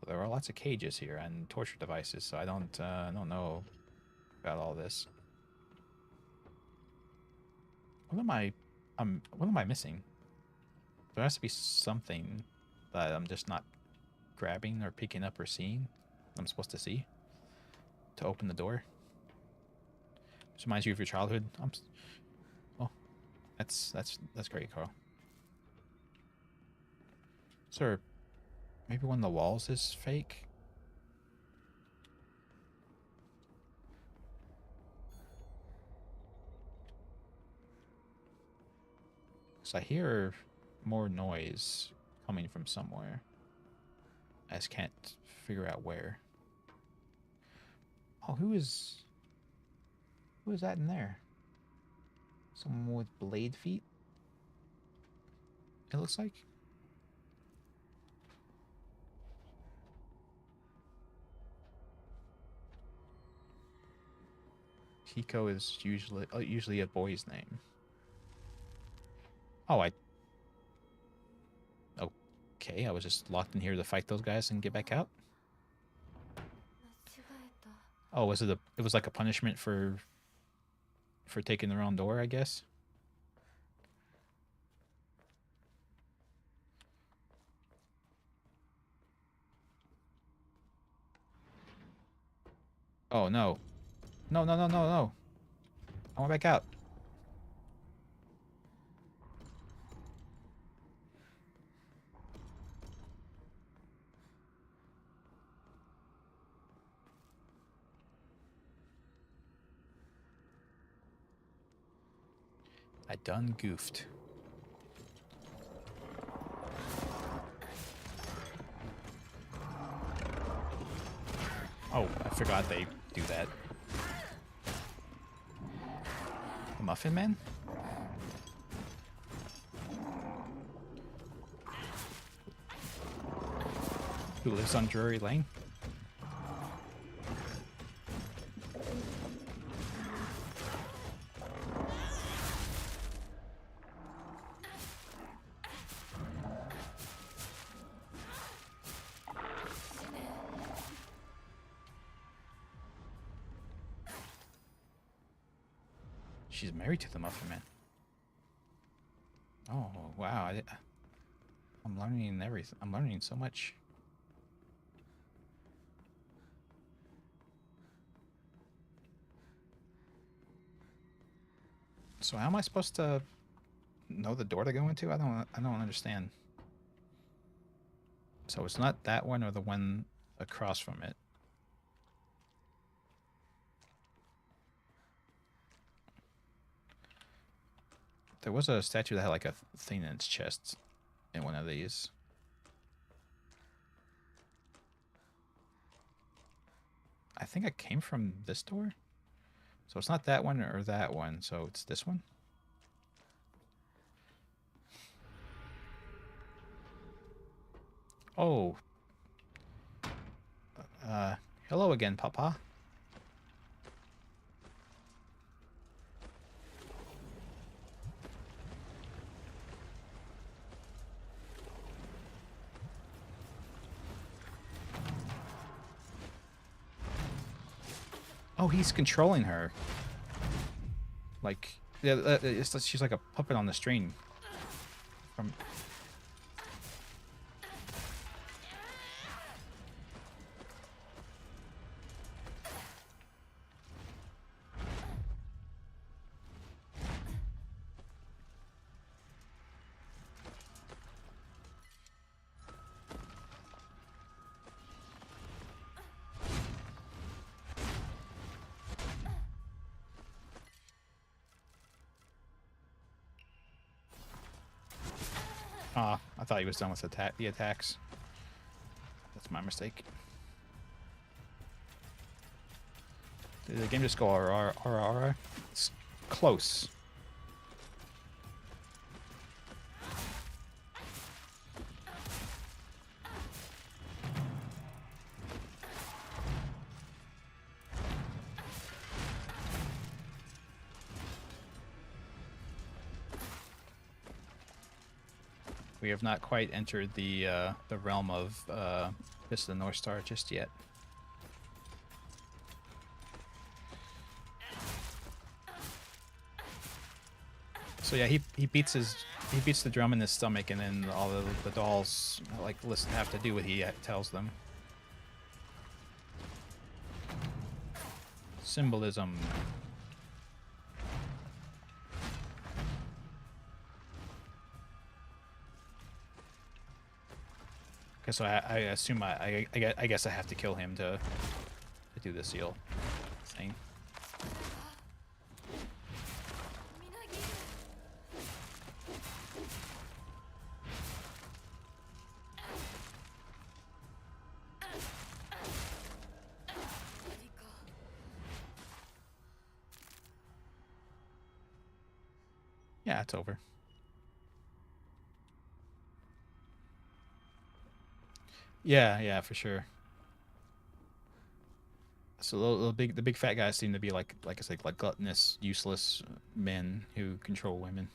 There are lots of cages here and torture devices, so I don't know about all this. What am I missing? There has to be something that I'm just not grabbing or picking up or seeing. I'm supposed to see to open the door. This reminds you of your childhood. Oh, that's great, Carl. Sir, maybe one of the walls is fake. So I hear more noise coming from somewhere. I just can't figure out where. Oh, who is that in there? Someone with blade feet? It looks like. Hiko is usually a boy's name. Oh, okay, I was just locked in here to fight those guys and get back out. Oh, it was like a punishment for taking the wrong door, I guess. Oh no. No. I want back out. I done goofed. Oh, I forgot they do that. The Muffin Man? Who lives on Drury Lane? She's married to the Muffin Man. Oh, wow. I'm learning everything. I'm learning so much. So how am I supposed to know the door to go into? I don't understand. So it's not that one or the one across from it. There was a statue that had like a thing in its chest in one of these. I think I came from this door. So it's not that one or that one, so it's this one. Oh. Hello again, Papa. Oh, he's controlling her. Like, yeah, she's like a puppet on the string. From. I thought he was done with the attacks. my mistake. Did the game just go RR? It's close. We have not quite entered the realm of Fist of the North Star just yet. So yeah, he beats the drum in his stomach, and then all the dolls like have to do what he tells them. Symbolism. Okay, so I assume I guess I have to kill him to do the seal thing. Yeah, it's over. Yeah, for sure. So the big fat guys seem to be like I said, like gluttonous, useless men who control women.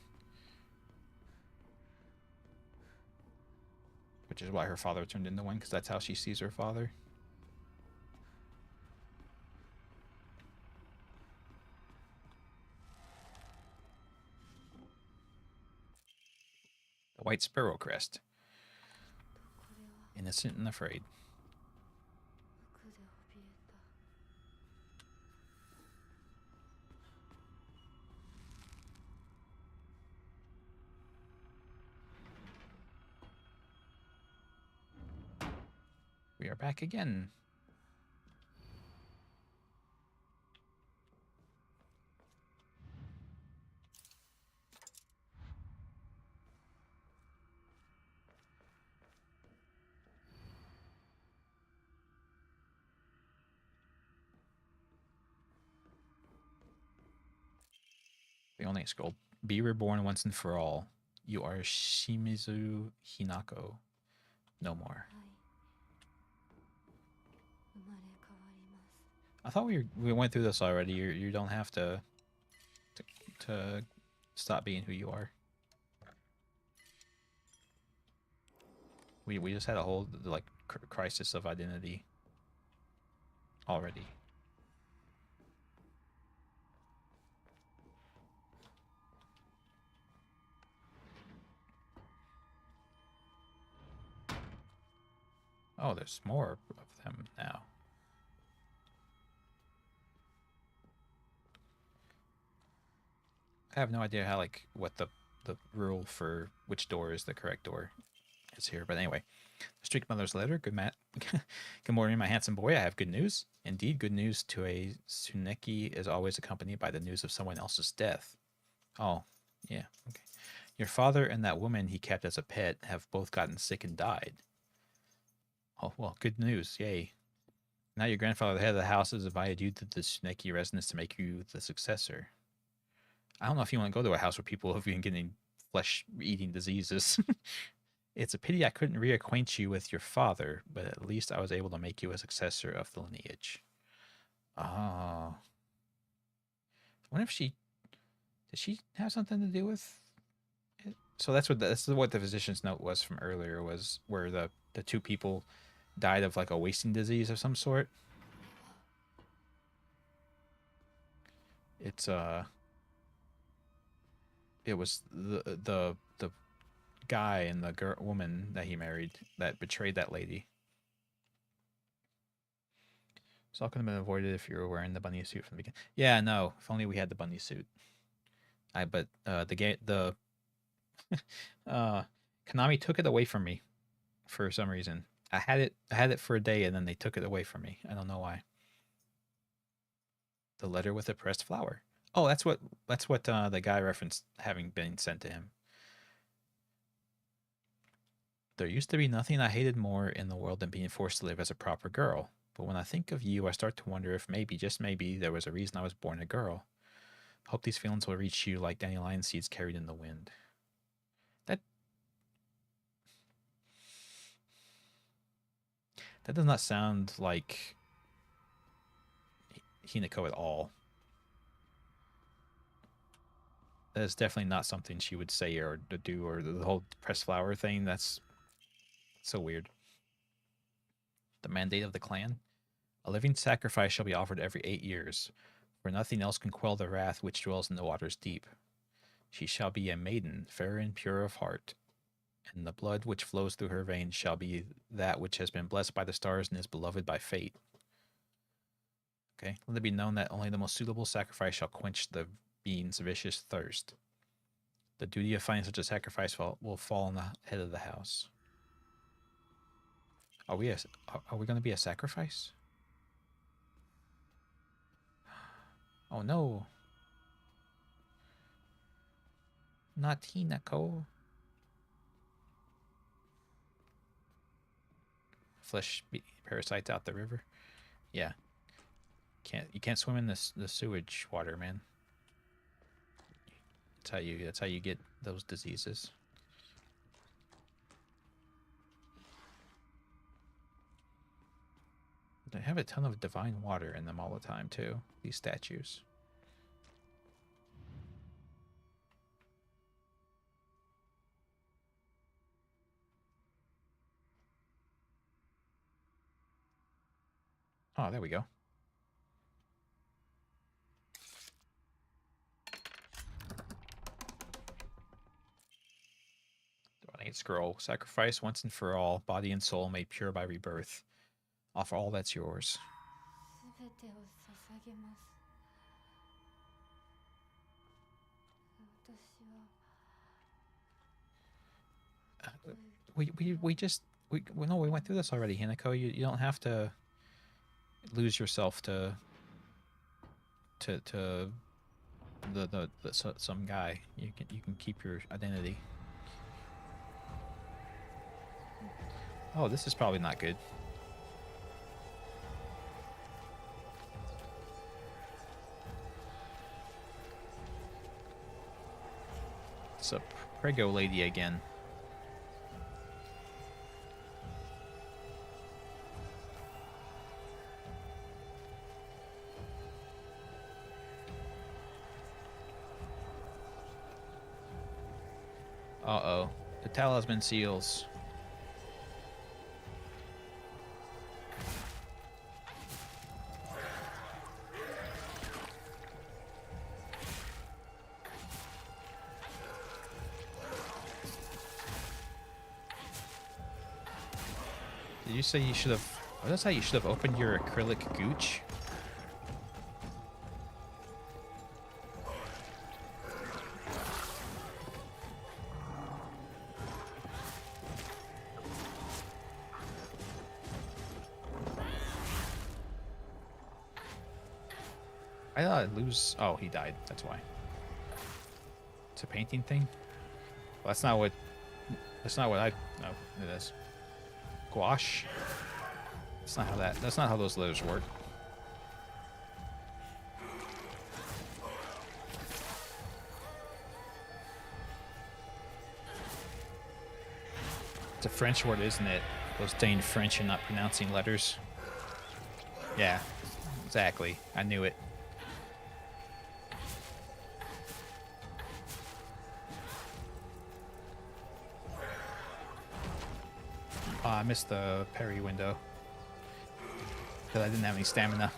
Which is why her father turned into one, because that's how she sees her father. The White Sparrow Crest. Innocent and afraid. We are back again. The only scroll. Be reborn once and for all. You are Shimizu Hinako. No more. I thought we went through this already. You don't have to stop being who you are. We just had a whole like crisis of identity already. Oh, there's more of them now. I have no idea how what the rule for which door is the correct door is here, but anyway. Streak Mother's letter. Good Good morning, my handsome boy. I have good news. Indeed, good news to a Tsuneki is always accompanied by the news of someone else's death. Oh, yeah, okay. Your father and that woman he kept as a pet have both gotten sick and died. Oh, well, good news. Yay. Now your grandfather, the head of the house, has invited you to the Tsuneki residence to make you the successor. I don't know if you want to go to a house where people have been getting flesh-eating diseases. It's a pity I couldn't reacquaint you with your father, but at least I was able to make you a successor of the lineage. Oh. I wonder if did she have something to do with it? So that's what the physician's note was from earlier, was where the two people died of like a wasting disease of some sort. It's it was the guy and the woman that he married that betrayed that lady. So all could have been avoided if you were wearing the bunny suit from the beginning. Yeah, no. If only we had the bunny suit. But Konami took it away from me for some reason. I had it for a day, and then they took it away from me. I don't know why. The letter with the pressed flower. Oh, that's what the guy referenced having been sent to him. There used to be nothing I hated more in the world than being forced to live as a proper girl. But when I think of you, I start to wonder if maybe, just maybe, there was a reason I was born a girl. Hope these feelings will reach you like dandelion seeds carried in the wind. That does not sound like Hinako at all. That is definitely not something she would say or to do, or the whole pressed flower thing. That's so weird. The mandate of the clan. A living sacrifice shall be offered every 8 years, for nothing else can quell the wrath which dwells in the waters deep. She shall be a maiden, fair and pure of heart, and the blood which flows through her veins shall be that which has been blessed by the stars and is beloved by fate. Okay, let it be known that only the most suitable sacrifice shall quench the being's vicious thirst. The duty of finding such a sacrifice will fall on the head of the house. Are we going to be a sacrifice? Oh no. Not Hinako. Flesh parasites out the river. Yeah. You can't swim in the sewage water, man. That's how you get those diseases. They have a ton of divine water in them all the time too, these statues. Oh, there we go. Donate scroll. Sacrifice once and for all, body and soul made pure by rebirth. Offer all that's yours. We went through this already, Hinako. You don't have to lose yourself to some guy. You can keep your identity. Oh, this is probably not good. It's a prego lady again. Uh-oh. The talisman seals. Did you say you should have... Oh, that's how you should have opened your acrylic gooch? I thought I'd lose... Oh, he died. That's why. It's a painting thing? Well, that's not what I... No, it is. Gouache? That's not how those letters work. It's a French word, isn't it? Those dang French and not pronouncing letters. Yeah, exactly. I knew it. Oh, I missed the parry window because I didn't have any stamina.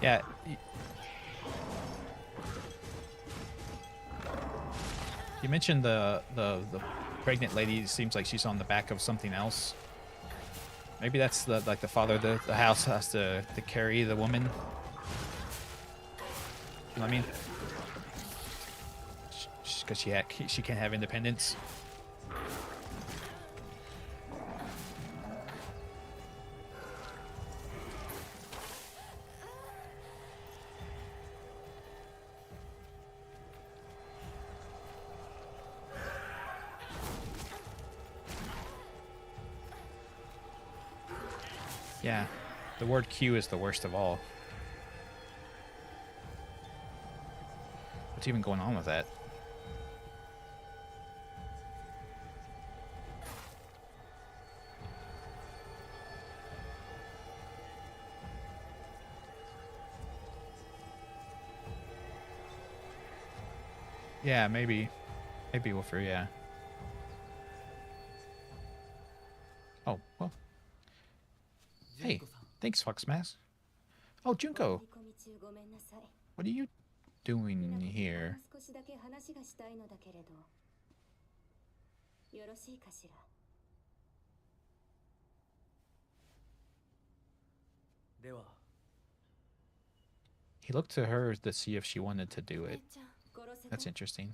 Yeah. You mentioned the pregnant lady. Seems like she's on the back of something else. Maybe that's the father of the house has to carry the woman. know what I mean? Just because she can't have independence. Yeah, the word Q is the worst of all. What's even going on with that? Yeah, maybe. Maybe Wolfer, yeah. Oh, well. Hey, thanks, Fox Mask. Oh, Junko. What are you doing here? He looked to her to see if she wanted to do it. That's interesting.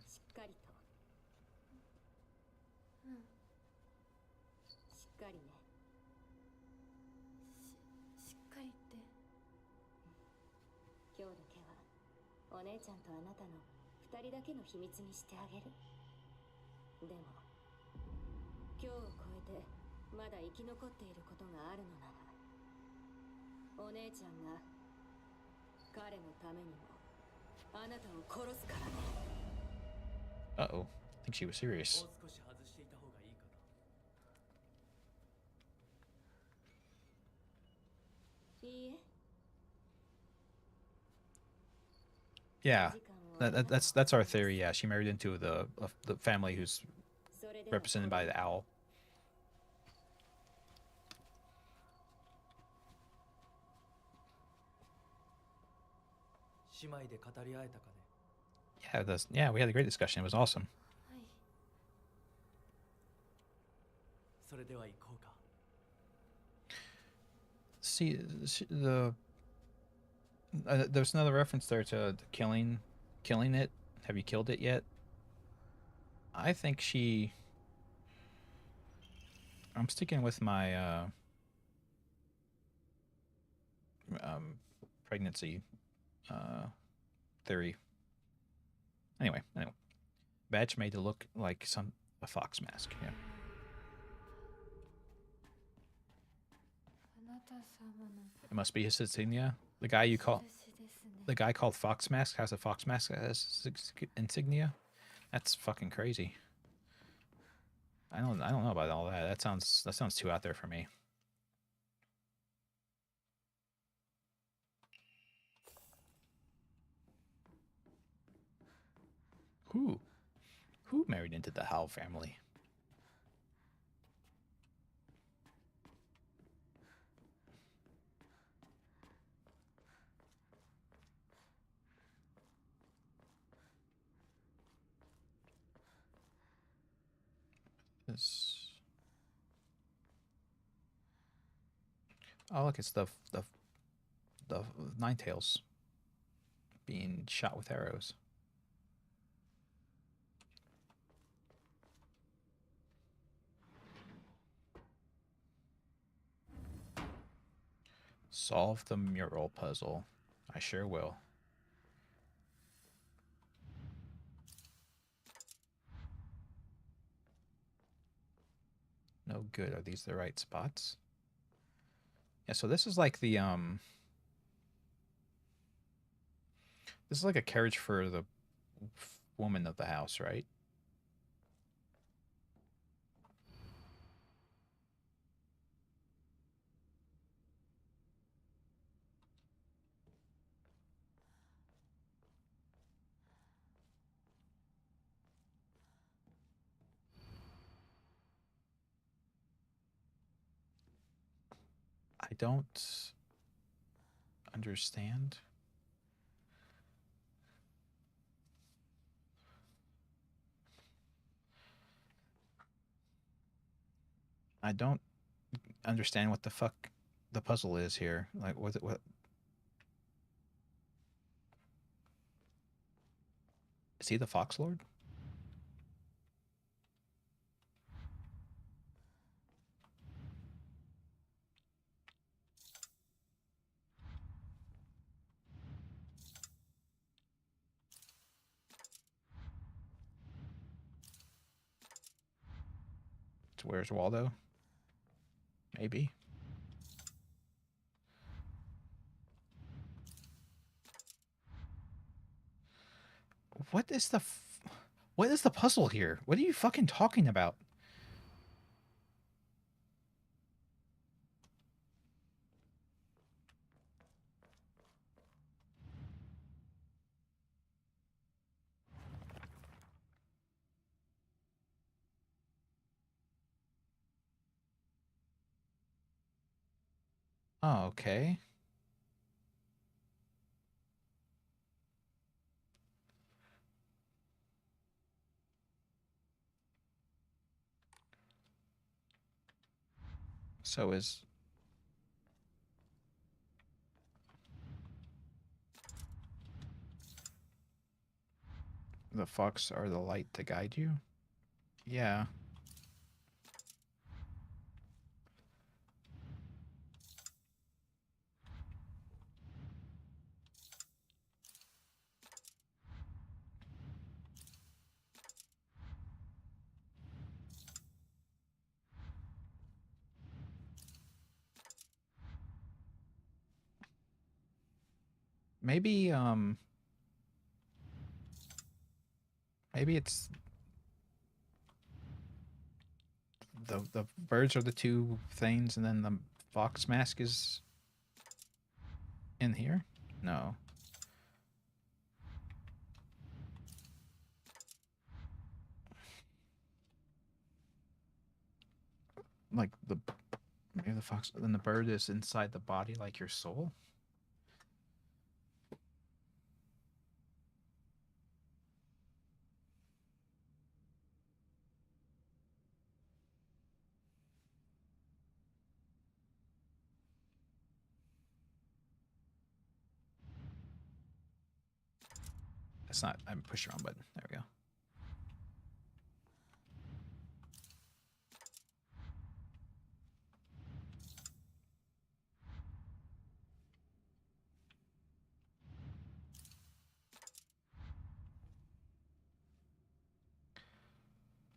Uh-oh. I think she was serious. Yeah, that's our theory. Yeah, she married into the family who's represented by the owl. Yeah, we had a great discussion. It was awesome. See, there's another reference there to killing it. Have you killed it yet? I think I'm sticking with my pregnancy theory. Anyway, badge made to look like a fox mask. Yeah. It must be his insignia. The guy called Fox Mask has a Fox Mask as his insignia. That's fucking crazy. I don't know about all that. That sounds too out there for me. Who married into the Howe family? This. Oh, look, it's the Ninetales being shot with arrows. Solve the mural puzzle. I sure will. No good. Are these the right spots? Yeah, so this is like the this is like a carriage for the woman of the house, right? I don't understand. I don't understand what the fuck the puzzle is here. Like, what? Is he the Fox Lord? Where's Waldo? Maybe. What is the what is the puzzle here? What are you fucking talking about? Oh, okay. So is the fox or the light to guide you? Yeah. Maybe maybe it's the birds are the two things and then the fox mask is in here? No. Like maybe the fox then the bird is inside the body like your soul? That's not I'm pushing the wrong button. There we go.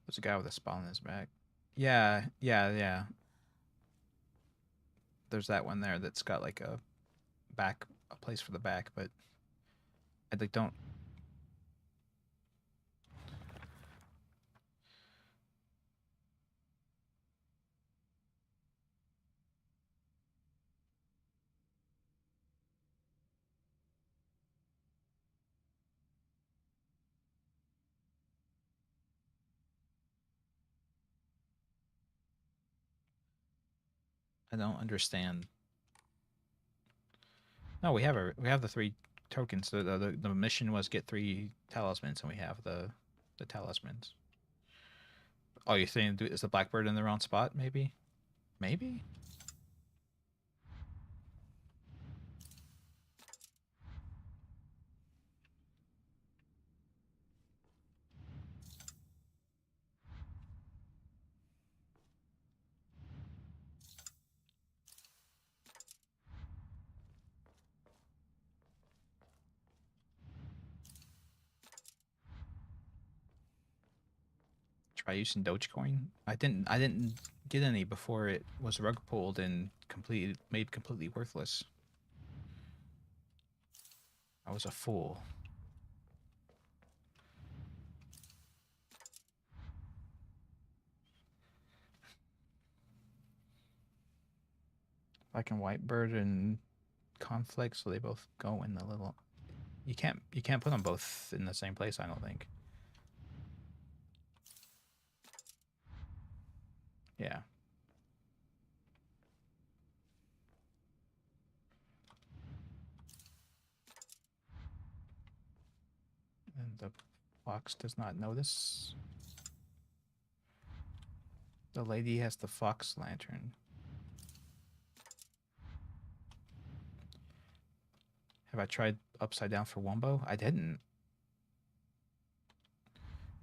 There's a guy with a spot on his back. Yeah, yeah, yeah. There's that one there that's got like a place for the back, but I like don't. I don't understand. No, we have the 3 tokens. The mission was get 3 talismans, and we have the talismans. Oh, you're saying is the blackbird in the wrong spot? Maybe, maybe. Try using Dogecoin. I didn't get any before it was rug pulled and made completely worthless. I was a fool. Black and white bird and conflict, so they both go in the little. You can't put them both in the same place. I don't think. Yeah. And the fox does not notice. The lady has the fox lantern. Have I tried upside down for Wumbo? I didn't.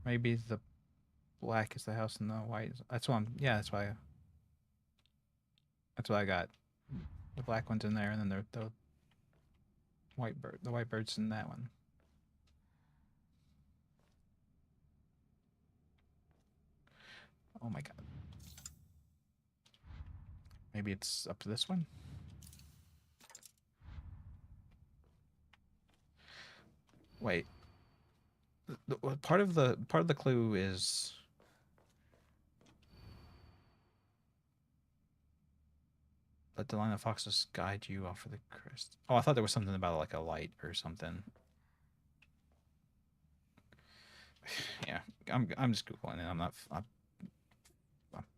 Maybe the black is the house and the white. That's what I'm. Yeah, that's why. That's what I got. The black one's in there, and then the white bird. The white bird's in that one. Oh my god. Maybe it's up to this one. Wait. Part of the clue is let the line of foxes guide you off of the crest. Oh, I thought there was something about like a light or something. Yeah, I'm just googling it. I'm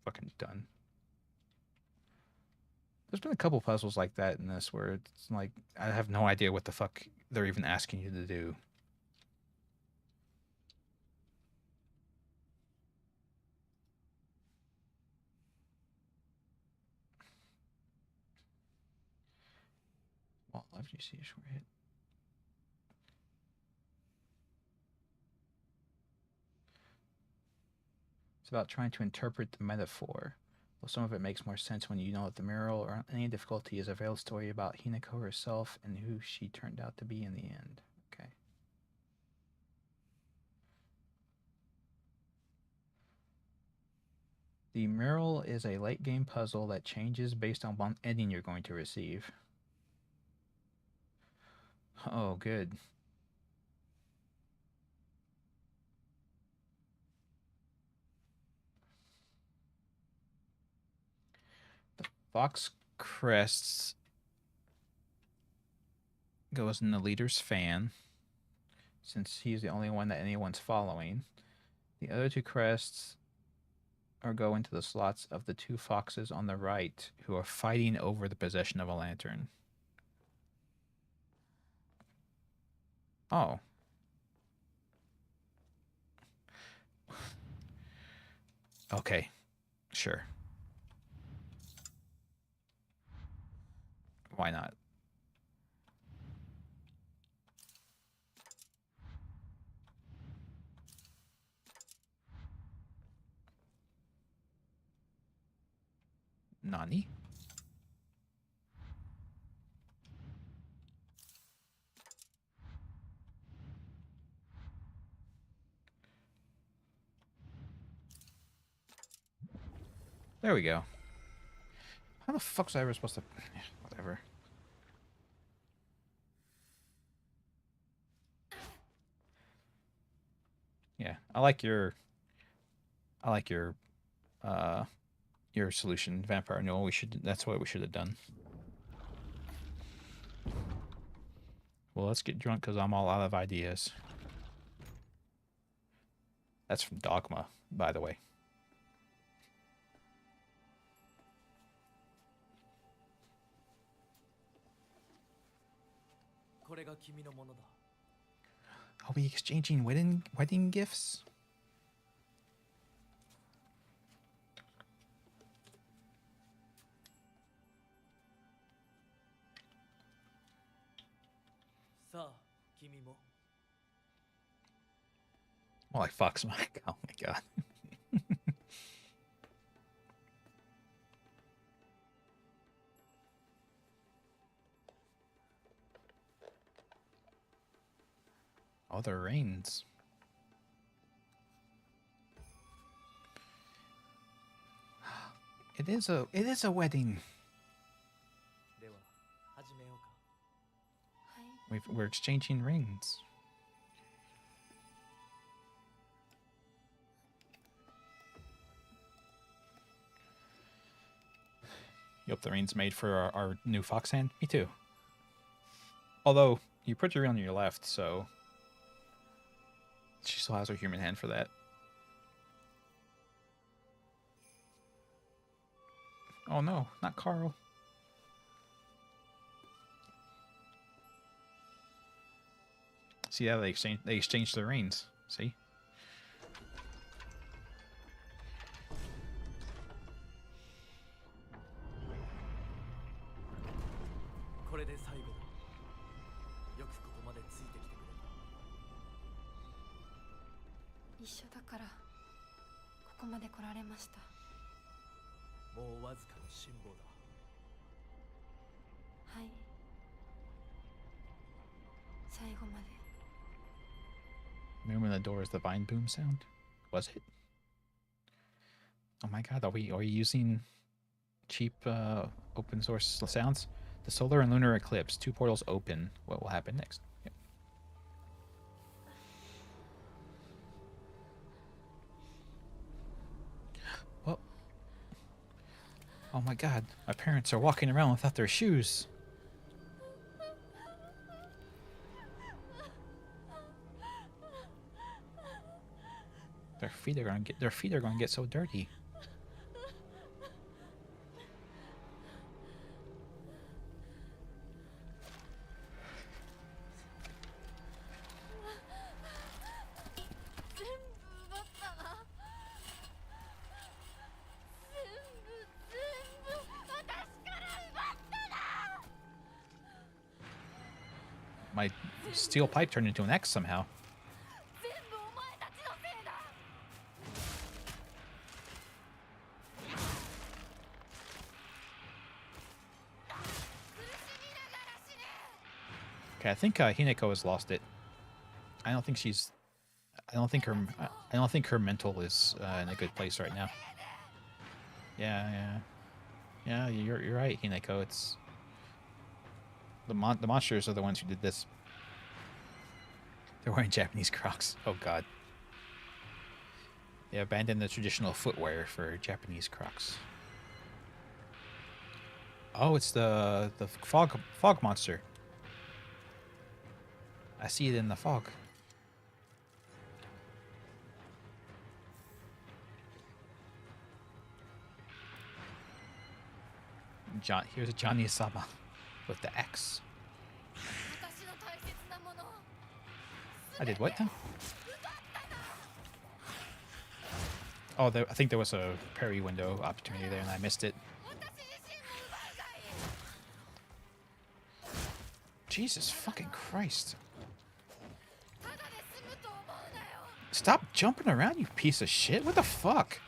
fucking done. There's been a couple puzzles like that in this where it's like I have no idea what the fuck they're even asking you to do. Well, left you see a short hit. It's about trying to interpret the metaphor. Well, some of it makes more sense when you know that the mural or any difficulty is a veiled story about Hinako herself and who she turned out to be in the end. Okay. The mural is a late game puzzle that changes based on what ending you're going to receive. Oh, good. The fox crests goes in the leader's fan, since he's the only one that anyone's following. The other two crests or go into the slots of the two foxes on the right who are fighting over the possession of a lantern. Oh. Okay. Sure. Why not? Nani? There we go. How the fuck was I ever supposed to... Whatever. Yeah, I like your solution, Vampire Noel. That's what we should have done. Well, let's get drunk because I'm all out of ideas. That's from Dogma, by the way. Are we exchanging wedding gifts? More like Fox Mike. Oh my god. Oh, the rains. It is a wedding. We're exchanging rings. You hope the ring's made for our new fox hand? Me too. Although, you put your ring on your left, so... She still has her human hand for that. Oh no, not Carl. See how they exchanged their rings. See? 一緒だからここまで来られました。もうわずかの辛抱だ。はい、最後まで。 Remember when the door is the vine boom sound? Was it? Oh my god, are we using cheap open source sounds? The solar and lunar eclipse, 2 portals open. What will happen next? Yep. Well, oh my god, my parents are walking around without their shoes. Their feet are gonna get so dirty. My steel pipe turned into an X somehow. Okay, I think Hineko has lost it. I don't think she's. I don't think her mental is in a good place right now. Yeah. You're right, Hineko. It's the monsters are the ones who did this. They're wearing Japanese Crocs. Oh god. They abandoned the traditional footwear for Japanese Crocs. Oh, it's the fog monster. I see it in the fog. Here's a Johnny-sama with the X. I did what now? Oh, I think there was a parry window opportunity there and I missed it. Jesus fucking Christ. Stop jumping around, you piece of shit. What the fuck?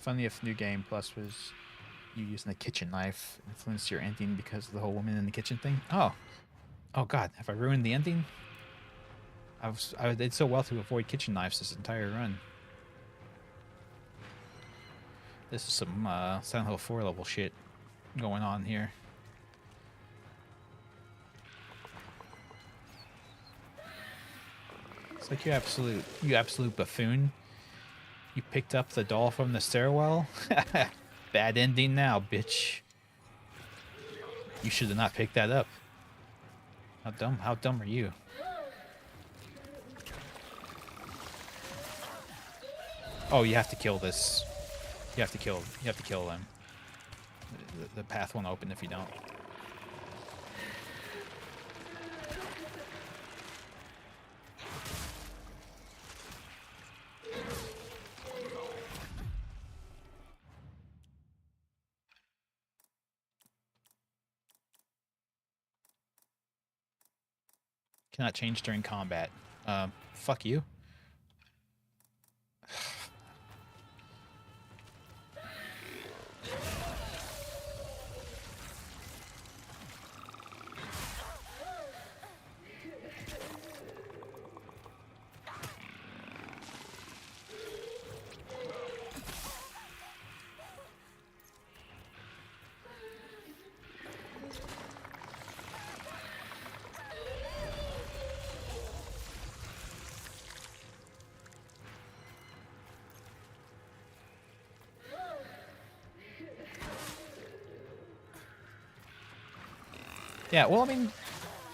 Funny if New Game Plus was you using a kitchen knife influenced your ending because of the whole woman in the kitchen thing. Oh god, have I ruined the ending? I did so well to avoid kitchen knives this entire run. This is some Silent Hill 4 level shit going on here. It's like you absolute buffoon. You picked up the doll from the stairwell? Bad ending now, bitch. You should have not picked that up. How dumb are you? Oh, you have to kill this. You have to kill them. The path won't open if you don't. Cannot change during combat. Fuck you. Yeah, well, I mean,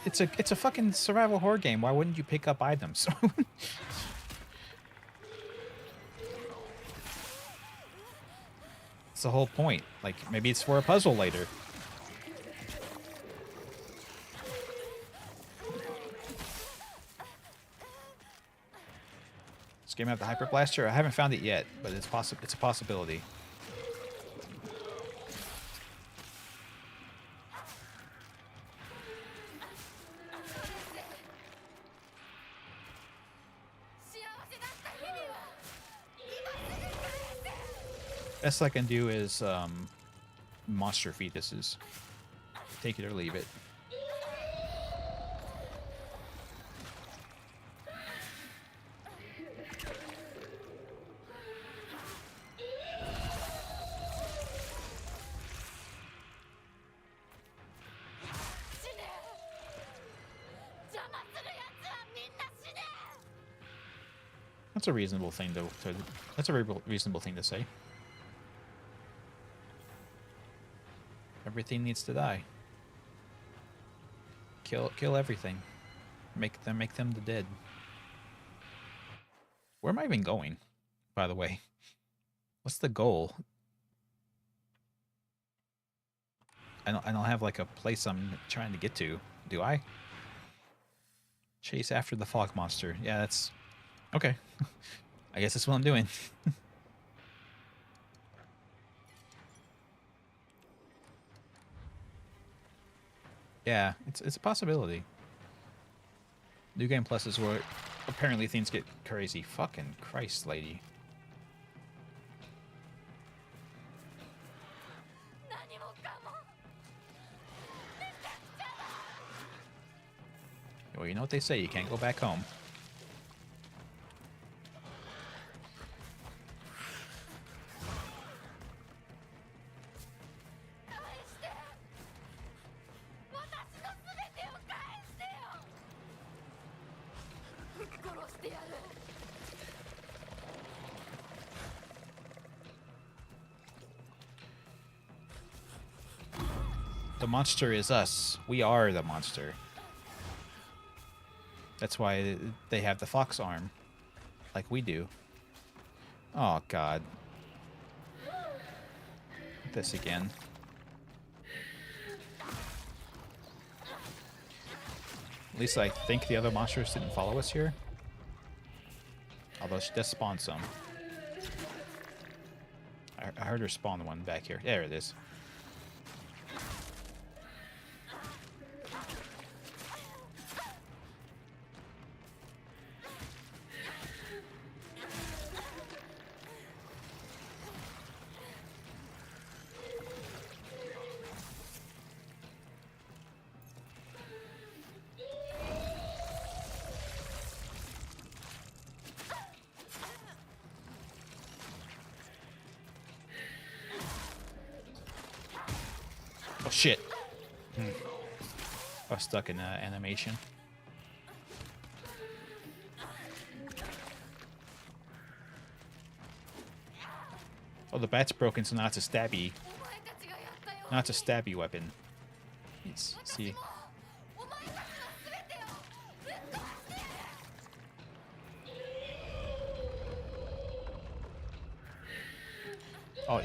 it's a fucking survival horror game. Why wouldn't you pick up items? That's the whole point. Like, maybe it's for a puzzle later. This game have the Hyper Blaster? I haven't found it yet, but it's a possibility. Best I can do is monster fetuses. Take it or leave it. That's a reasonable thing that's a reasonable thing to say. Everything needs to die. Kill everything. Make them the dead. Where am I even going, by the way? What's the goal? I don't have like a place I'm trying to get to, do I? Chase after the fog monster. Yeah, that's okay. I guess that's what I'm doing. Yeah, it's a possibility. New Game Plus is where apparently things get crazy. Fucking Christ, lady. Well, you know what they say, you can't go back home. The monster is us. We are the monster. That's why they have the fox arm. Like we do. Oh, God. This again. At least I think the other monsters didn't follow us here. Although she does spawn some. I heard her spawn one back here. There it is. Oh shit. I was stuck in animation. Oh, the bat's broken, so now it's a stabby. Now it's a stabby weapon. Let's see. Oh,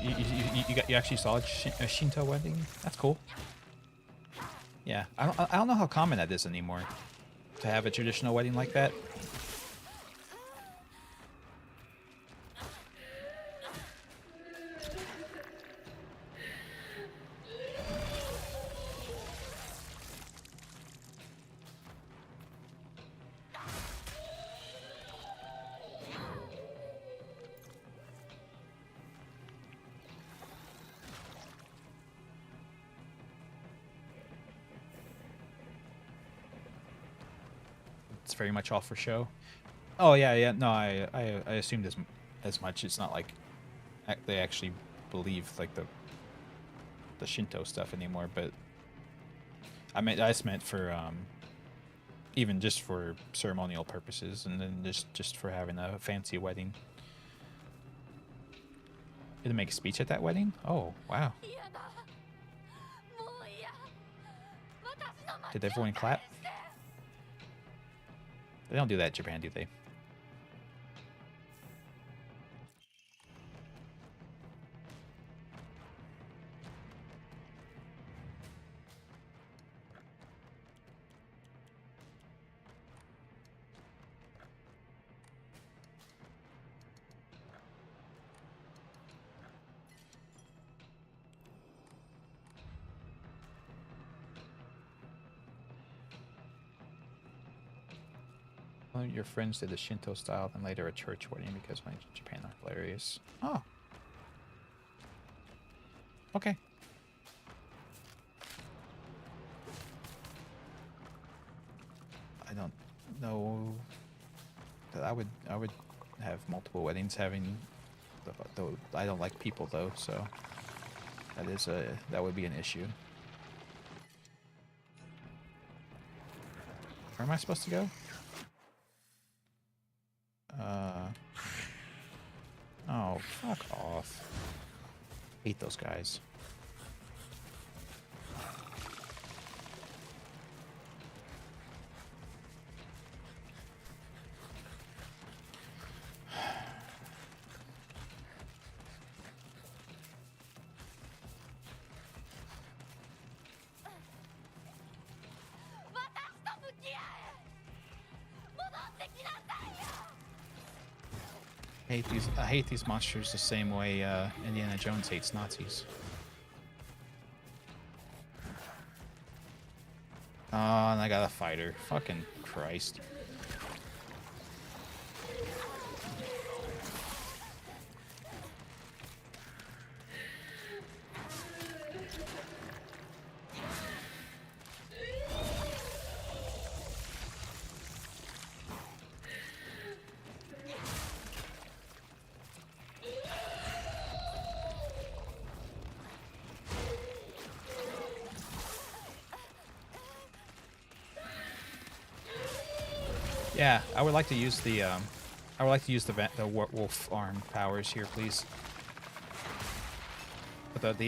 you actually saw a Shinto wedding? That's cool. Yeah, I don't know how common that is anymore, to have a traditional wedding like that. It's very much all for show. Oh yeah. No, I assumed as much. It's not like they actually believe like the Shinto stuff anymore. But I just meant for even just for ceremonial purposes, and then just for having a fancy wedding. Did it make a speech at that wedding? Oh wow. Did everyone clap? They don't do that in Japan, do they? One of your friends did a Shinto style and later a church wedding because when Japan are hilarious. Oh. Okay. I don't know that I would have multiple weddings having I don't like people though, so that would be an issue. Where am I supposed to go? Oh, fuck off. Hate those guys. I hate these monsters the same way Indiana Jones hates Nazis. Oh, and I got a fighter. Fucking Christ. Yeah, I would like to use the wolf arm powers here, please. But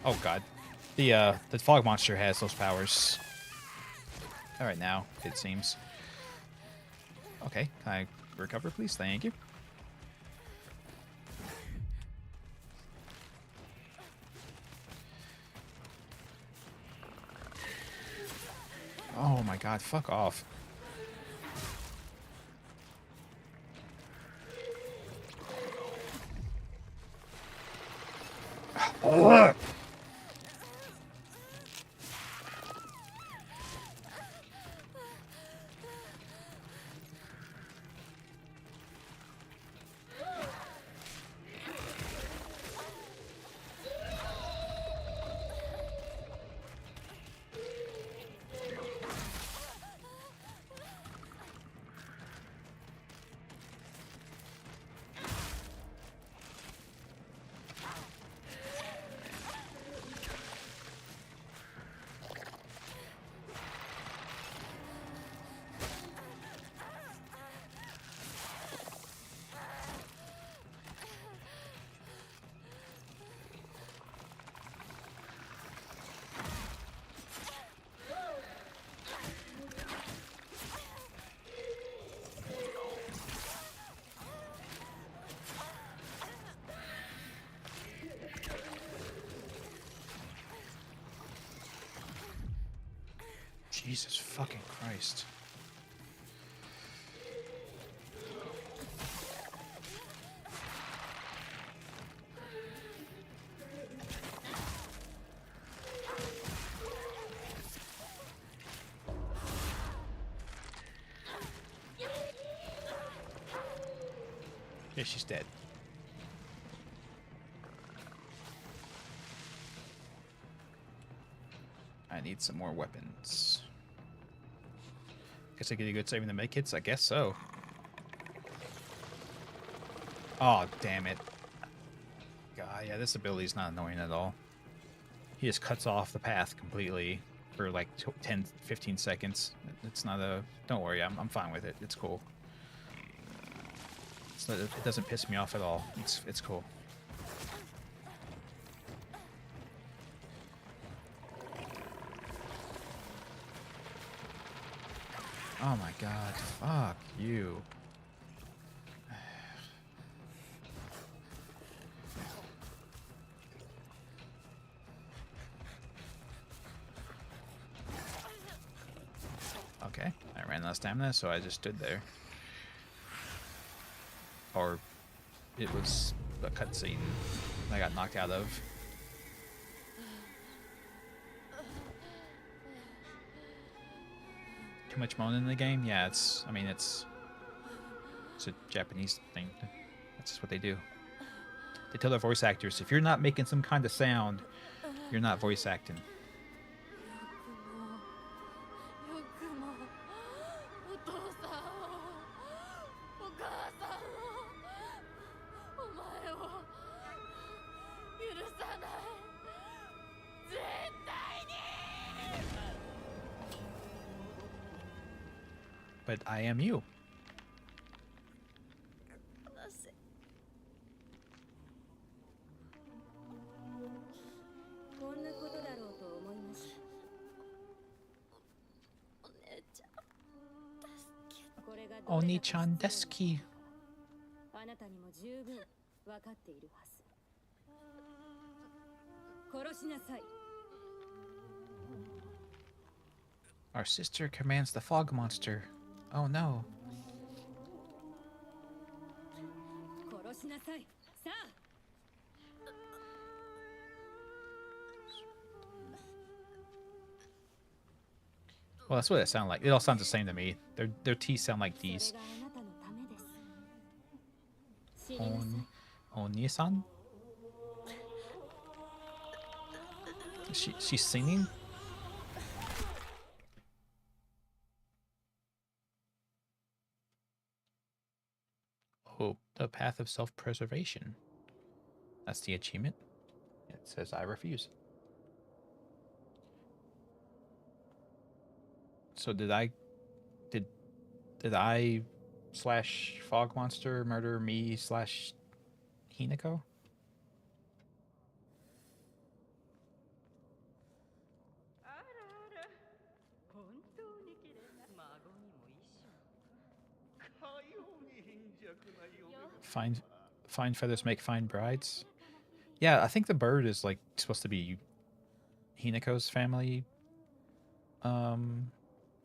oh god, the fog monster has those powers. All right, now it seems. Okay, can I recover, please? Thank you. Oh my god, fuck off. Ugh. Jesus fucking Christ. Yeah, she's dead. I need some more weapons. Guess I get a good saving the medkits? I guess so. Oh, damn it. God, yeah, this ability's not annoying at all. He just cuts off the path completely for like 10, 15 seconds. It's not a... Don't worry, I'm fine with it. It's cool. It doesn't piss me off at all. It's cool. Oh my god, fuck you. Okay, I ran out of stamina, so I just stood there. Or it was a cutscene I got knocked out of. Too much moaning in the game? Yeah, it's... I mean, it's It's a Japanese thing. That's just what they do. They tell their voice actors, if you're not making some kind of sound, you're not voice acting. よくもお父さんをお母さんをお前を許さない絶対に But I am you. 話せこんなことだろうと思いました。お姉ちゃん助けこれがどれだけ Oni-chan deski. あなたにも十分分かっているはず。殺しなさい。 Our sister commands the fog monster. Oh no. 殺しなさい。さあ。 Well, that's what it sounds like. It all sounds the same to me. Their T's sound like それ D's. があなたのためです。知りなさい。 Oni-san? She's singing? Oh, the path of self-preservation. That's the achievement. It says I refuse. So did I slash fog monster murder me slash Hinako? あらあら、本当に綺麗な孫にも一緒。かように貧弱な嫁が Fine feathers make fine brides. Yeah, I think the bird is like supposed to be Hinako's family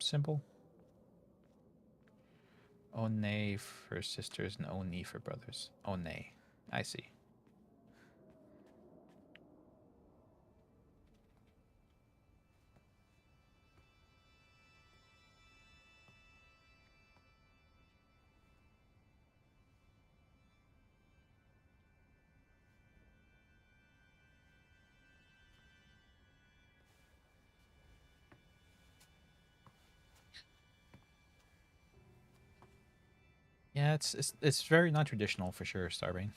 symbol. One for sisters and Oni for brothers. One. I see. Yeah, it's very non-traditional for sure, Starbane.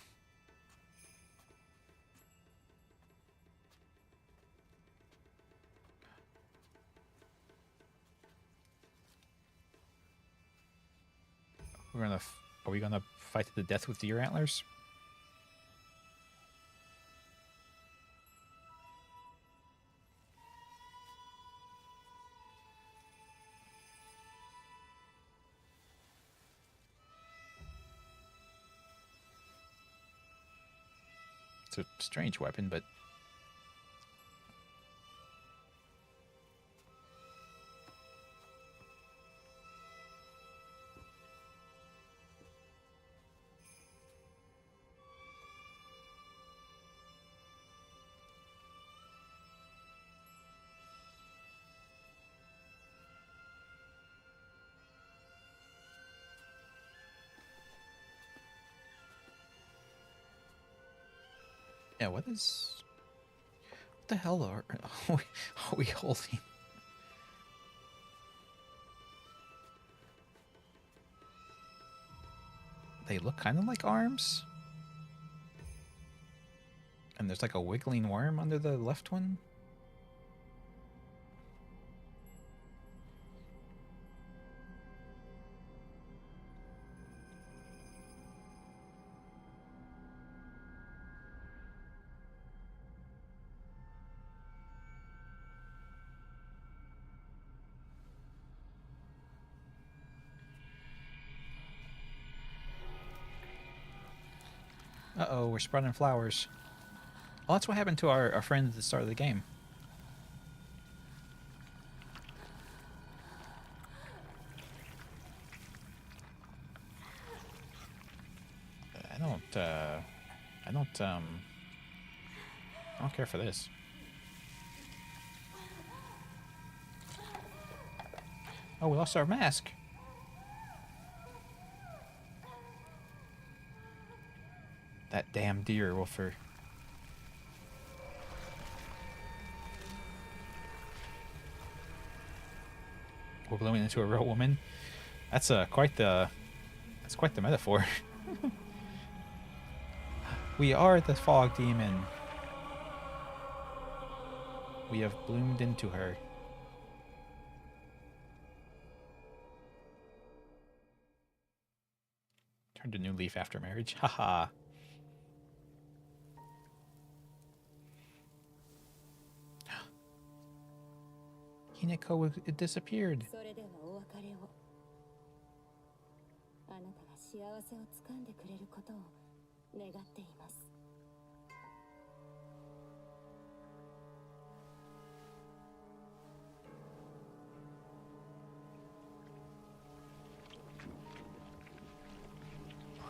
Are we gonna fight to the death with deer antlers? It's a strange weapon, but yeah, what the hell are we holding? They look kind of like arms. And there's like a wiggling worm under the left one. Uh-oh, we're sprouting flowers. Well, that's what happened to our friend at the start of the game. I don't care for this. Oh, we lost our mask. damn deer, Wolfer. We're blooming into a real woman. That's quite the metaphor. We are the fog demon. We have bloomed into her. Turned a new leaf after marriage. Haha. Hineko, it disappeared. それではお別れを。あなたが幸せをつかんでくれることを願っています。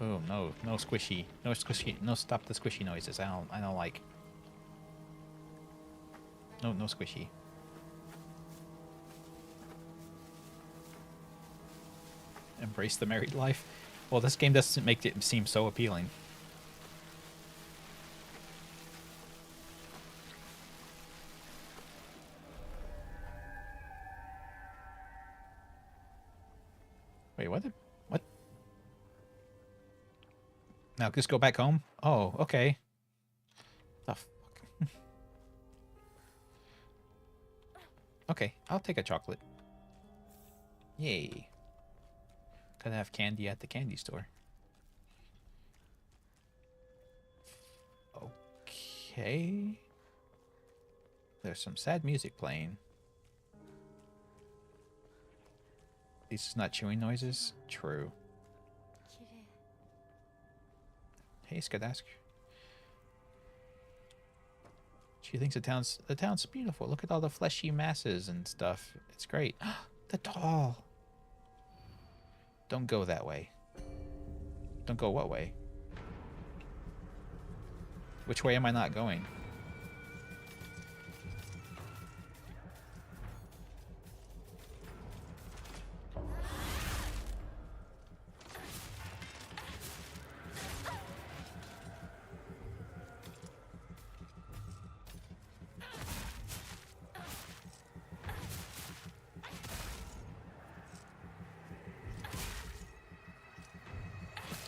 Oh no, no squishy, no squishy, no stop the squishy noises. I don't like. No squishy. Embrace the married life. Well, this game doesn't make it seem so appealing. Wait, what? What? Now just go back home? Oh, okay. The fuck? Okay, I'll take a chocolate. Yay. Gotta have candy at the candy store. Okay. There's some sad music playing. These not chewing noises? True. Hey, Skadask. She thinks the town's beautiful. Look at all the fleshy masses and stuff. It's great. The doll. Don't go that way. Don't go what way? Which way am I not going?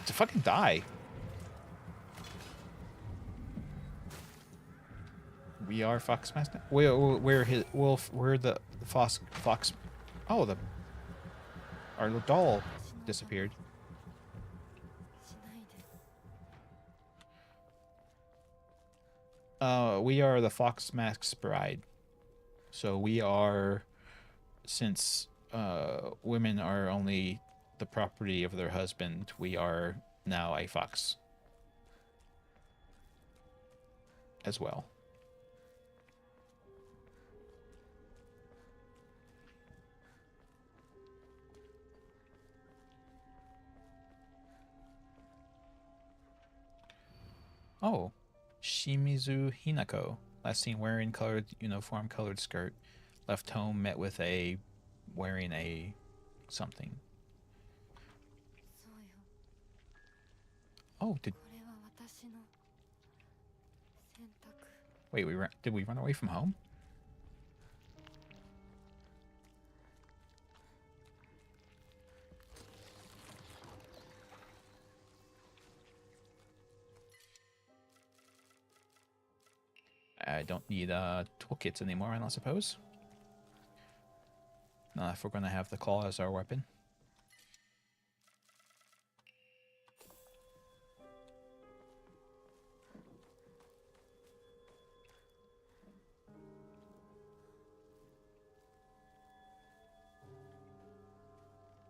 To fucking die. We are Foxmaster. We're his wolf. We're the fox. Oh, our doll disappeared. We are the Foxmask's bride. So we are, since women are only the property of their husband, we are now a fox as well. Oh, Shimizu Hinako. Last seen wearing colored uniform, colored skirt. Left home, met with a wearing a something. Oh, wait, did we run away from home? I don't need toolkits anymore, I don't suppose. Not if we're going to have the claw as our weapon.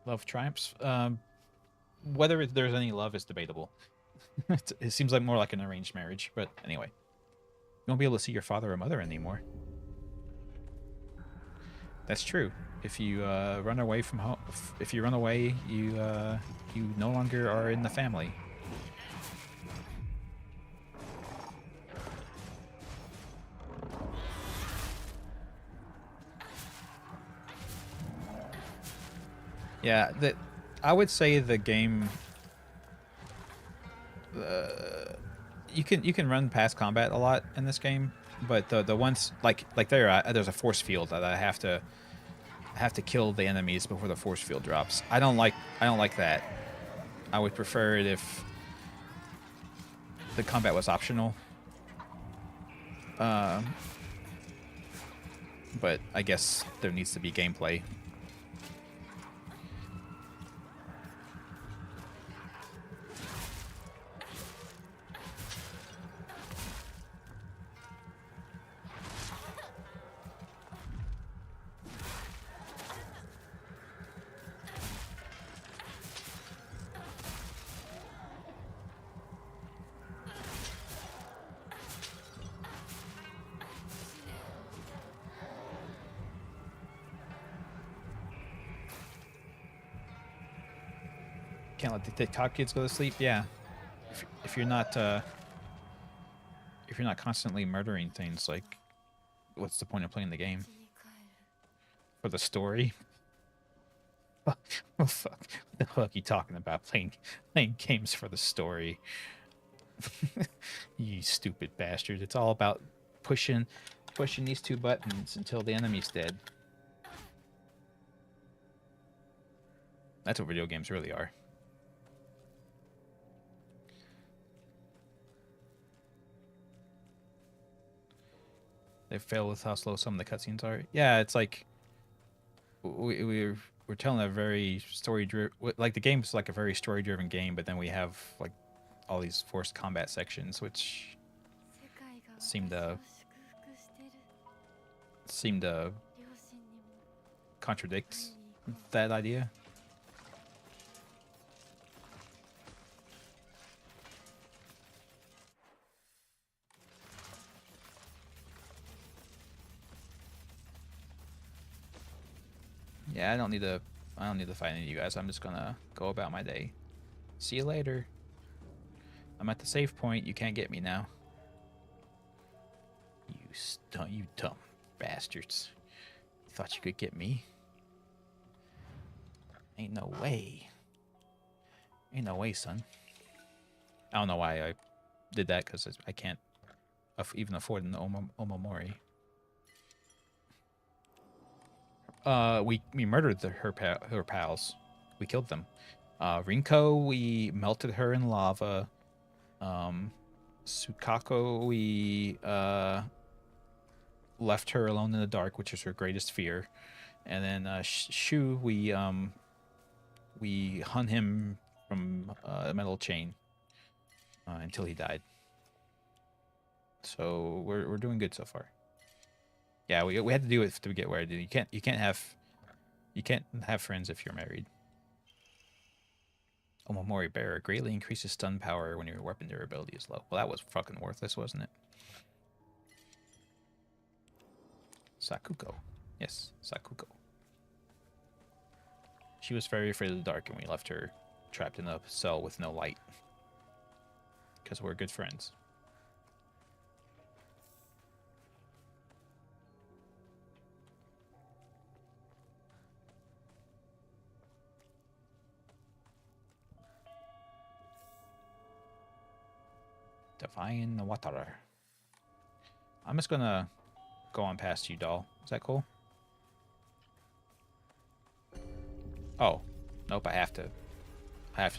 Love triumphs. Whether there's any love is debatable. It seems like more like an arranged marriage, but anyway. You won't be able to see your father or mother anymore. That's true. If you run away from home, if you run away, you no longer are in the family. Yeah, I would say the game you can run past combat a lot in this game, but the ones there's a force field that I have to kill the enemies before the force field drops. I don't like that. I would prefer it if the combat was optional. But I guess there needs to be gameplay. Can't let the TikTok kids go to sleep. Yeah, if you're not constantly murdering things, like, what's the point of playing the game? For the story? Oh, fuck! What the fuck are you talking about? Playing games for the story? You stupid bastard! It's all about pushing these two buttons until the enemy's dead. That's what video games really are. They fail with how slow some of the cutscenes are. Yeah, it's like we're telling a very story-driven, like, the game's like a very story-driven game, but then we have like all these forced combat sections, which seem to contradict that idea. Yeah, I don't need to fight any of you guys. I'm just gonna go about my day. See you later. I'm at the save point. You can't get me now. You dumb bastards. You thought you could get me? Ain't no way. Ain't no way, son. I don't know why I did that, because I can't even afford an Omamori. We murdered her pals. We killed them. Rinko, we melted her in lava. Sukako, we left her alone in the dark, which is her greatest fear. And then Shu, we hung him from a metal chain until he died. So we're doing good so far. Yeah, we had to do it to get where I did. You can't have friends if you're married. Omamori Bearer greatly increases stun power when your weapon durability is low. Well, that was fucking worthless, wasn't it? Sakuko. Yes, Sakuko. She was very afraid of the dark, and we left her trapped in a cell with no light. Because we're good friends. Divine Water. I'm just gonna go on past you, doll. Is that cool? Oh, nope. I have to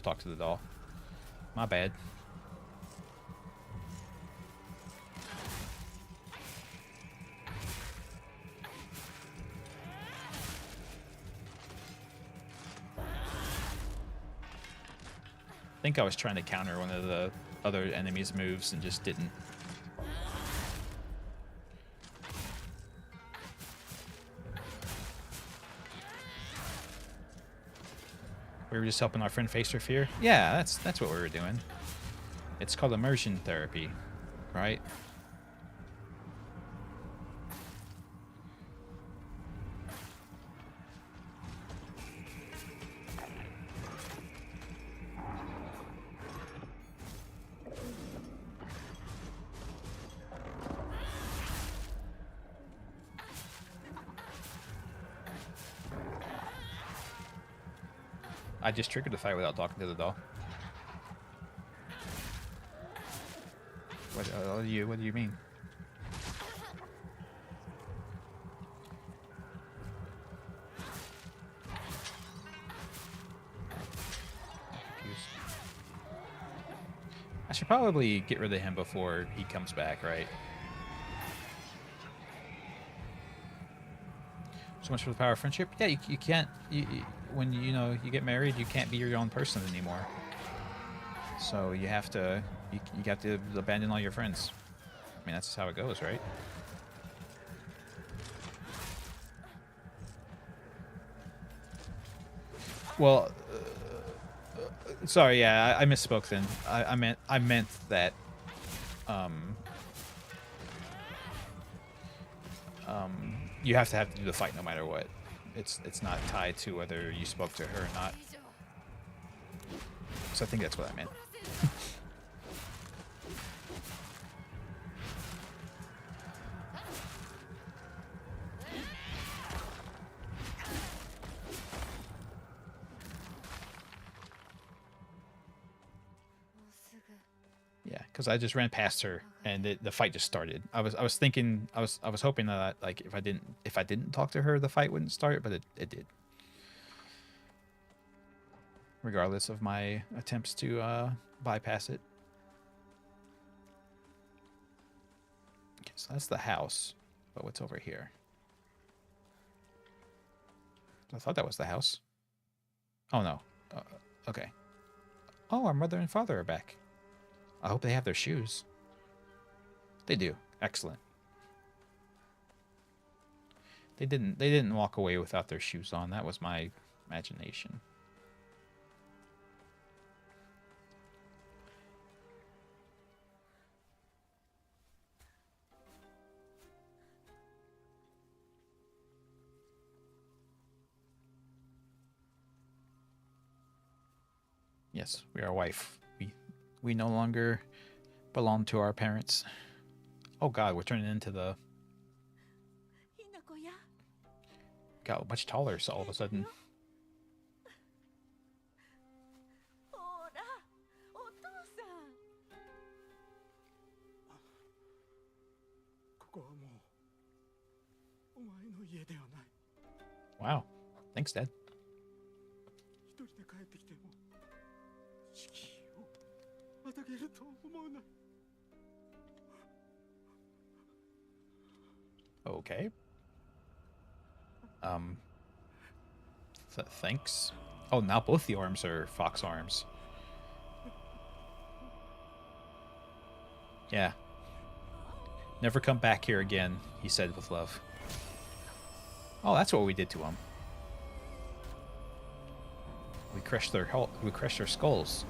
talk to the doll. My bad. I think I was trying to counter one of the other enemies' moves and just didn't. We were just helping our friend face her fear. Yeah, that's what we were doing. It's called immersion therapy, right? I just triggered the fight without talking to the doll. What do you mean? I should probably get rid of him before he comes back, right? So much for the power of friendship. Yeah, you can't. When you get married, you can't be your own person anymore. So you have to. You got to abandon all your friends. I mean, that's just how it goes, right? Well, sorry. Yeah, I misspoke then. I meant that. You have to do the fight no matter what. It's not tied to whether you spoke to her or not. So I think that's what I meant. Yeah, because I just ran past her and the fight just started. I was hoping that like if I didn't talk to her, the fight wouldn't start, but it did. Regardless of my attempts to bypass it. Okay, so that's the house, but what's over here? I thought that was the house. Oh no. Okay. Oh, our mother and father are back. I hope they have their shoes. They do. Excellent. They didn't walk away without their shoes on. That was my imagination. Yes, we are a wife. We no longer belong to our parents. Oh god, we're turning into the... Got much taller so all of a sudden. Wow. Thanks, Dad. Okay. Thanks. Oh, now both the arms are fox arms. Yeah. Never come back here again, he said with love. Oh, that's what we did to him. We crushed their skulls.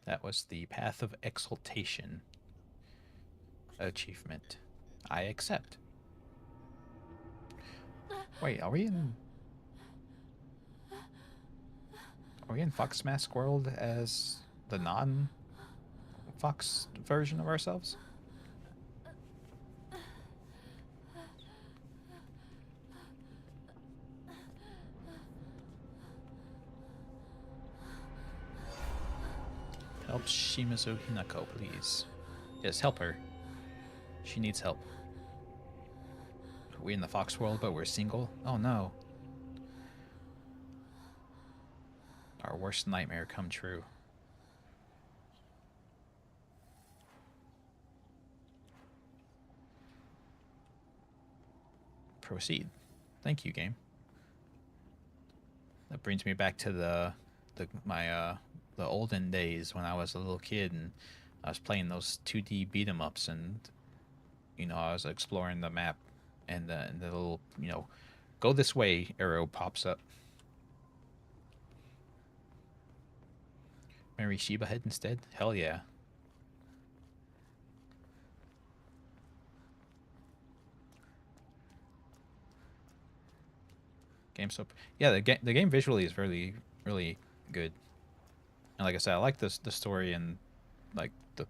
That was the Path of Exaltation achievement. I accept. Wait, are we in Fox Mask World as the non-Fox version of ourselves? Help Shimazu Hinako, please. Yes, help her. She needs help. Are we in the Fox world, but we're single? Oh no. Our worst nightmare come true. Proceed. Thank you, game. That brings me back to the olden days when I was a little kid and I was playing those 2D beat 'em ups, and I was exploring the map, and the little go this way arrow pops up. Marry Sheba head instead? Hell yeah. Game so yeah, the game visually is really really good. And like I said, I like the story and like the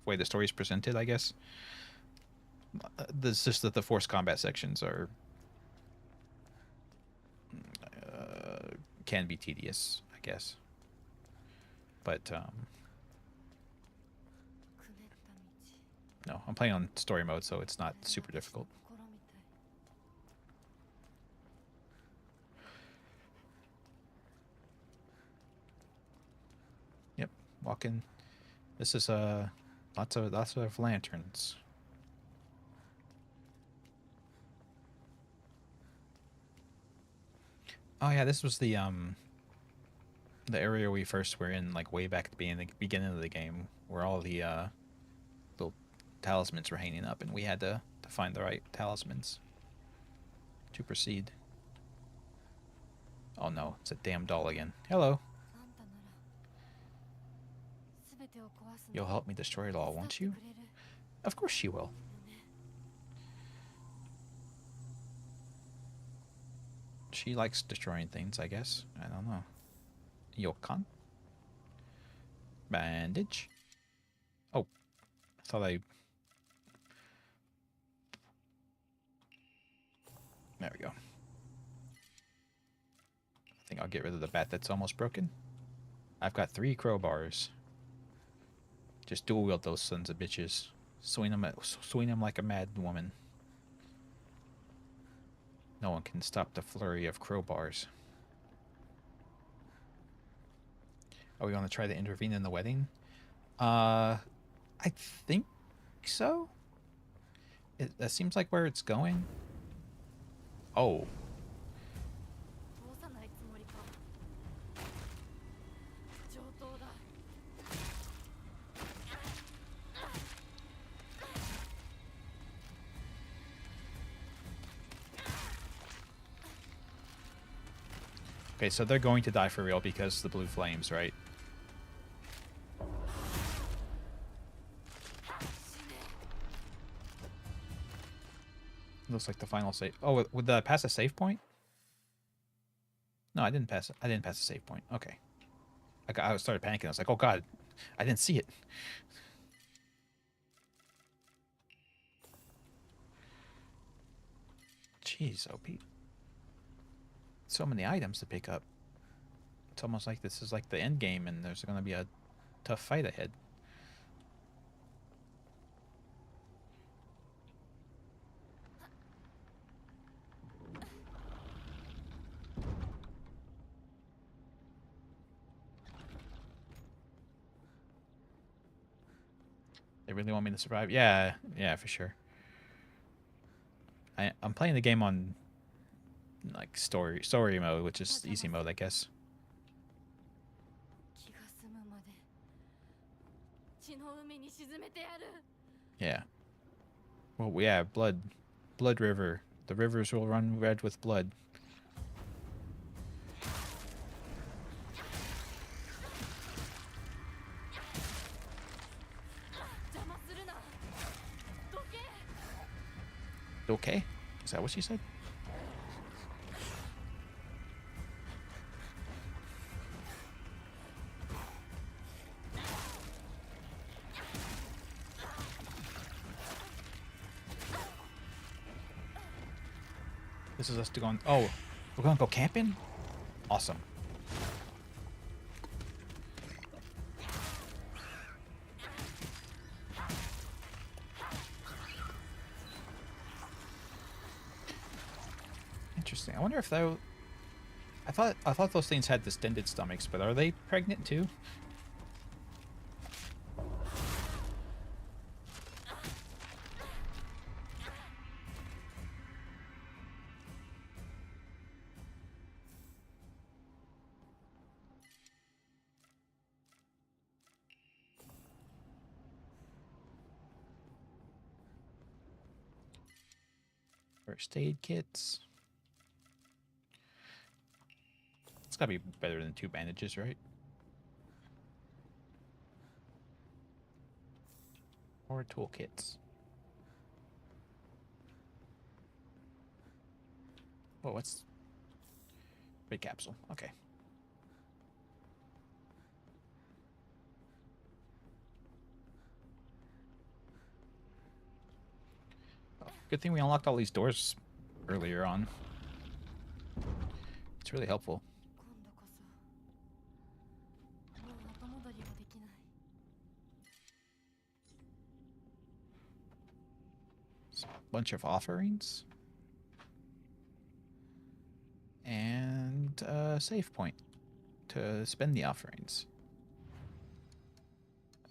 way the story's presented, I guess. It's just that the force combat sections are can be tedious, I guess. But no, I'm playing on story mode, so it's not super difficult. Yep, walking. This is lots of lanterns. Oh yeah, this was the area we first were in, like way back at the beginning of the game, where all the little talismans were hanging up, and we had to find the right talismans to proceed. Oh no, it's a damn doll again. Hello. You'll help me destroy it all, won't you? Of course she will. She likes destroying things, I guess. I don't know. Yokan? Bandage? Oh. I thought I... There we go. I think I'll get rid of the bat that's almost broken. I've got 3 crowbars. Just dual wield those sons of bitches. Swing them like a mad woman. No one can stop the flurry of crowbars. Are we going to try to intervene in the wedding? I think so. That seems like where it's going. Oh. Okay, so they're going to die for real because the blue flames, right? Looks like the final save. Oh, would that pass a save point? No, I didn't pass. I didn't pass a save point. Okay. I started panicking. I was like, oh god, I didn't see it. Jeez, OP. So many items to pick up. It's almost like this is like the end game and there's going to be a tough fight ahead. They really want me to survive? Yeah, for sure. I'm playing the game on like story mode, which is easy mode, I guess. Yeah. Well, yeah, blood river. The rivers will run red with blood. Okay? Is that what she said? This is us to go on. Oh, we're gonna go camping? Awesome. Interesting. I wonder if that. I thought those things had distended stomachs, but are they pregnant too? First aid kits. It's gotta be better than 2 bandages, right? Or toolkits. Oh, what's... Big capsule. Okay. Good thing we unlocked all these doors earlier on. It's really helpful. 今度こそもう後戻りができない。 Bunch of offerings. And a save point to spend the offerings.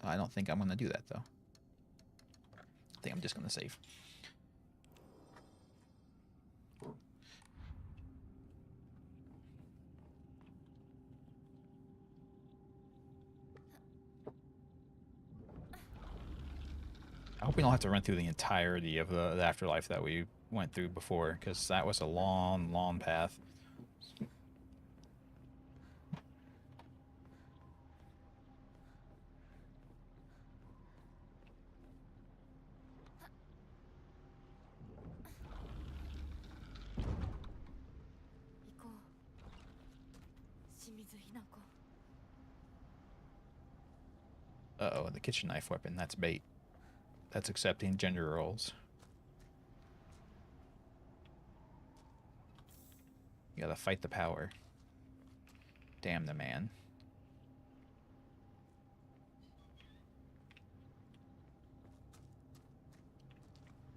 I don't think I'm going to do that, though. I think I'm just going to save. I hope we don't have to run through the entirety of the afterlife that we went through before, because that was a long, long path. Uh-oh, the kitchen knife weapon, that's bait. That's accepting gender roles. You gotta fight the power. Damn the man.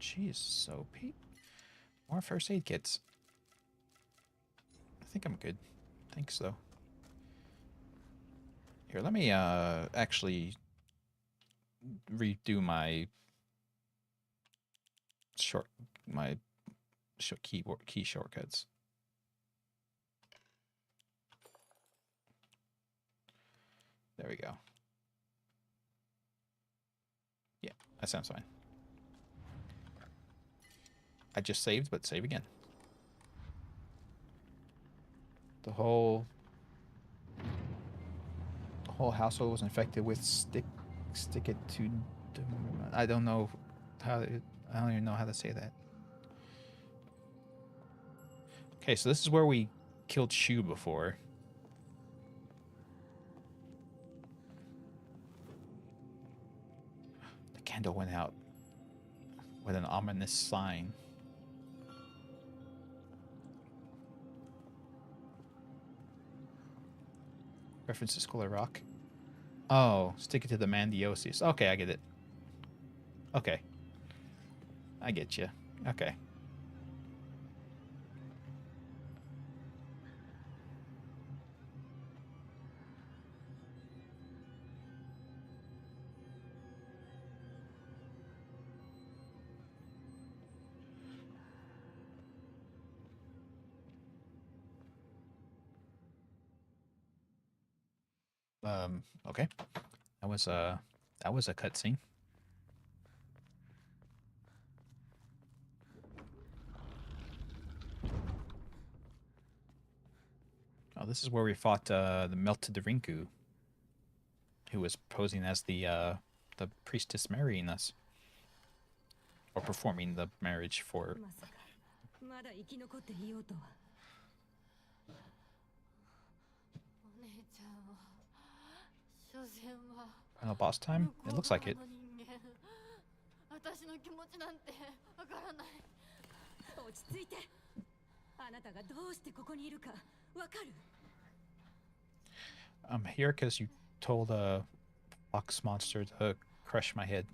Jeez, so Pete. More first aid kits. I think I'm good. Thanks though. Here, let me actually redo my key shortcuts. There we go. Yeah, that sounds fine. I just saved, but save again. The whole household was infected with stick it to. I don't know how. I don't even know how to say that. Okay, so this is where we killed Shu before. The candle went out with an ominous sign. Reference to Scholar Rock. Oh, stick it to the Mandiosis. Okay, I get it. Okay. I get you. Okay. Okay. That was a cutscene. Oh, this is where we fought the melted Rinku, who was posing as the priestess marrying us, or performing the marriage for. Final boss time? It looks like it. I'm here because you told a fox monster to crush my head.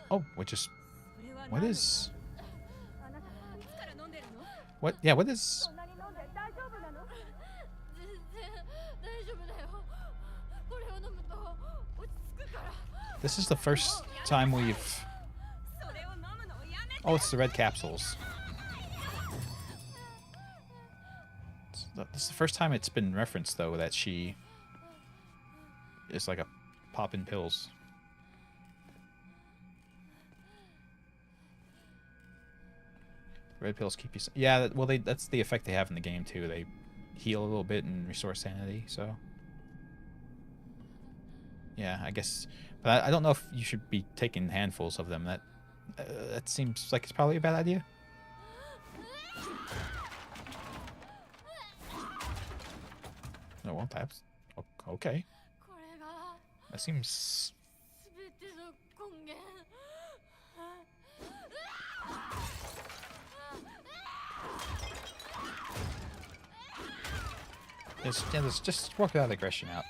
Oh, what is... What? Yeah, what is... This is the first time we've... Oh, it's the red capsules. This is the first time it's been referenced, though, that she is like a popping pills. Red pills keep you... Yeah, well, that's the effect they have in the game, too. They heal a little bit and restore sanity, so... Yeah, I guess... But I don't know if you should be taking handfuls of them. That seems like it's probably a bad idea. Oh, well, that's okay. これが That seems. 全ての根源。 Just work that aggression out.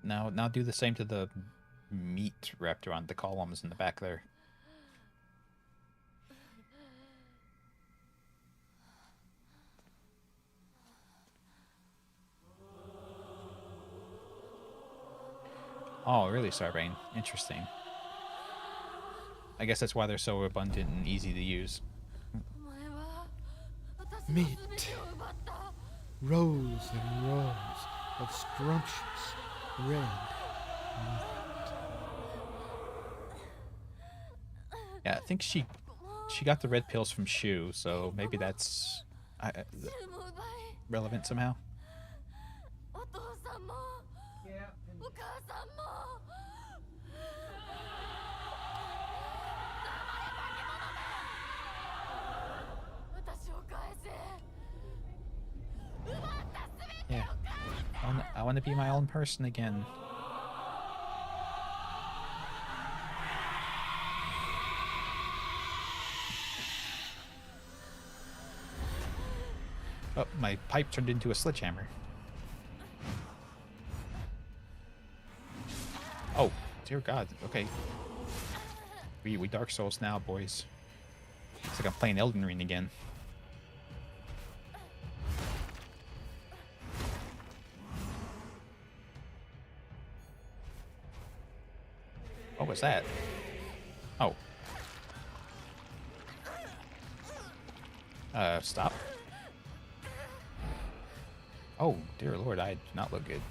Now do the same to the meat wrapped around the columns in the back there. Oh, really, Starbane? Interesting. I guess that's why they're so abundant and easy to use. お前は私の Meat. 全てを奪った。 Rows and rows of scrumptious red. Yeah, I think she got the red pills from Shu, so maybe that's 汁も奪い、 relevant somehow. お父さんも、お母さんも。 私を返せ。 奪った全て Yeah, を返せ。 I want to be my own person again. Oh, my pipe turned into a sledgehammer. Oh, dear God. Okay. We Dark Souls now, boys. It's like I'm playing Elden Ring again. What was that? Oh. Stop. Oh, dear Lord, I do not look good.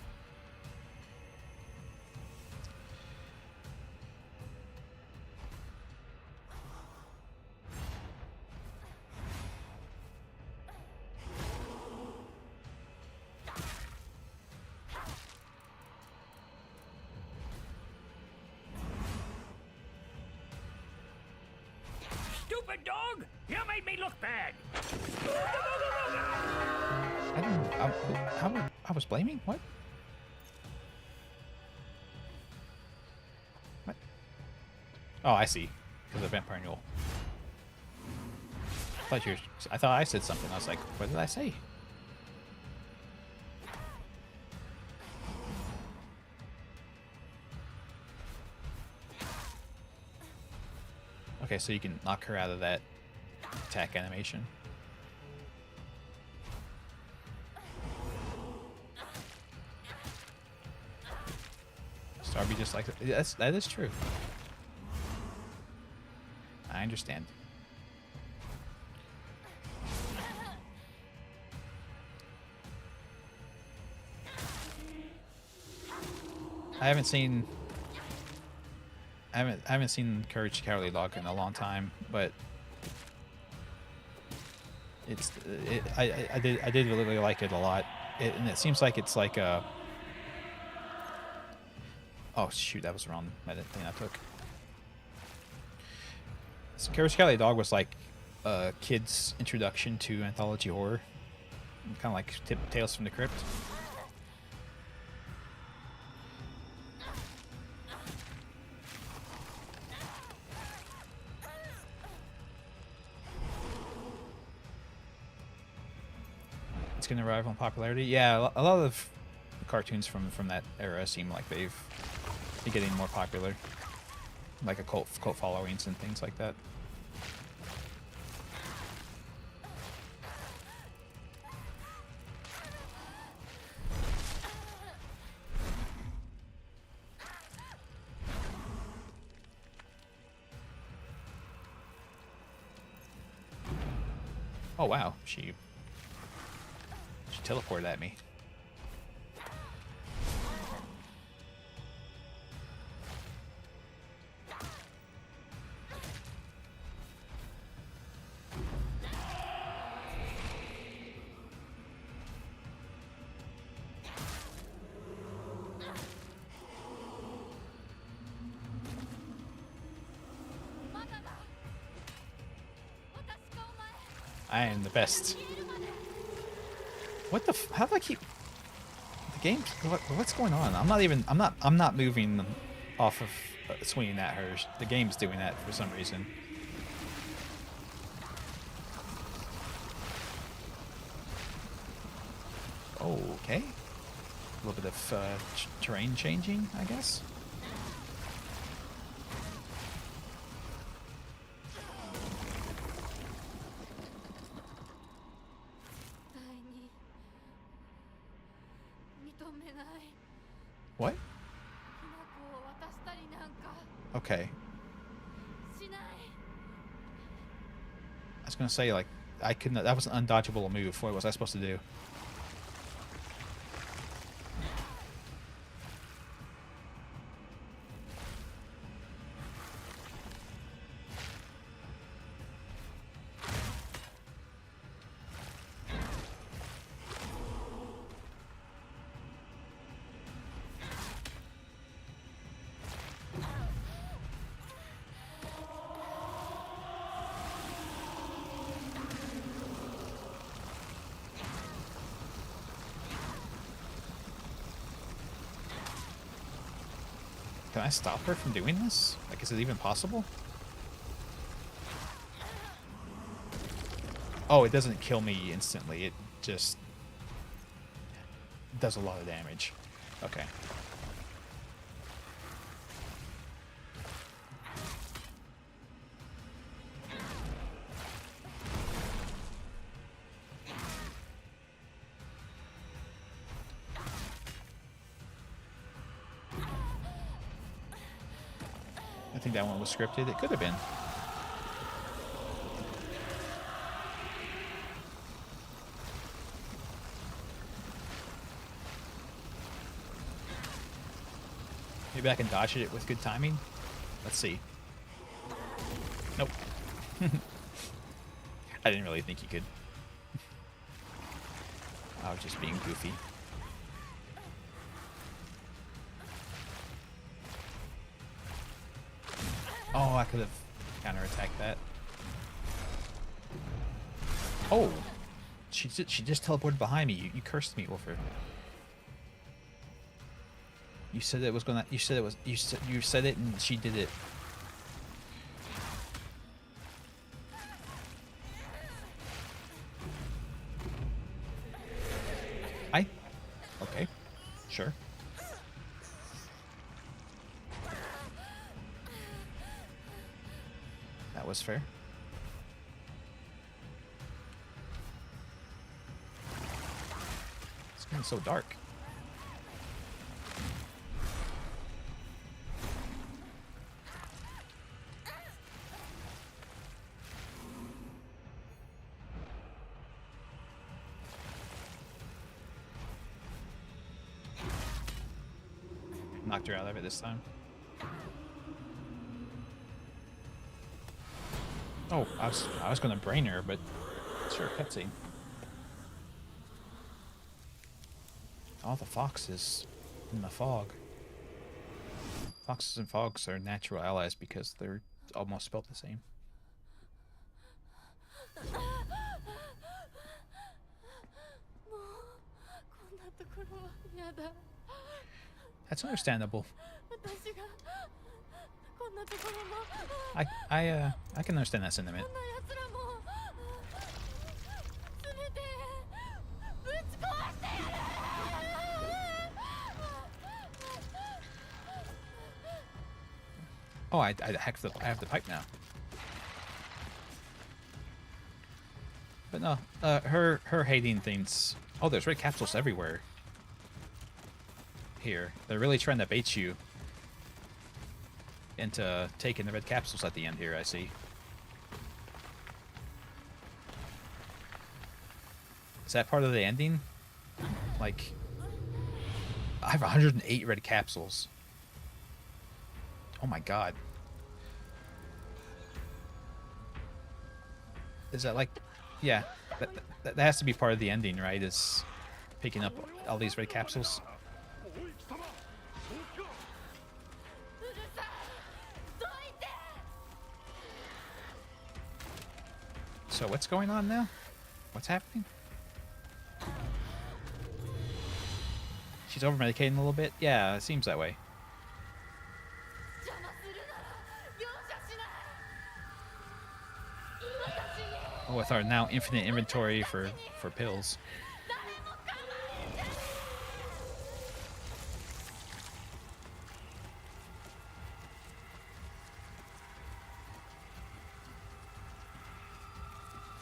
Stupid dog! You made me look bad! I didn't. I was blaming? What? What? Oh, I see. Because of Vampire Mule. I thought I said something. I was like, what did I say? Okay, so you can knock her out of that attack animation. Starby just like that is true. I understand. I haven't seen Courage Cowardly Dog in a long time, but I did really like it a lot. And it seems like it's like a. Oh shoot, that was the wrong thing I took. So Courage Cowardly Dog was like a kid's introduction to anthology horror, kind of like Tales from the Crypt. It's gonna arrive on popularity. Yeah, a lot of cartoons from that era seem like they've been getting more popular, like a cult followings and things like that. Oh wow, she teleported at me. I am the best. What the? How do I keep the game? What's going on? I'm not even. I'm not moving off of swinging at her. The game's doing that for some reason. Okay. A little bit of terrain changing, I guess. What? Okay. I was gonna say, like, I couldn't. That was an undodgeable move. What was I supposed to do? Can I stop her from doing this? Like, is it even possible? Oh, it doesn't kill me instantly. It just does a lot of damage. Okay. I think that one was scripted. It could have been. Maybe I can dodge it with good timing. Let's see. Nope. I didn't really think you could. I was just being goofy. Oh, I could have counterattacked that. Oh, she just teleported behind me. You cursed me, Wolfer. You said it was gonna. You said it was. You said it, and she did it. Okay, sure. That was fair. It's getting so dark. Knocked her out of it this time. Oh, I was gonna brain her, but sure, cutscene. All the foxes in the fog. Foxes and fogs are natural allies because they're almost spelled the same. That's understandable. I can understand that sentiment. Oh, I have the pipe now. But no, her hating things. Oh, there's red capsules everywhere. Here, they're really trying to bait you into taking the red capsules at the end here, I see. Is that part of the ending? Like, I have 108 red capsules. Oh my god. Is that like... Yeah, that has to be part of the ending, right? Is picking up all these red capsules. So what's going on now? What's happening? She's over medicating a little bit? Yeah, it seems that way. 邪魔するなら容赦しない私に Oh, with our now infinite inventory for pills. 誰も構えて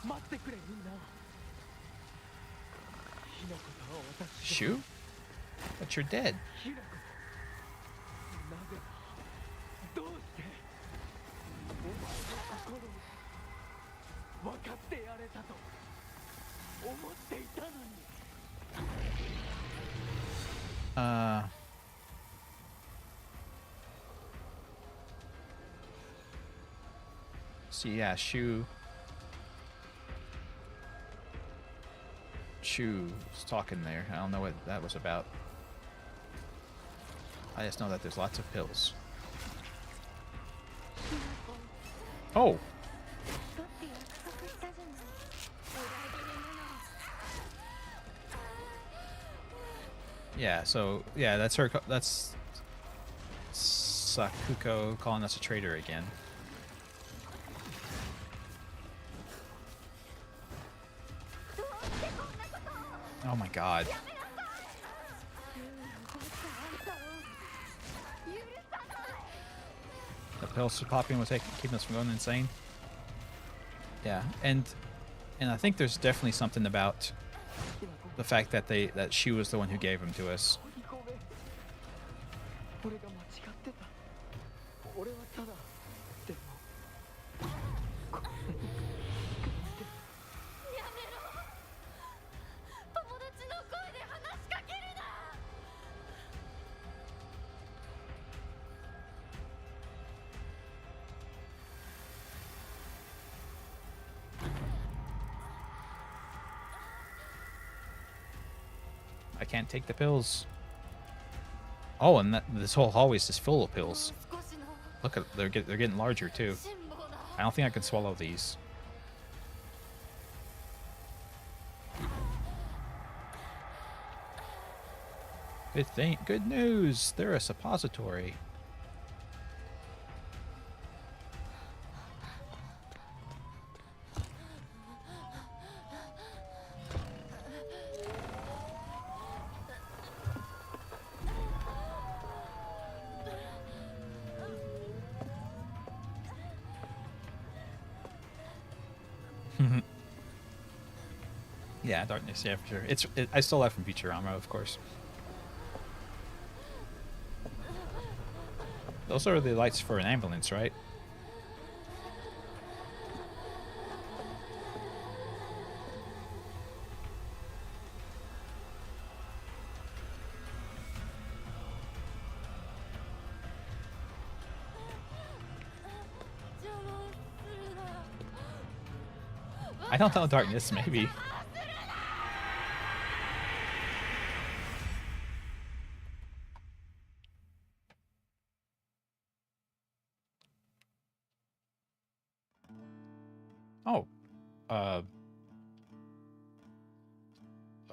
待ってくれみんなひなことは私 Shoo? But you're dead. ひなこなぜどうしてお前の心を分かってやれたと思っていたのに See, yeah, Shu's talking there. I don't know what that was about. I just know that there's lots of pills. Oh! だって約束したじゃない裏切り者 Yeah, so, yeah, that's her, that's Sakuko calling us a traitor again. Oh my god. The pills popping was keeping us from going insane. Yeah, and I think there's definitely something about the fact that that she was the one who gave them to us. 俺が間違ってた俺はただでもこんなにやめろ友達の声で話しかけるな I can't take the pills. Oh, and this whole hallway is just full of pills. 少しの Look at they're getting larger too. 辛抱だ I don't think I can swallow these. Good news. They're a suppository. Yeah, darkness. Yeah, for sure. I stole that from Futurama, of course. Those are the lights for an ambulance, right? I don't know, darkness, maybe. Oh.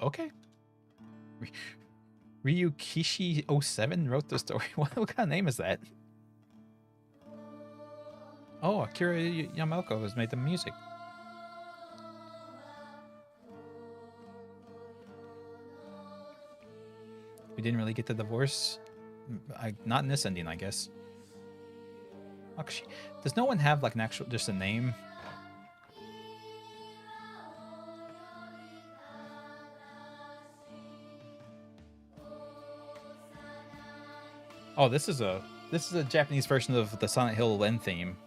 Okay. Ryukishi07 wrote the story. What kind of name is that? Oh, Akira Yamaoka has made the music. We didn't really get the divorce. Not in this ending, I guess. Actually, does no one have like an actual, just a name? Oh, this is a Japanese version of the Silent Hill end theme,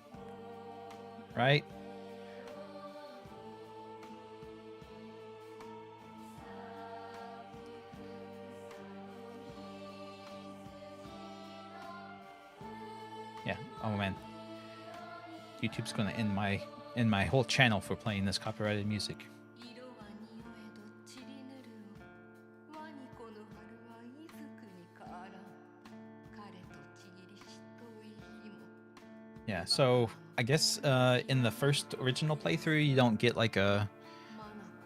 right? Yeah. Oh man, YouTube's gonna end my whole channel for playing this copyrighted music. 色は匂えど散りぬるワニコの春はいずくにから彼とちぎりし遠い日も Yeah, so I guess in the first original playthrough you don't get like a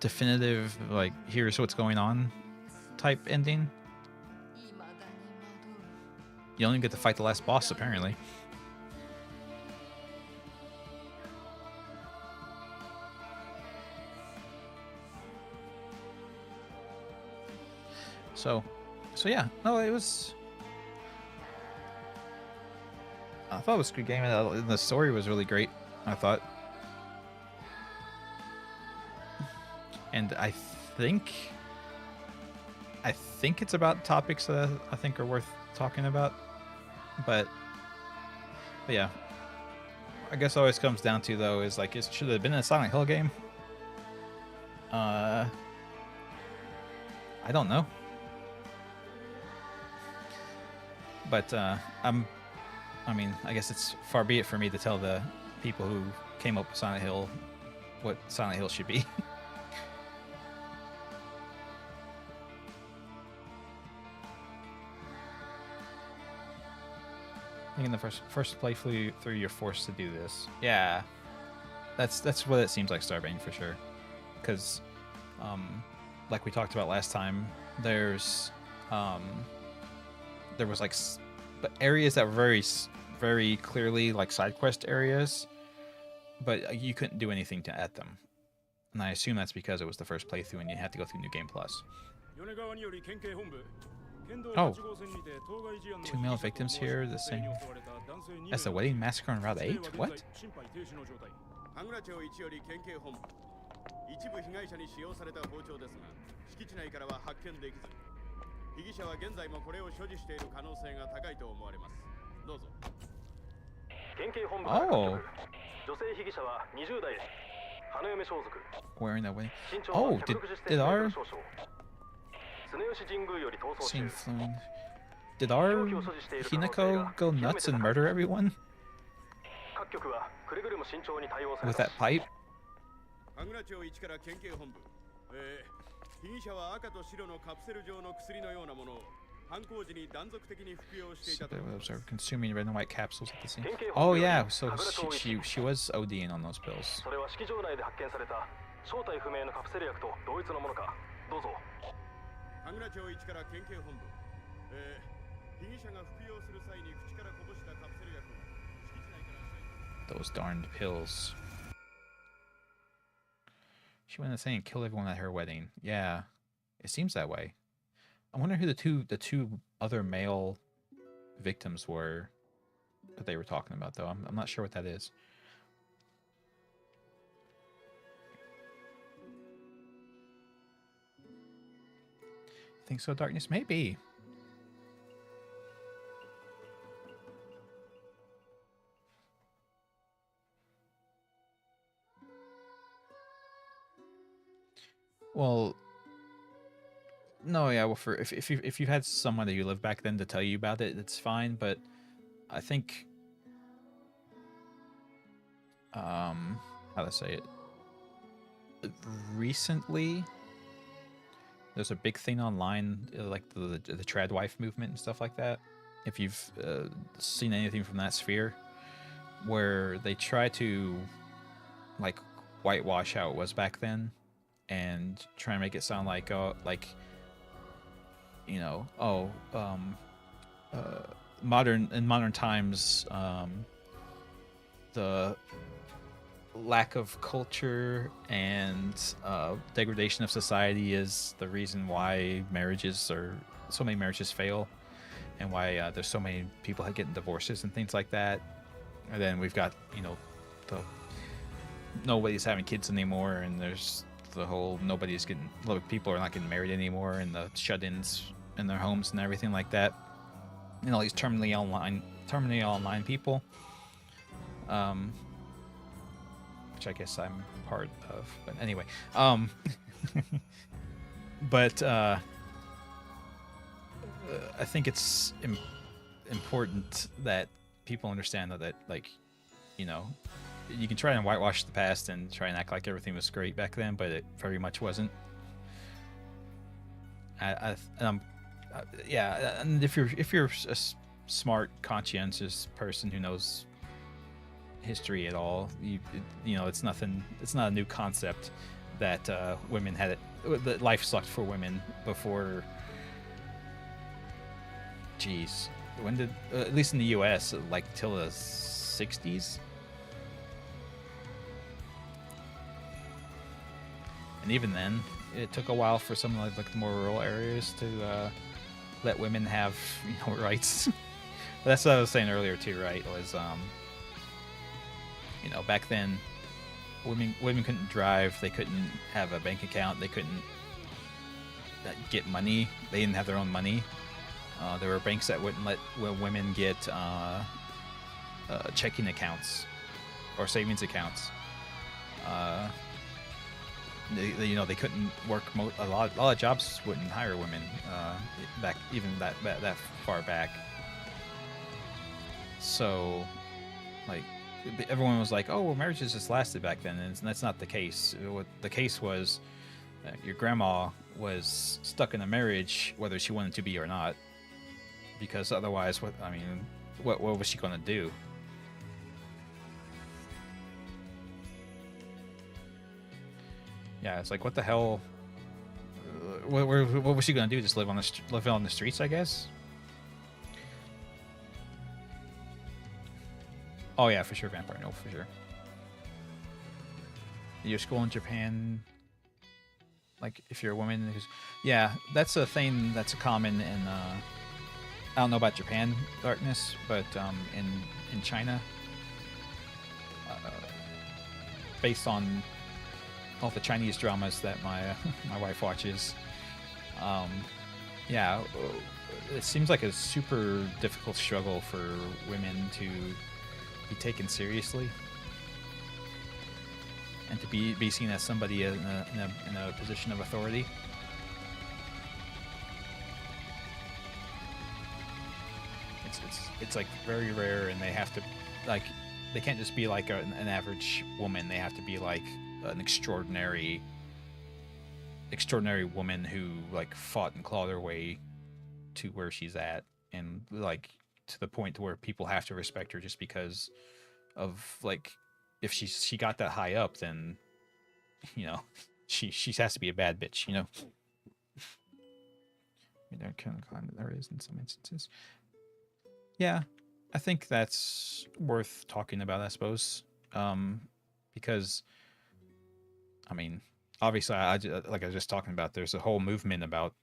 definitive, like, here's what's going on type ending. You only get to fight the last boss, apparently. So yeah, no, it was. I thought it was a good game, and the story was really great, I thought. And I think it's about topics that I think are worth talking about. But yeah, I guess it always comes down to, though, is like, should it have been a Silent Hill game? I don't know. But I mean, I guess it's far be it for me to tell the people who came up with Silent Hill what Silent Hill should be. I think in the first playthrough you're forced to do this. Yeah, that's what it seems like, Starbane, for sure. Because, like we talked about last time, there was like areas that were very clearly like side quest areas, but you couldn't do anything at them. And I assume that's because it was the first playthrough and you had to go through New Game Plus. Oh, 2 male victims here, the same as the wedding massacre on Route 8? What? Oh. Wearing that wedding. Oh, did our scene flowing? Did our Hinako go nuts and murder everyone with that pipe? So they would observe consuming red and white capsules at the scene. Oh yeah, so she was ODing on those pills. Those darned pills. She went insane and killed everyone at her wedding. Yeah, it seems that way. I wonder who the two other male victims were that they were talking about, though. I'm not sure what that is. Think so, Darkness? Maybe. Well, no, yeah. Well, for if you had someone that you lived back then to tell you about it, it's fine. But I think, how to say it? Recently, there's a big thing online, like the trad wife movement and stuff like that. If you've seen anything from that sphere, where they try to like whitewash how it was back then, and try and make it sound like modern times, the lack of culture and degradation of society is the reason why so many marriages fail, and why there's so many people getting divorces and things like that. And then we've got nobody's having kids anymore, and there's the whole people are not getting married anymore, and the shut-ins in their homes and everything like that, and all these terminally online people, which I guess I'm part of. But anyway, but I think it's important that people understand that you can try and whitewash the past and try and act like everything was great back then, but it very much wasn't. Yeah, and if you're a smart, conscientious person who knows history at all, it's not a new concept that women had it. That life sucked for women before. Jeez, when did at least in the U.S. like till the 60s, and even then, it took a while for some like the more rural areas to let women have rights. But that's what I was saying earlier too, right? Was back then, women couldn't drive, they couldn't have a bank account, they couldn't get money, they didn't have their own money. There were banks that wouldn't let women get checking accounts or savings accounts. They couldn't work. A lot of jobs wouldn't hire women back even that far back. So, like, everyone was like, "Oh, well, marriages just lasted back then," and that's not the case. What the case was, your grandma was stuck in a marriage, whether she wanted to be or not, because otherwise, what was she going to do? Yeah, it's like, what the hell? What was she going to do? Just live on the streets, I guess. Oh yeah, for sure, vampire. No, for sure. Your school in Japan, like if you're a woman who's, yeah, that's a thing that's common in. I don't know about Japan darkness, but in China, based on all the Chinese dramas that my my wife watches, yeah, it seems like a super difficult struggle for women to be taken seriously and to be seen as somebody in a position of authority. It's like very rare, and they have to, like, they can't just be like an average woman. They have to be like an extraordinary woman who like fought and clawed her way to where she's at, and like to the point where people have to respect her just because of, like, if she got that high up, then she has to be a bad bitch, there is in some instances. Yeah, I think that's worth talking about, I suppose, because I mean, obviously, like I was just talking about, there's a whole movement about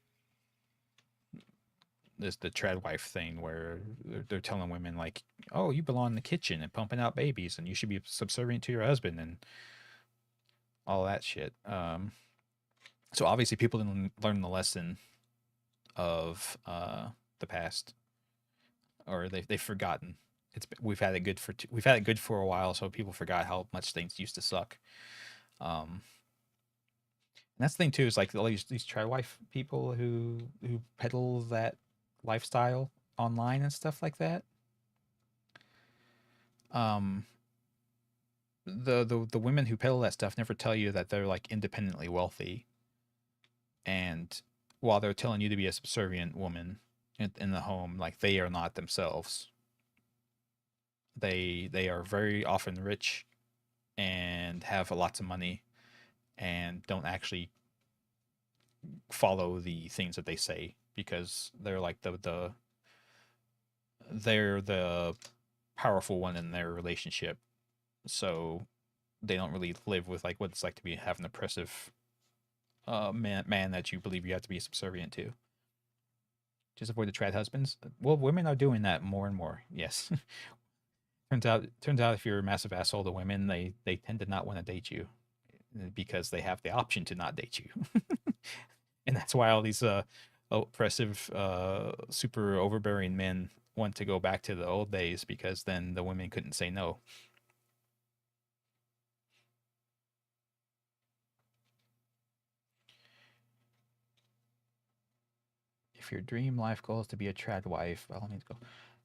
the trad wife thing where they're telling women like, oh, you belong in the kitchen and pumping out babies, and you should be subservient to your husband and all that shit. So obviously people didn't learn the lesson of the past, or they've forgotten. We've had it good for a while, so people forgot how much things used to suck. And that's the thing too, is like all these trad wife people who peddle that lifestyle online and stuff like that. The women who peddle that stuff never tell you that they're like independently wealthy, and while they're telling you to be a subservient woman in the home, like, they are not themselves. They are very often rich and have lots of money and don't actually follow the things that they say, because they're like they're the powerful one in their relationship, so they don't really live with like what it's like to have an oppressive man that you believe you have to be subservient to. Just avoid the trad husbands. Well, women are doing that more and more. Yes. turns out if you're a massive asshole to women, they tend to not want to date you because they have the option to not date you. And that's why all these oppressive, super overbearing men want to go back to the old days, because then the women couldn't say no. If your dream life goal is to be a trad wife, by all means go.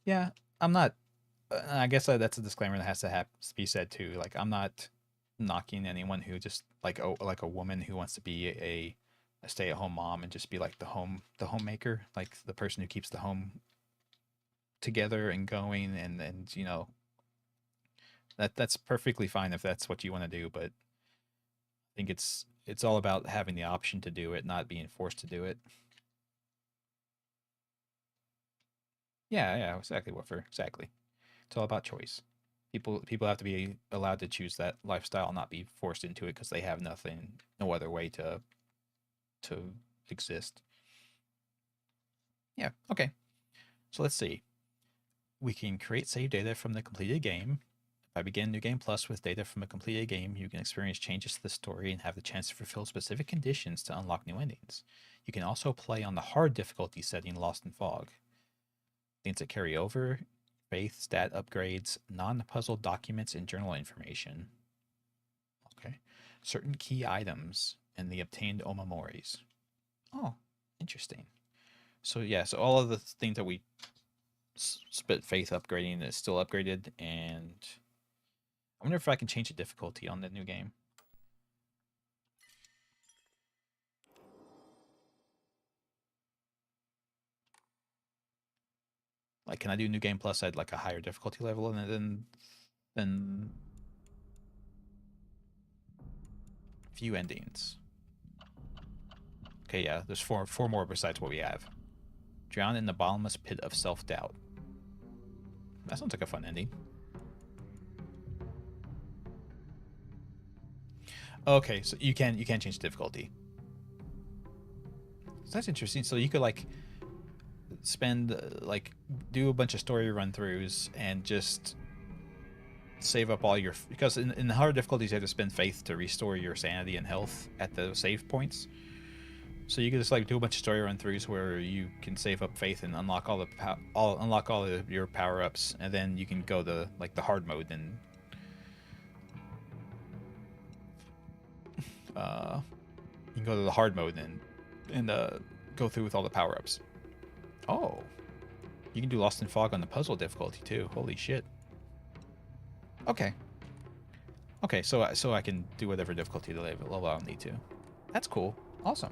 Yeah, I'm not. I guess that's a disclaimer that has to be said too. Like, I'm not knocking anyone who just like a woman who wants to be a stay-at-home mom and just be like the homemaker, like the person who keeps the home together and going, and that's perfectly fine if that's what you want to do. But I think it's it's all about having the option to do it, not being forced to do it. Yeah, exactly, Woofer. Exactly. It's all about choice. People have to be allowed to choose that lifestyle, not be forced into it because they have no other way to exist. Yeah, okay. So let's see. We can create save data from the completed game. If I begin New Game Plus with data from a completed game, you can experience changes to the story and have the chance to fulfill specific conditions to unlock new endings. You can also play on the hard difficulty setting Lost in Fog. Things that carry over, faith, stat upgrades, non-puzzle documents, and journal information. Okay. Certain key items and the obtained Omemories. Oh, interesting. So yeah, so all of the things that we spent faith upgrading is still upgraded, and I wonder if I can change the difficulty on the new game. Like, can I do New Game Plus at like a higher difficulty level than few endings? Okay, yeah, there's four more besides what we have. Drown in the bottomless pit of self-doubt. That sounds like a fun ending. Okay, so you can change the difficulty. So that's interesting. So you could like spend like do a bunch of story run-throughs and just save up all your, because in the harder difficulties you have to spend faith to restore your sanity and health at the save points. So you can just like do a bunch of story run-throughs where you can save up faith and unlock all of your power-ups, and then you can go to like the hard mode and you can go to the hard mode and go through with all the power-ups. Oh, you can do Lost in Fog on the puzzle difficulty too. Holy shit. Okay. Okay, so I can do whatever difficulty level I'll need to. That's cool. Awesome.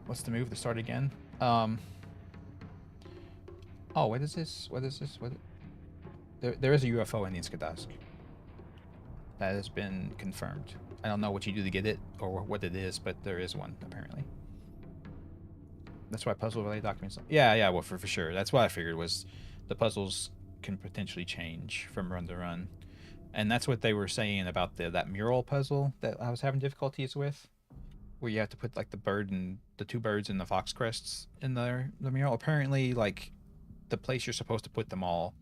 What's the move to start again? Oh, what is this? What is this? There is a UFO in Inskadusk. That has been confirmed. I don't know what you do to get it or what it is, but there is one apparently. That's why puzzle-related documents. Yeah, well, for sure. That's what I figured, was the puzzles can potentially change from run to run, and that's what they were saying about that mural puzzle that I was having difficulties with, where you have to put like the two birds and the fox crests in the mural. Apparently, like the place you're supposed to put them all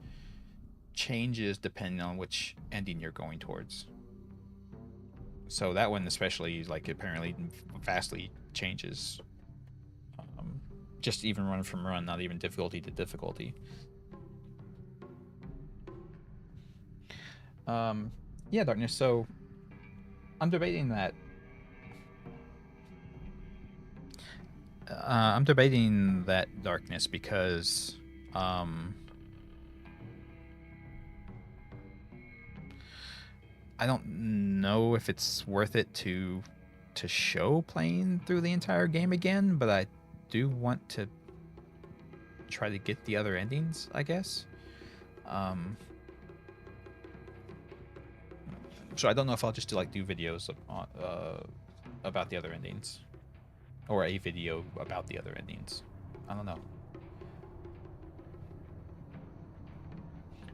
changes depending on which ending you're going towards. So that one especially, like, apparently vastly changes. Just even run from run, not even difficulty to difficulty. Yeah, Darkness. So I'm debating that. I'm debating that, Darkness, because I don't know if it's worth it to show playing through the entire game again, but I do want to try to get the other endings, I guess. So I don't know if I'll just do videos about the other endings, or a video about the other endings. I don't know.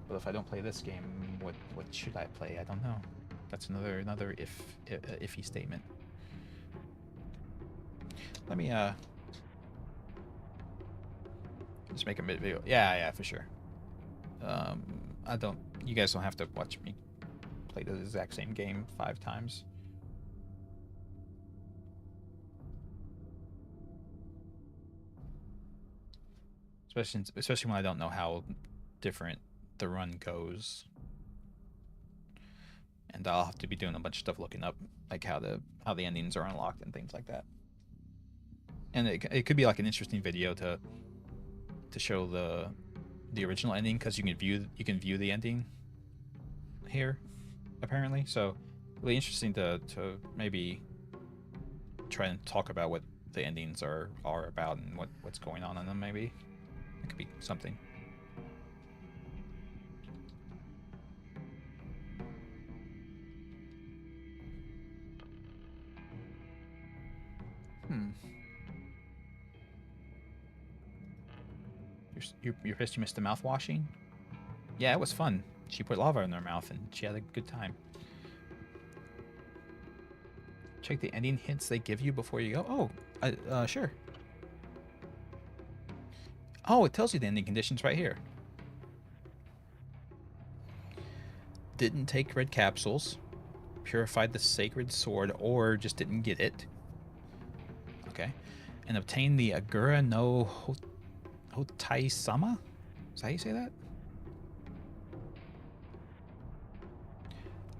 But if I don't play this game, what should I play? I don't know. That's another iffy statement. Let me just make a mid video. Yeah, for sure. You guys don't have to watch me play the exact same game 5 times. Especially when I don't know how different the run goes, and I'll have to be doing a bunch of stuff looking up like how the endings are unlocked and things like that. And it could be like an interesting video to show the original ending, because you can view the ending here apparently. So it'll be interesting to maybe try and talk about what the endings are about and what's going on in them. Maybe it could be something. you're pissed you missed the mouth washing? Yeah, it was fun. She put lava in her mouth and she had a good time. Check the ending hints they give you before you go. Oh, sure. Oh, it tells you the ending conditions right here. Didn't take red capsules, purified the sacred sword, or just didn't get it. Okay. And obtained the Agura no Hotai-sama? Is that how you say that?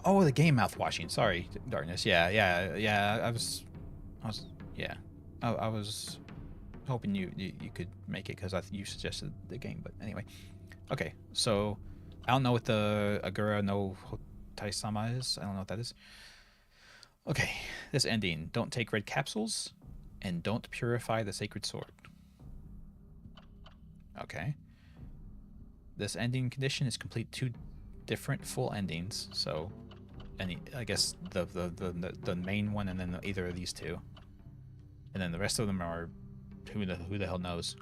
Oh, the game mouth washing. Sorry, Darkness. Yeah. I was hoping you could make it because you suggested the game, but anyway. Okay, so I don't know what the Agura no Hotai-sama is. I don't know what that is. Okay, this ending. Don't take red capsules, and don't purify the sacred sword. Okay. This ending condition is complete 2 different full endings, so I guess the main one and then either of these 2. And then the rest of them are who the hell knows.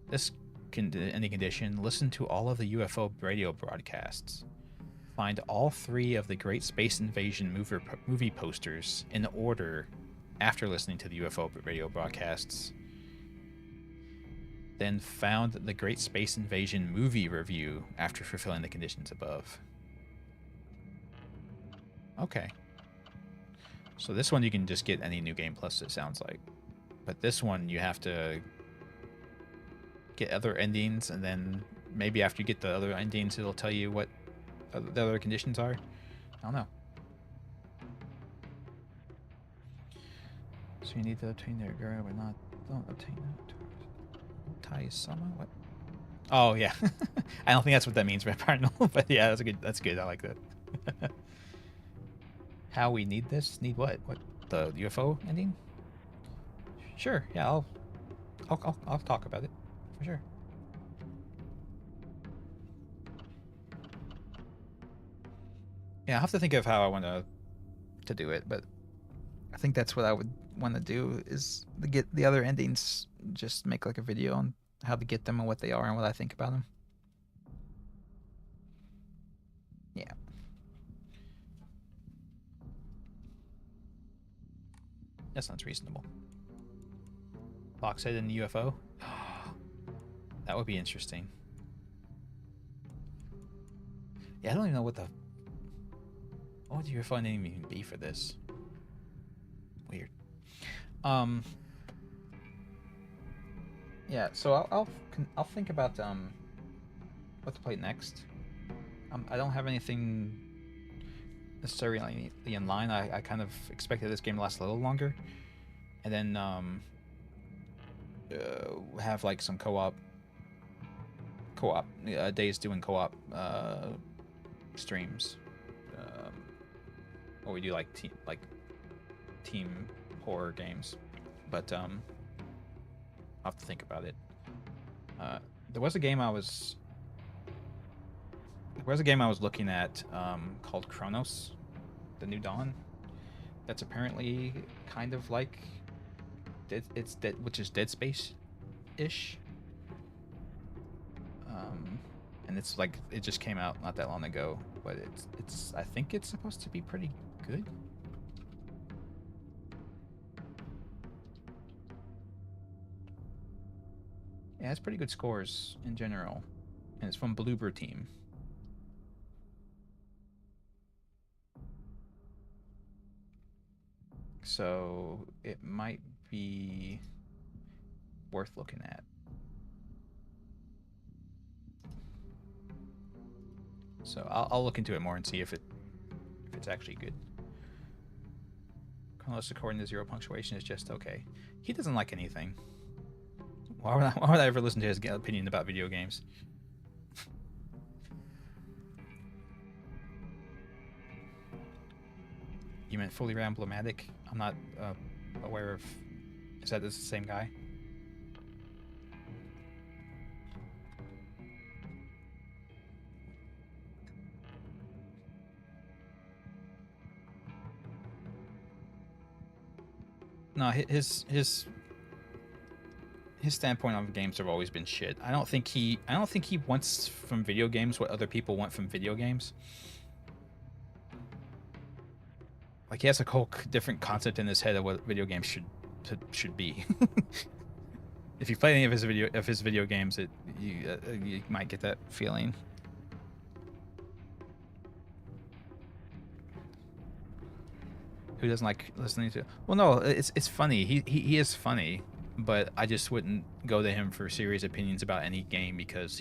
This ending condition, listen to all of the UFO radio broadcasts. Find all 3 of the Great Space Invasion movie posters in order after listening to the UFO radio broadcasts. Then found the Great Space Invasion movie review after fulfilling the conditions above. Okay. So this one you can just get any New Game Plus, it sounds like. But this one you have to get other endings, and then maybe after you get the other endings it'll tell you what the other conditions are. I don't know. So you need to obtain their girl, but don't obtain it. Tai-sama? What? Oh yeah. I don't think that's what that means, Cardinal. But yeah, that's good. I like that. How we need this? Need what? What? The UFO ending? Sure. Yeah, I'll talk about it for sure. Yeah, I'll have to think of how I want to do it, but I think that's what I would want to do is to get the other endings. Just make like a video on how to get them and what they are and what I think about them. Yeah. That sounds reasonable. Box head in the UFO? That would be interesting. Yeah, I don't even know what would the UFO name even be for this? Weird. Yeah, so I'll think about what to play next. I don't have anything necessarily in line. I kind of expected this game to last a little longer, and then have like some co-op days doing co-op streams, or we do like team horror games, but I'll have to think about it. There was a game I was looking at called Chronos, The New Dawn. That's apparently kind of like it's dead, which is Dead Space-ish. And it's like it just came out not that long ago, but it's I think it's supposed to be pretty good. Yeah, it's pretty good scores in general, and it's from Bloober Team. So it might be worth looking at. So I'll look into it more and see if it's actually good. Carlos, according to Zero Punctuation, is just okay. He doesn't like anything. Why would I ever listen to his opinion about video games? You meant Fully Ramblomatic? I'm not aware of... Is that the same guy? No, his his standpoint on games have always been shit. I don't think he wants from video games what other people want from video games. Like he has a whole different concept in his head of what video games should be. If you play any of his video games, you might get that feeling. Who doesn't like listening to? Well, no, it's funny. He is funny, but I just wouldn't go to him for serious opinions about any game because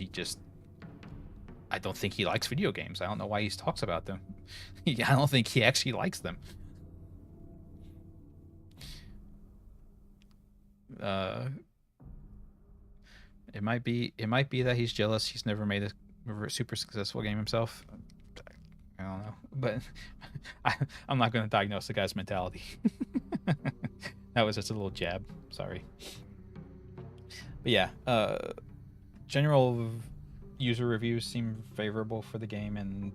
I don't think he likes video games. I don't know why he talks about them. I don't think he actually likes them. It might be that he's jealous. He's never made a super successful game himself. I don't know, but I'm not going to diagnose the guy's mentality. That was just a little jab. Sorry. But yeah, general user reviews seem favorable for the game, and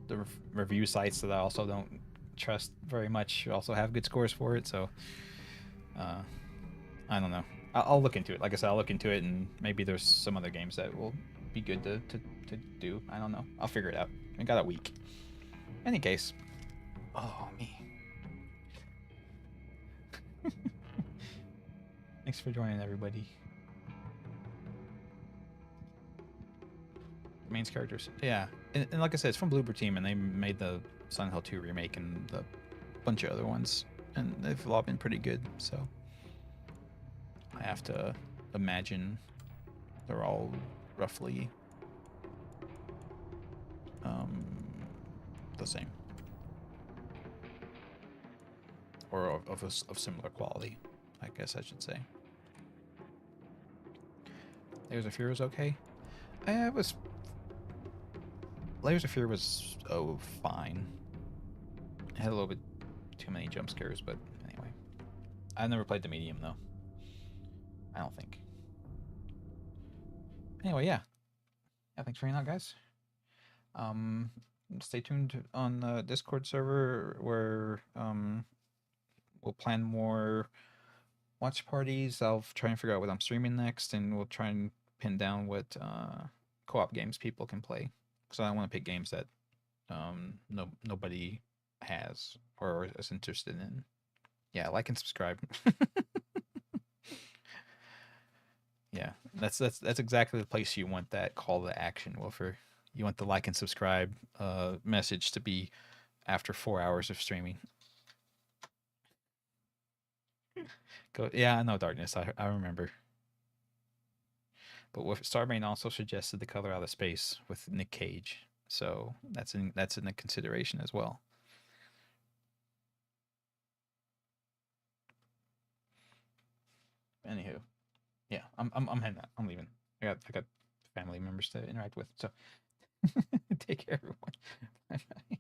the review sites that I also don't trust very much also have good scores for it. So I don't know. I'll look into it. Like I said, I'll look into it, and maybe there's some other games that will be good to do. I don't know. I'll figure it out. I got a week. Any case. Oh, me. Thanks for joining, everybody. Main characters. Yeah. And like I said, it's from Bloober Team, and they made the Silent Hill 2 remake and the bunch of other ones. And they've all been pretty good, so I have to imagine they're all roughly the same, or of similar quality, I guess I should say. Layers of Fear was okay. Layers of Fear was fine. It had a little bit too many jump scares, but anyway. I never played the medium though. I don't think. Anyway, yeah. Thanks for hanging out, guys. Stay tuned on the Discord server where we'll plan more watch parties. I'll try and figure out what I'm streaming next, and we'll try and pin down what co-op games people can play. Because I want to pick games that nobody has or is interested in. Yeah, like and subscribe. Yeah, that's exactly the place you want that call to action, Wolfer. You want the like and subscribe message to be after 4 hours of streaming. Go, yeah, I know Darkness. I remember. But Starbane also suggested The Color Out of Space with Nick Cage, so that's in the consideration as well. Anywho, yeah, I'm heading out. I'm leaving. I got family members to interact with, so take care, everyone. Bye bye.